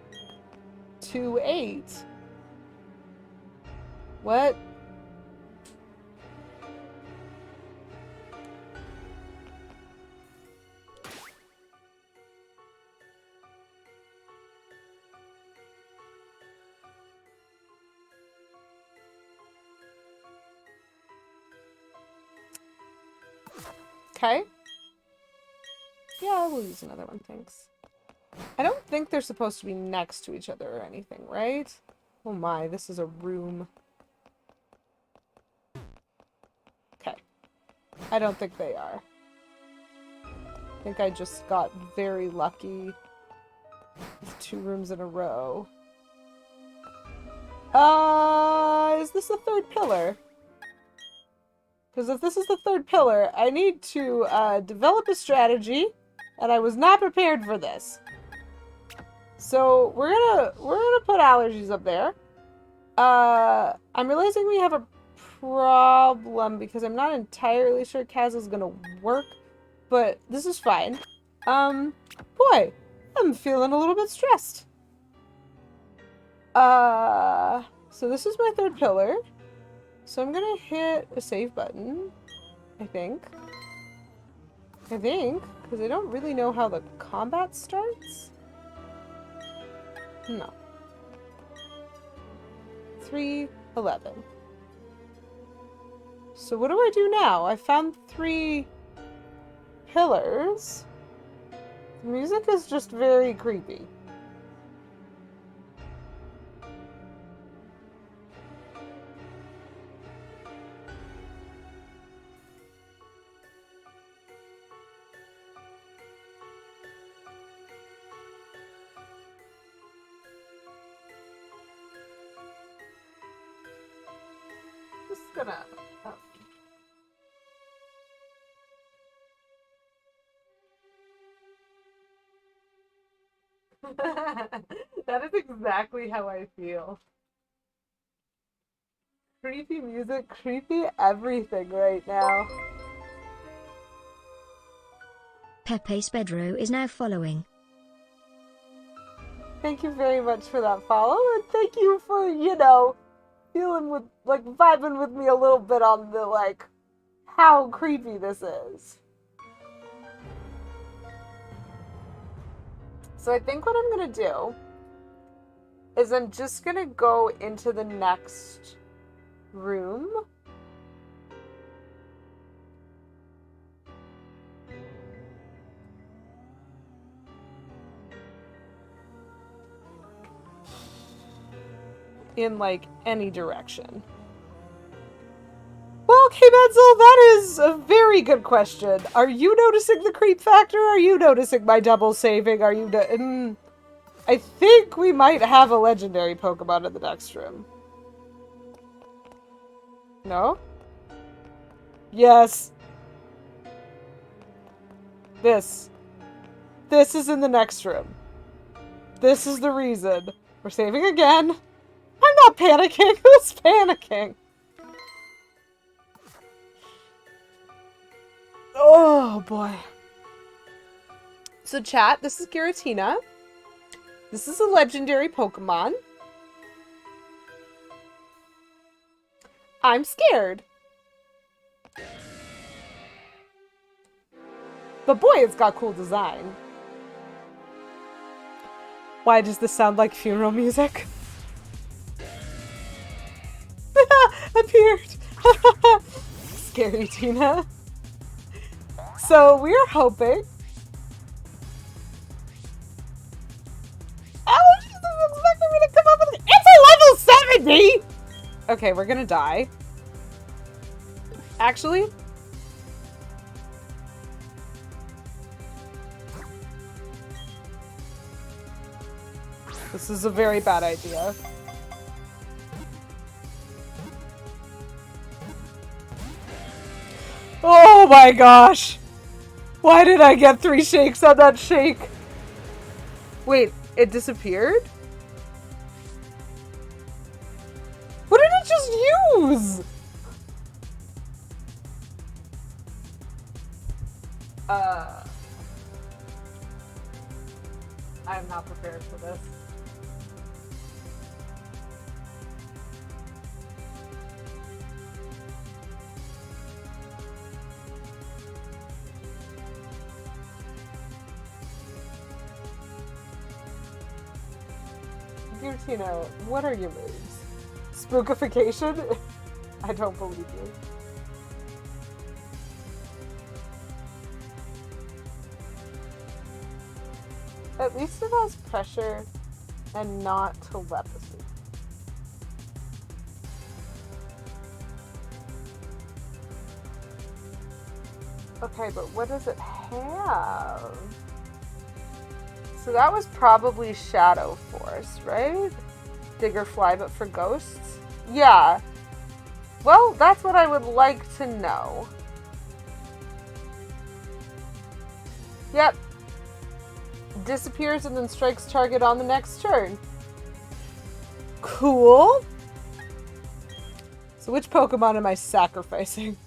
2, 8. What? Okay. Yeah, I will use another one, thanks. I don't think they're supposed to be next to each other or anything, right? Oh my, this is a room. Okay. I don't think they are. I think I just got very lucky with 2 rooms in a row. Is this the 3rd pillar? Because if this is the 3rd pillar, I need to develop a strategy, and I was not prepared for this. So we're gonna put allergies up there. I'm realizing we have a problem because I'm not entirely sure Kaz is gonna work, but this is fine. Boy, I'm feeling a little bit stressed. So this is my 3rd pillar. So I'm gonna hit a save button, I think. Because I don't really know how the combat starts. No. 3:11. So what do I do now? I found 3 pillars. The music is just very creepy. Just gonna... Oh. That is exactly how I feel. Creepy music, creepy everything right now. Pepe Spedro is now following. Thank you very much for that follow, and thank you for, you know, feeling with, like, vibing with me a little bit on the, like, how creepy this is. So I think what I'm gonna do is I'm just gonna go into the next room. In, like, any direction. Well, okay, Menzel, that is a very good question. Are you noticing the creep factor? Are you noticing my double saving? Are you... I think we might have a legendary Pokemon in the next room. No? Yes. This. This is in the next room. This is the reason. We're saving again. I'm not panicking. Who's panicking? Oh, boy. So, chat, this is Giratina. This is a legendary Pokemon. I'm scared. But boy, it's got cool design. Why does this sound like funeral music? Appeared. Scary Tina. So we're hoping. Oh, Jesus, I was expecting me to come up with it's a level 70! Okay, we're gonna die. Actually. This is a very bad idea. Oh my gosh! Why did I get 3 shakes on that shake? Wait, it disappeared? What did it just use? I'm not prepared for this. Giratina, what are your moves? Spookification? I don't believe you. At least it has pressure and not telepathy. Okay, but what does it have? So that was probably Shadow Force, right? Diggerfly, but for ghosts? Yeah. Well, that's what I would like to know. Yep. Disappears and then strikes target on the next turn. Cool. So which Pokemon am I sacrificing?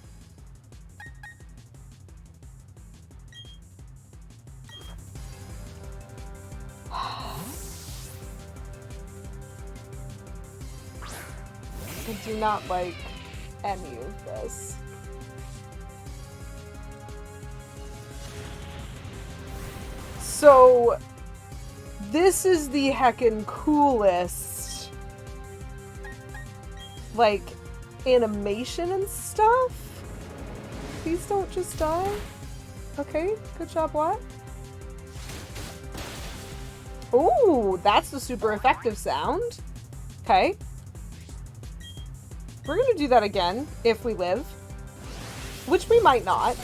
I do not like any of this. So, this is the heckin' coolest, like, animation and stuff? Please don't just die. Okay, good job, what? Ooh, that's the super effective sound. Okay. We're gonna do that again, if we live. Which we might not.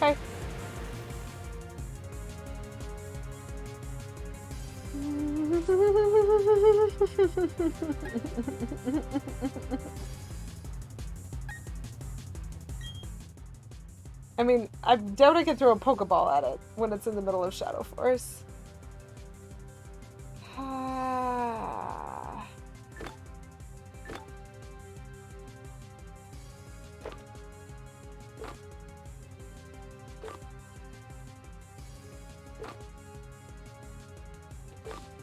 Okay. I mean, I doubt I can throw a Pokeball at it when it's in the middle of Shadow Force.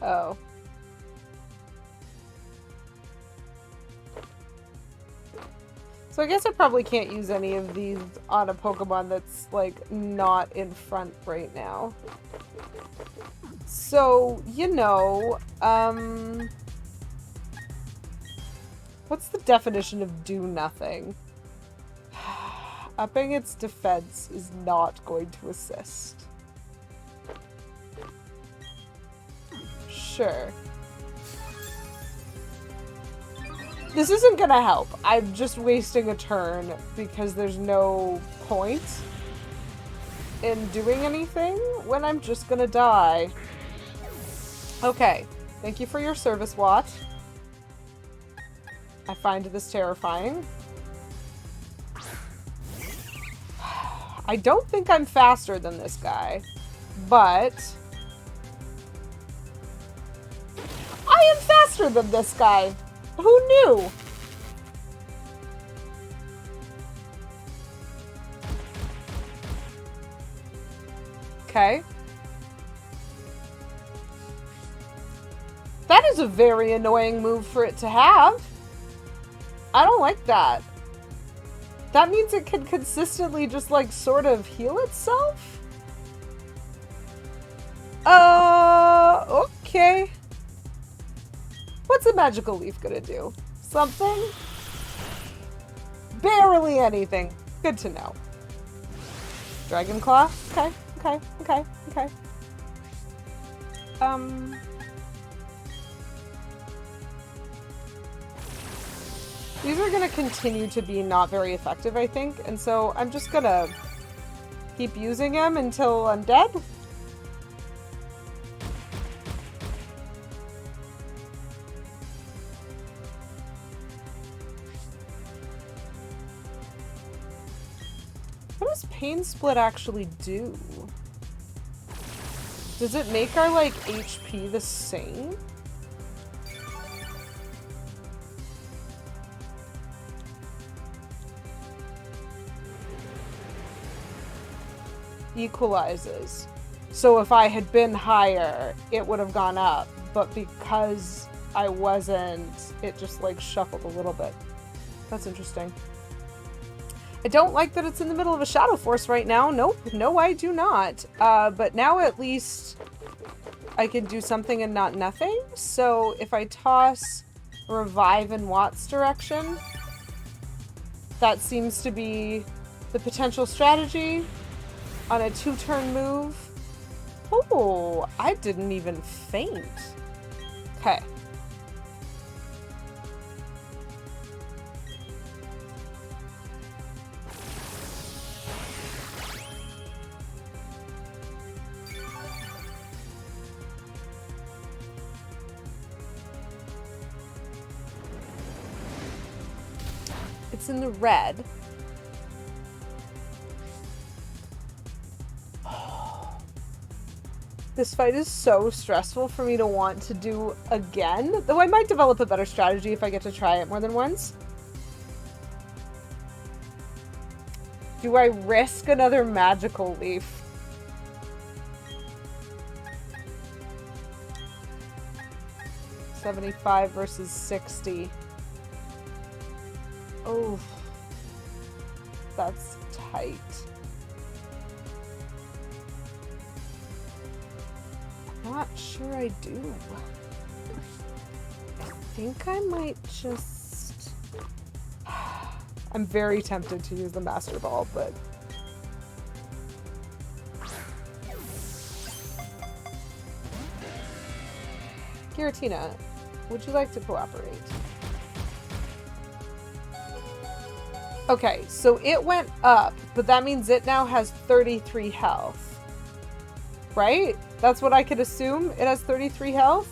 Oh. So I guess I probably can't use any of these on a Pokemon that's, like, not in front right now. So, you know, what's the definition of do nothing? Upping its defense is not going to assist. Sure. This isn't gonna help. I'm just wasting a turn because there's no point in doing anything when I'm just gonna die. Okay. Thank you for your service, Watt. I find this terrifying. I don't think I'm faster than this guy, but I am faster than this guy. Who knew? Okay. That is a very annoying move for it to have. I don't like that. That means it can consistently just, like, sort of heal itself? Okay. What's a magical leaf gonna do? Something? Barely anything. Good to know. Dragon Claw? Okay, okay, okay, okay. These are gonna continue to be not very effective, I think, and so I'm just gonna keep using them until I'm dead. What does Pain Split actually do? Does it make our, like, HP the same? Equalizes. So if I had been higher, it would have gone up. But because I wasn't, it just, like, shuffled a little bit. That's interesting. I don't like that it's in the middle of a Shadow Force right now. Nope. No, I do not. But now at least I can do something and not nothing. So if I toss Revive in Watt's direction, that seems to be the potential strategy on a 2-turn move. Oh, I didn't even faint. Okay. It's in the red. This fight is so stressful for me to want to do again, though I might develop a better strategy if I get to try it more than once. Do I risk another magical leaf? $75 versus 60. Oh, that's tight. Not sure I do. I think I might just... I'm very tempted to use the Master Ball, but... Giratina, would you like to cooperate? Okay, so it went up, but that means it now has 33 health. Right? That's what I could assume. It has 33 health?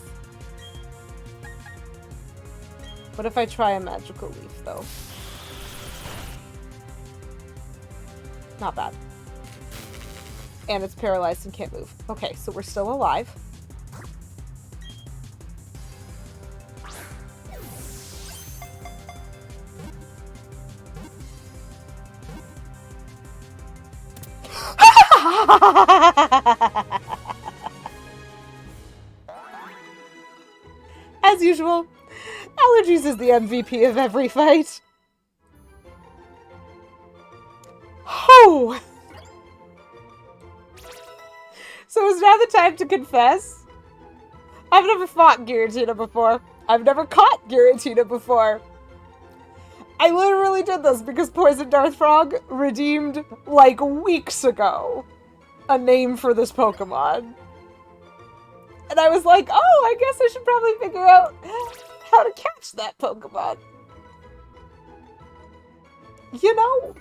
What if I try a magical leaf, though? Not bad. And it's paralyzed and can't move. Okay, so we're still alive. As usual, Allergies is the MVP of every fight. Oh! So is now the time to confess? I've never fought Giratina before. I've never caught Giratina before. I literally did this because Poison Darth Frog redeemed, like, weeks ago, a name for this Pokemon. And I was like, oh, I guess I should probably figure out how to catch that Pokemon. You know?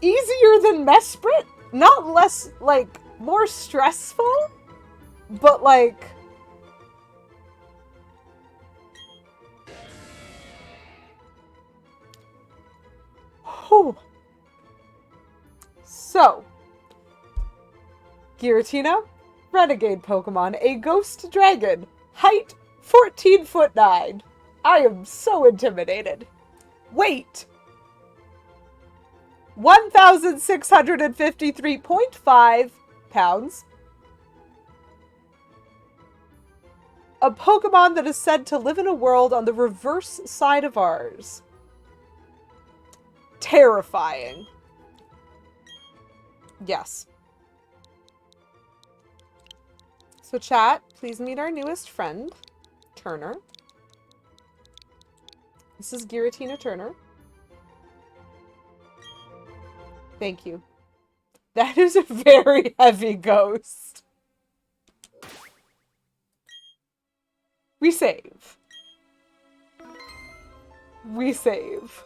Easier than Mesprit? Not less, like, more stressful? But, like... Whew. So, Giratina, Renegade Pokemon, a Ghost Dragon, height 14'9". I am so intimidated. Weight 1,653.5 pounds. A Pokemon that is said to live in a world on the reverse side of ours. Terrifying. Yes. So chat, please meet our newest friend, Turner. This is Giratina Turner. Thank you. That is a very heavy ghost. We save. We save.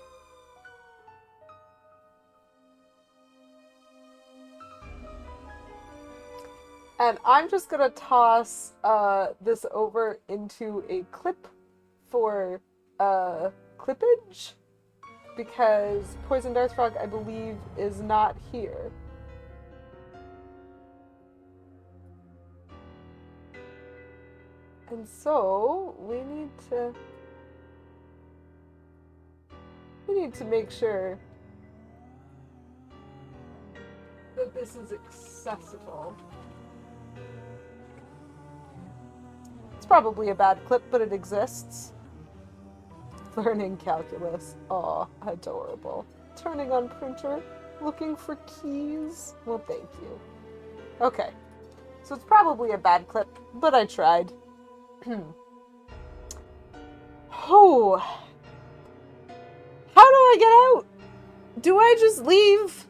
And I'm just gonna toss this over into a clip for clippage, because Poison Darth Frog, I believe, is not here. And so we need to make sure that this is accessible. It's probably a bad clip, but it exists. Learning calculus. Aw, adorable. Turning on printer. Looking for keys. Well, thank you. Okay. So it's probably a bad clip, but I tried. Oh. How do I get out? Do I just leave?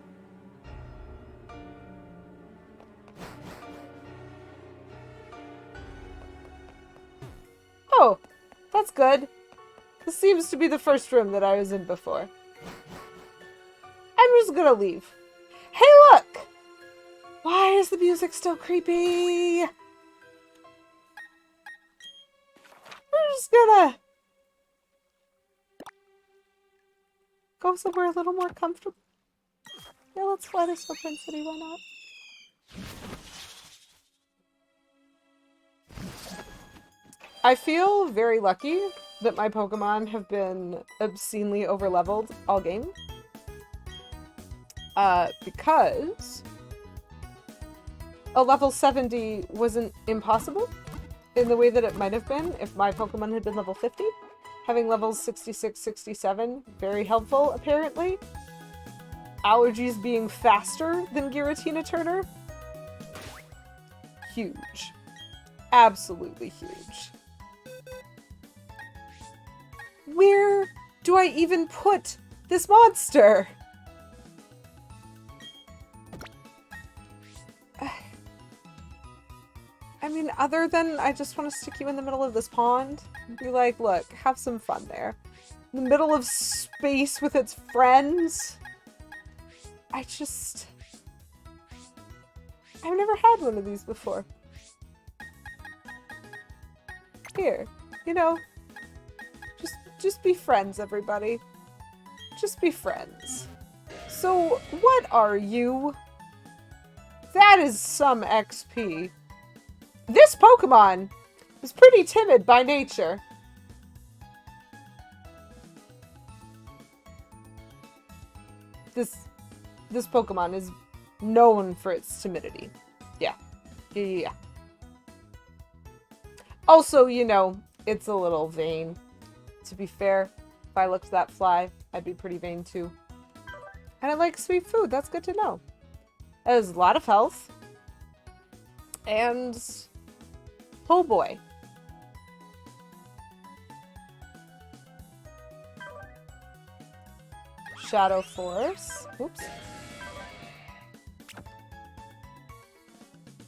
Oh, that's good. This seems to be the first room that I was in before. I'm just gonna leave. Hey, look! Why is the music still creepy? We're just gonna go somewhere a little more comfortable. Yeah, let's fly this Footprint City, why not? I feel very lucky that my Pokemon have been obscenely overleveled all game. Because a level 70 wasn't impossible in the way that it might have been if my Pokemon had been level 50. Having levels 66, 67, very helpful, apparently. Allergies being faster than Giratina Turner. Huge. Absolutely huge. Where do I even put this monster? I mean, other than I just want to stick you in the middle of this pond and be like, look, have some fun there. In the middle of space with its friends. I've never had one of these before. Here, you know, just be friends, everybody. Just be friends. So, what are you? That is some XP. This Pokemon is pretty timid by nature. This Pokemon is known for its timidity. Yeah. Also, you know, it's a little vain. To be fair, if I looked at that fly, I'd be pretty vain too. And I like sweet food, that's good to know. It has a lot of health. And... oh boy. Shadow Force. Oops.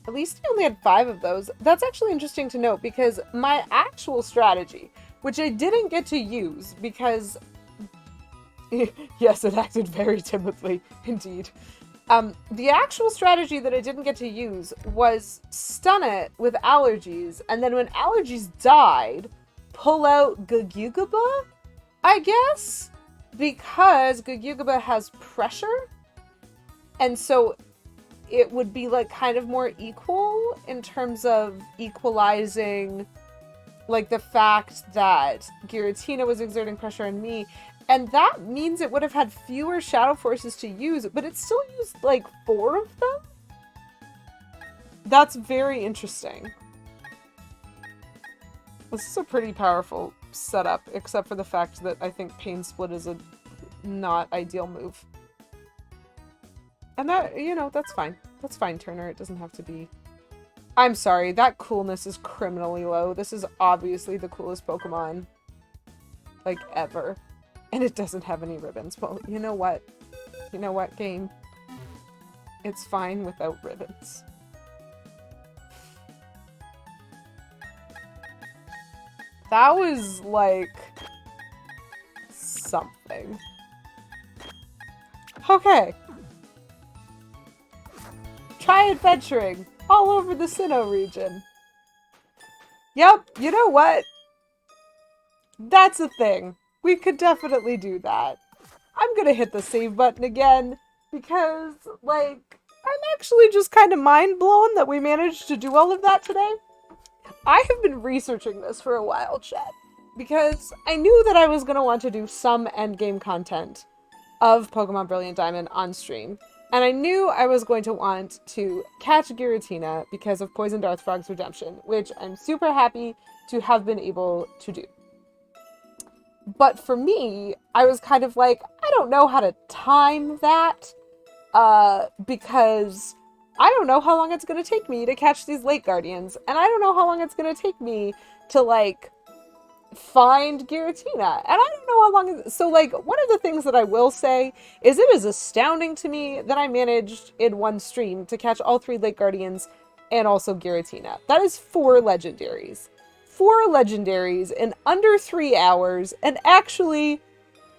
At least I only had 5 of those. That's actually interesting to note because my actual strategy, which I didn't get to use because... yes, it acted very timidly, indeed. The actual strategy that I didn't get to use was stun it with allergies, and then when allergies died, pull out Gugugaba, I guess? Because Gugugaba has pressure, and so it would be like kind of more equal in terms of equalizing like the fact that Giratina was exerting pressure on me, and that means it would have had fewer Shadow Forces to use, but it still used like 4 of them? That's very interesting. This is a pretty powerful setup, except for the fact that I think Pain Split is a not ideal move. And that, you know, that's fine. That's fine, Turner. It doesn't have to be... I'm sorry, that coolness is criminally low. This is obviously the coolest Pokemon, like, ever. And it doesn't have any ribbons. Well, you know what? You know what, game? It's fine without ribbons. That was, like, something. Okay. Try adventuring all over the Sinnoh region. Yep, you know what? That's a thing. We could definitely do that. I'm gonna hit the save button again because, like, I'm actually just kind of mind blown that we managed to do all of that today. I have been researching this for a while, chat, because I knew that I was gonna want to do some endgame content of Pokemon Brilliant Diamond on stream. And I knew I was going to want to catch Giratina because of Poison Darth Frog's redemption, which I'm super happy to have been able to do. But for me, I was kind of like, I don't know how to time that, because I don't know how long it's going to take me to catch these Lake Guardians, and I don't know how long it's going to take me to, like, find Giratina, and I don't know how long. So, like, one of the things that I will say is it is astounding to me that I managed in one stream to catch all 3 Lake Guardians and also Giratina. That is 4 legendaries. 4 legendaries in under 3 hours, and actually,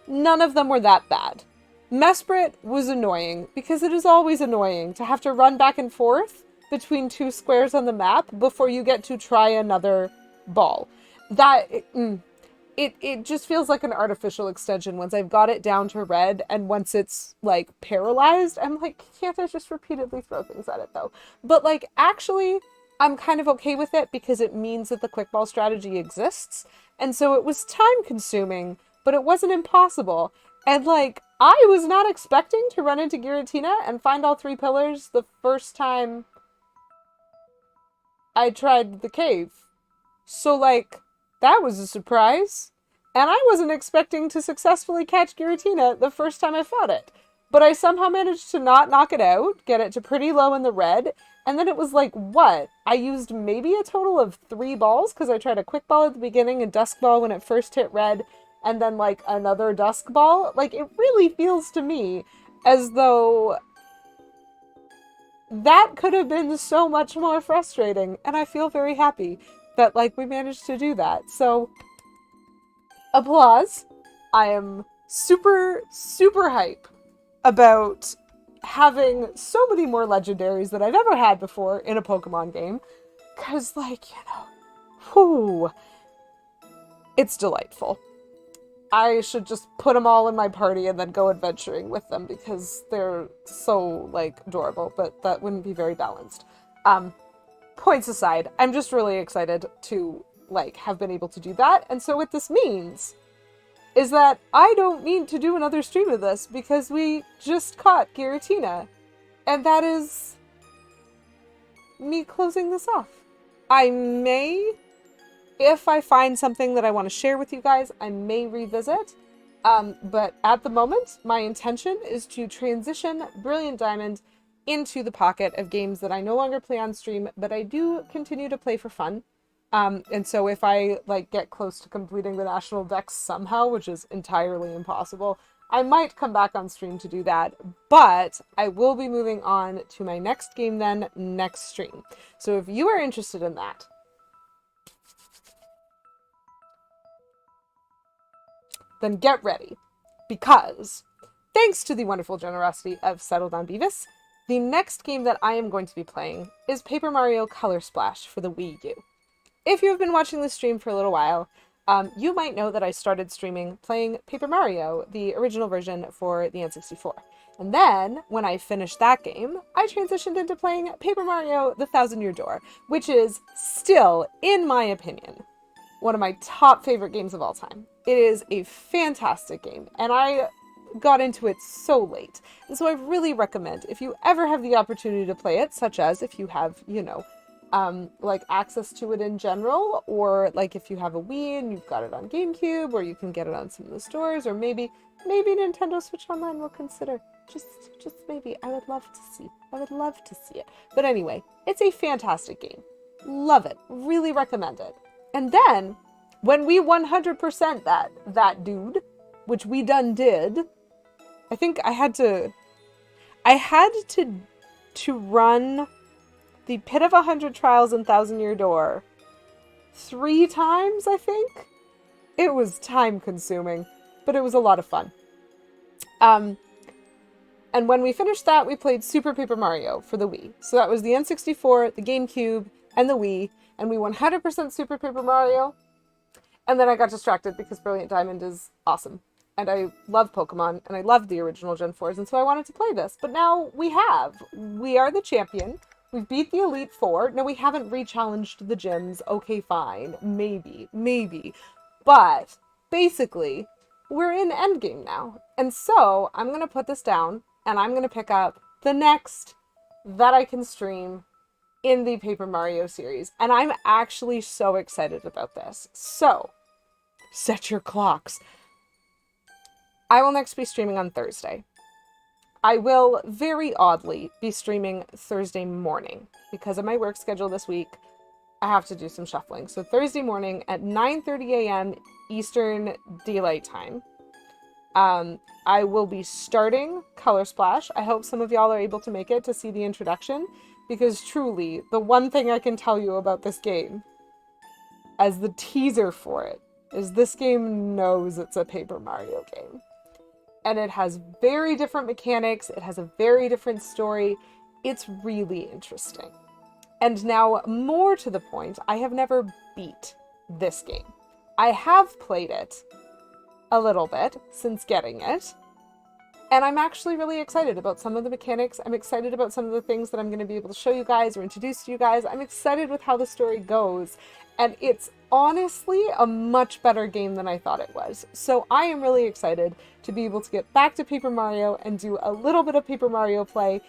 none of them were that bad. Mesprit was annoying, because it is always annoying to have to run back and forth between 2 squares on the map before you get to try another ball. That, it just feels like an artificial extension once I've got it down to red, and once it's, like, paralyzed, I'm like, can't I just repeatedly throw things at it, though? But, like, actually, I'm kind of okay with it because it means that the quick ball strategy exists, and so it was time-consuming, but it wasn't impossible. And, like, I was not expecting to run into Giratina and find all 3 pillars the first time I tried the cave. So, like, that was a surprise. And I wasn't expecting to successfully catch Giratina the first time I fought it. But I somehow managed to not knock it out, get it to pretty low in the red, and then it was like, what? I used maybe a total of 3 balls, because I tried a quick ball at the beginning, a dusk ball when it first hit red, and then, like, another dusk ball. Like, it really feels to me as though that could have been so much more frustrating, and I feel very happy that, like, we managed to do that. So, applause. I am super, super hype about having so many more legendaries than I've ever had before in a Pokemon game. Because, like, you know, whew, It's delightful. I should just put them all in my party and then go adventuring with them because they're so, like, adorable, but that wouldn't be very balanced. Points aside, I'm just really excited to, like, have been able to do that. And so what this means is that I don't need to do another stream of this because we just caught Giratina. And that is me closing this off. I may, if I find something that I want to share with you guys, I may revisit. But at the moment, my intention is to transition Brilliant Diamond into the pocket of games that I no longer play on stream, but I do continue to play for fun. And so if I, like, get close to completing the National Dex somehow, which is entirely impossible, I might come back on stream to do that. But I will be moving on to my next game then next stream. So if you are interested in that, then get ready. Because, thanks to the wonderful generosity of Settled on Beavis, the next game that I am going to be playing is Paper Mario Color Splash for the Wii U. If you have been watching this stream for a little while, you might know that I started streaming playing Paper Mario, the original version for the N64. And then, when I finished that game, I transitioned into playing Paper Mario The Thousand Year Door, which is still, in my opinion, one of my top favorite games of all time. It is a fantastic game, and I got into it so late. And so I really recommend, if you ever have the opportunity to play it, such as if you have, you know, like access to it in general, or like if you have a Wii and you've got it on GameCube, or you can get it on some of the stores, or maybe Nintendo Switch Online will consider. Just maybe. I would love to see. I would love to see it. But anyway, it's a fantastic game. Love it. Really recommend it. And then, when we 100% that dude, which we done did, I think I had to run the Pit of 100 Trials and Thousand Year Door 3 times, I think. It was time consuming, but it was a lot of fun. And when we finished that, we played Super Paper Mario for the Wii. So that was the N64, the GameCube, and the Wii, and we 100% Super Paper Mario. And then I got distracted because Brilliant Diamond is awesome. And I love Pokemon, and I love the original Gen 4s, and so I wanted to play this. But now we have. We are the champion. We've beat the Elite Four. No, we haven't re-challenged the gyms. Okay, fine. Maybe. But, basically, we're in Endgame now. And so, I'm going to put this down, and I'm going to pick up the next that I can stream in the Paper Mario series. And I'm actually so excited about this. So, set your clocks. I will next be streaming on Thursday. I will, very oddly, be streaming Thursday morning. Because of my work schedule this week, I have to do some shuffling. So Thursday morning at 9:30 a.m. Eastern Daylight Time, I will be starting Color Splash. I hope some of y'all are able to make it to see the introduction. Because truly, the one thing I can tell you about this game, as the teaser for it, is this game knows it's a Paper Mario game. And it has very different mechanics. It has a very different story. It's really interesting. And now, more to the point, I have never beat this game. I have played it a little bit since getting it. And I'm actually really excited about some of the mechanics. I'm excited about some of the things that I'm going to be able to show you guys or introduce to you guys. I'm excited with how the story goes. And it's honestly a much better game than I thought it was. So I am really excited to be able to get back to Paper Mario and do a little bit of Paper Mario play,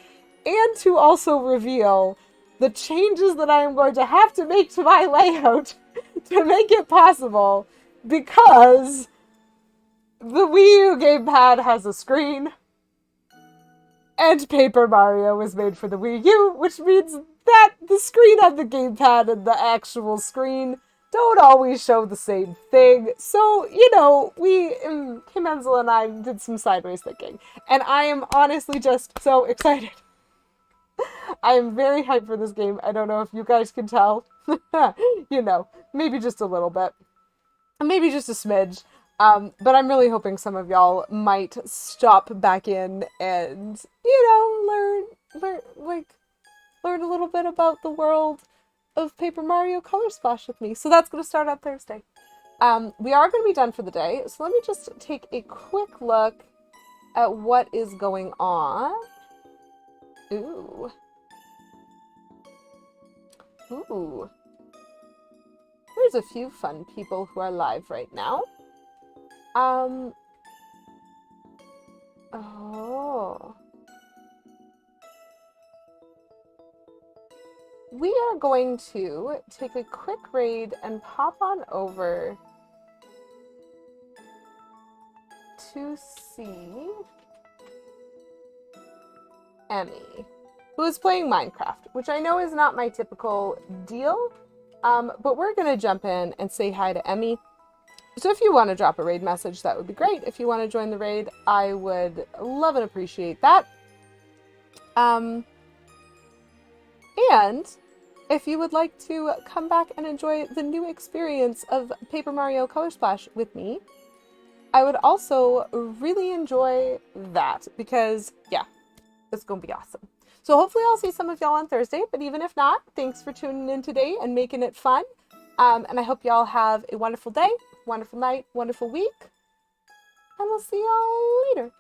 and to also reveal the changes that I am going to have to make to my layout to make it possible, because the Wii U gamepad has a screen, and Paper Mario was made for the Wii U, which means that the screen on the gamepad and the actual screen don't always show the same thing. So, you know, Kim Enzel and I did some sideways thinking. And I am honestly just so excited. I am very hyped for this game. I don't know if you guys can tell. You know, maybe just a little bit. Maybe just a smidge. But I'm really hoping some of y'all might stop back in and, you know, learn a little bit about the world of Paper Mario Color Splash with me. So that's going to start on Thursday. We are going to be done for the day, so let me just take a quick look at what is going on. Ooh. Ooh. There's a few fun people who are live right now. Oh. We are going to take a quick raid and pop on over to see Emmy, who is playing Minecraft, which I know is not my typical deal, but we're going to jump in and say hi to Emmy. So if you want to drop a raid message, that would be great. If you want to join the raid, I would love and appreciate that. And if you would like to come back and enjoy the new experience of Paper Mario Color Splash with me, I would also really enjoy that because, yeah, it's going to be awesome. So hopefully I'll see some of y'all on Thursday, but even if not, thanks for tuning in today and making it fun. And I hope y'all have a wonderful day, wonderful night, wonderful week, and we'll see y'all later.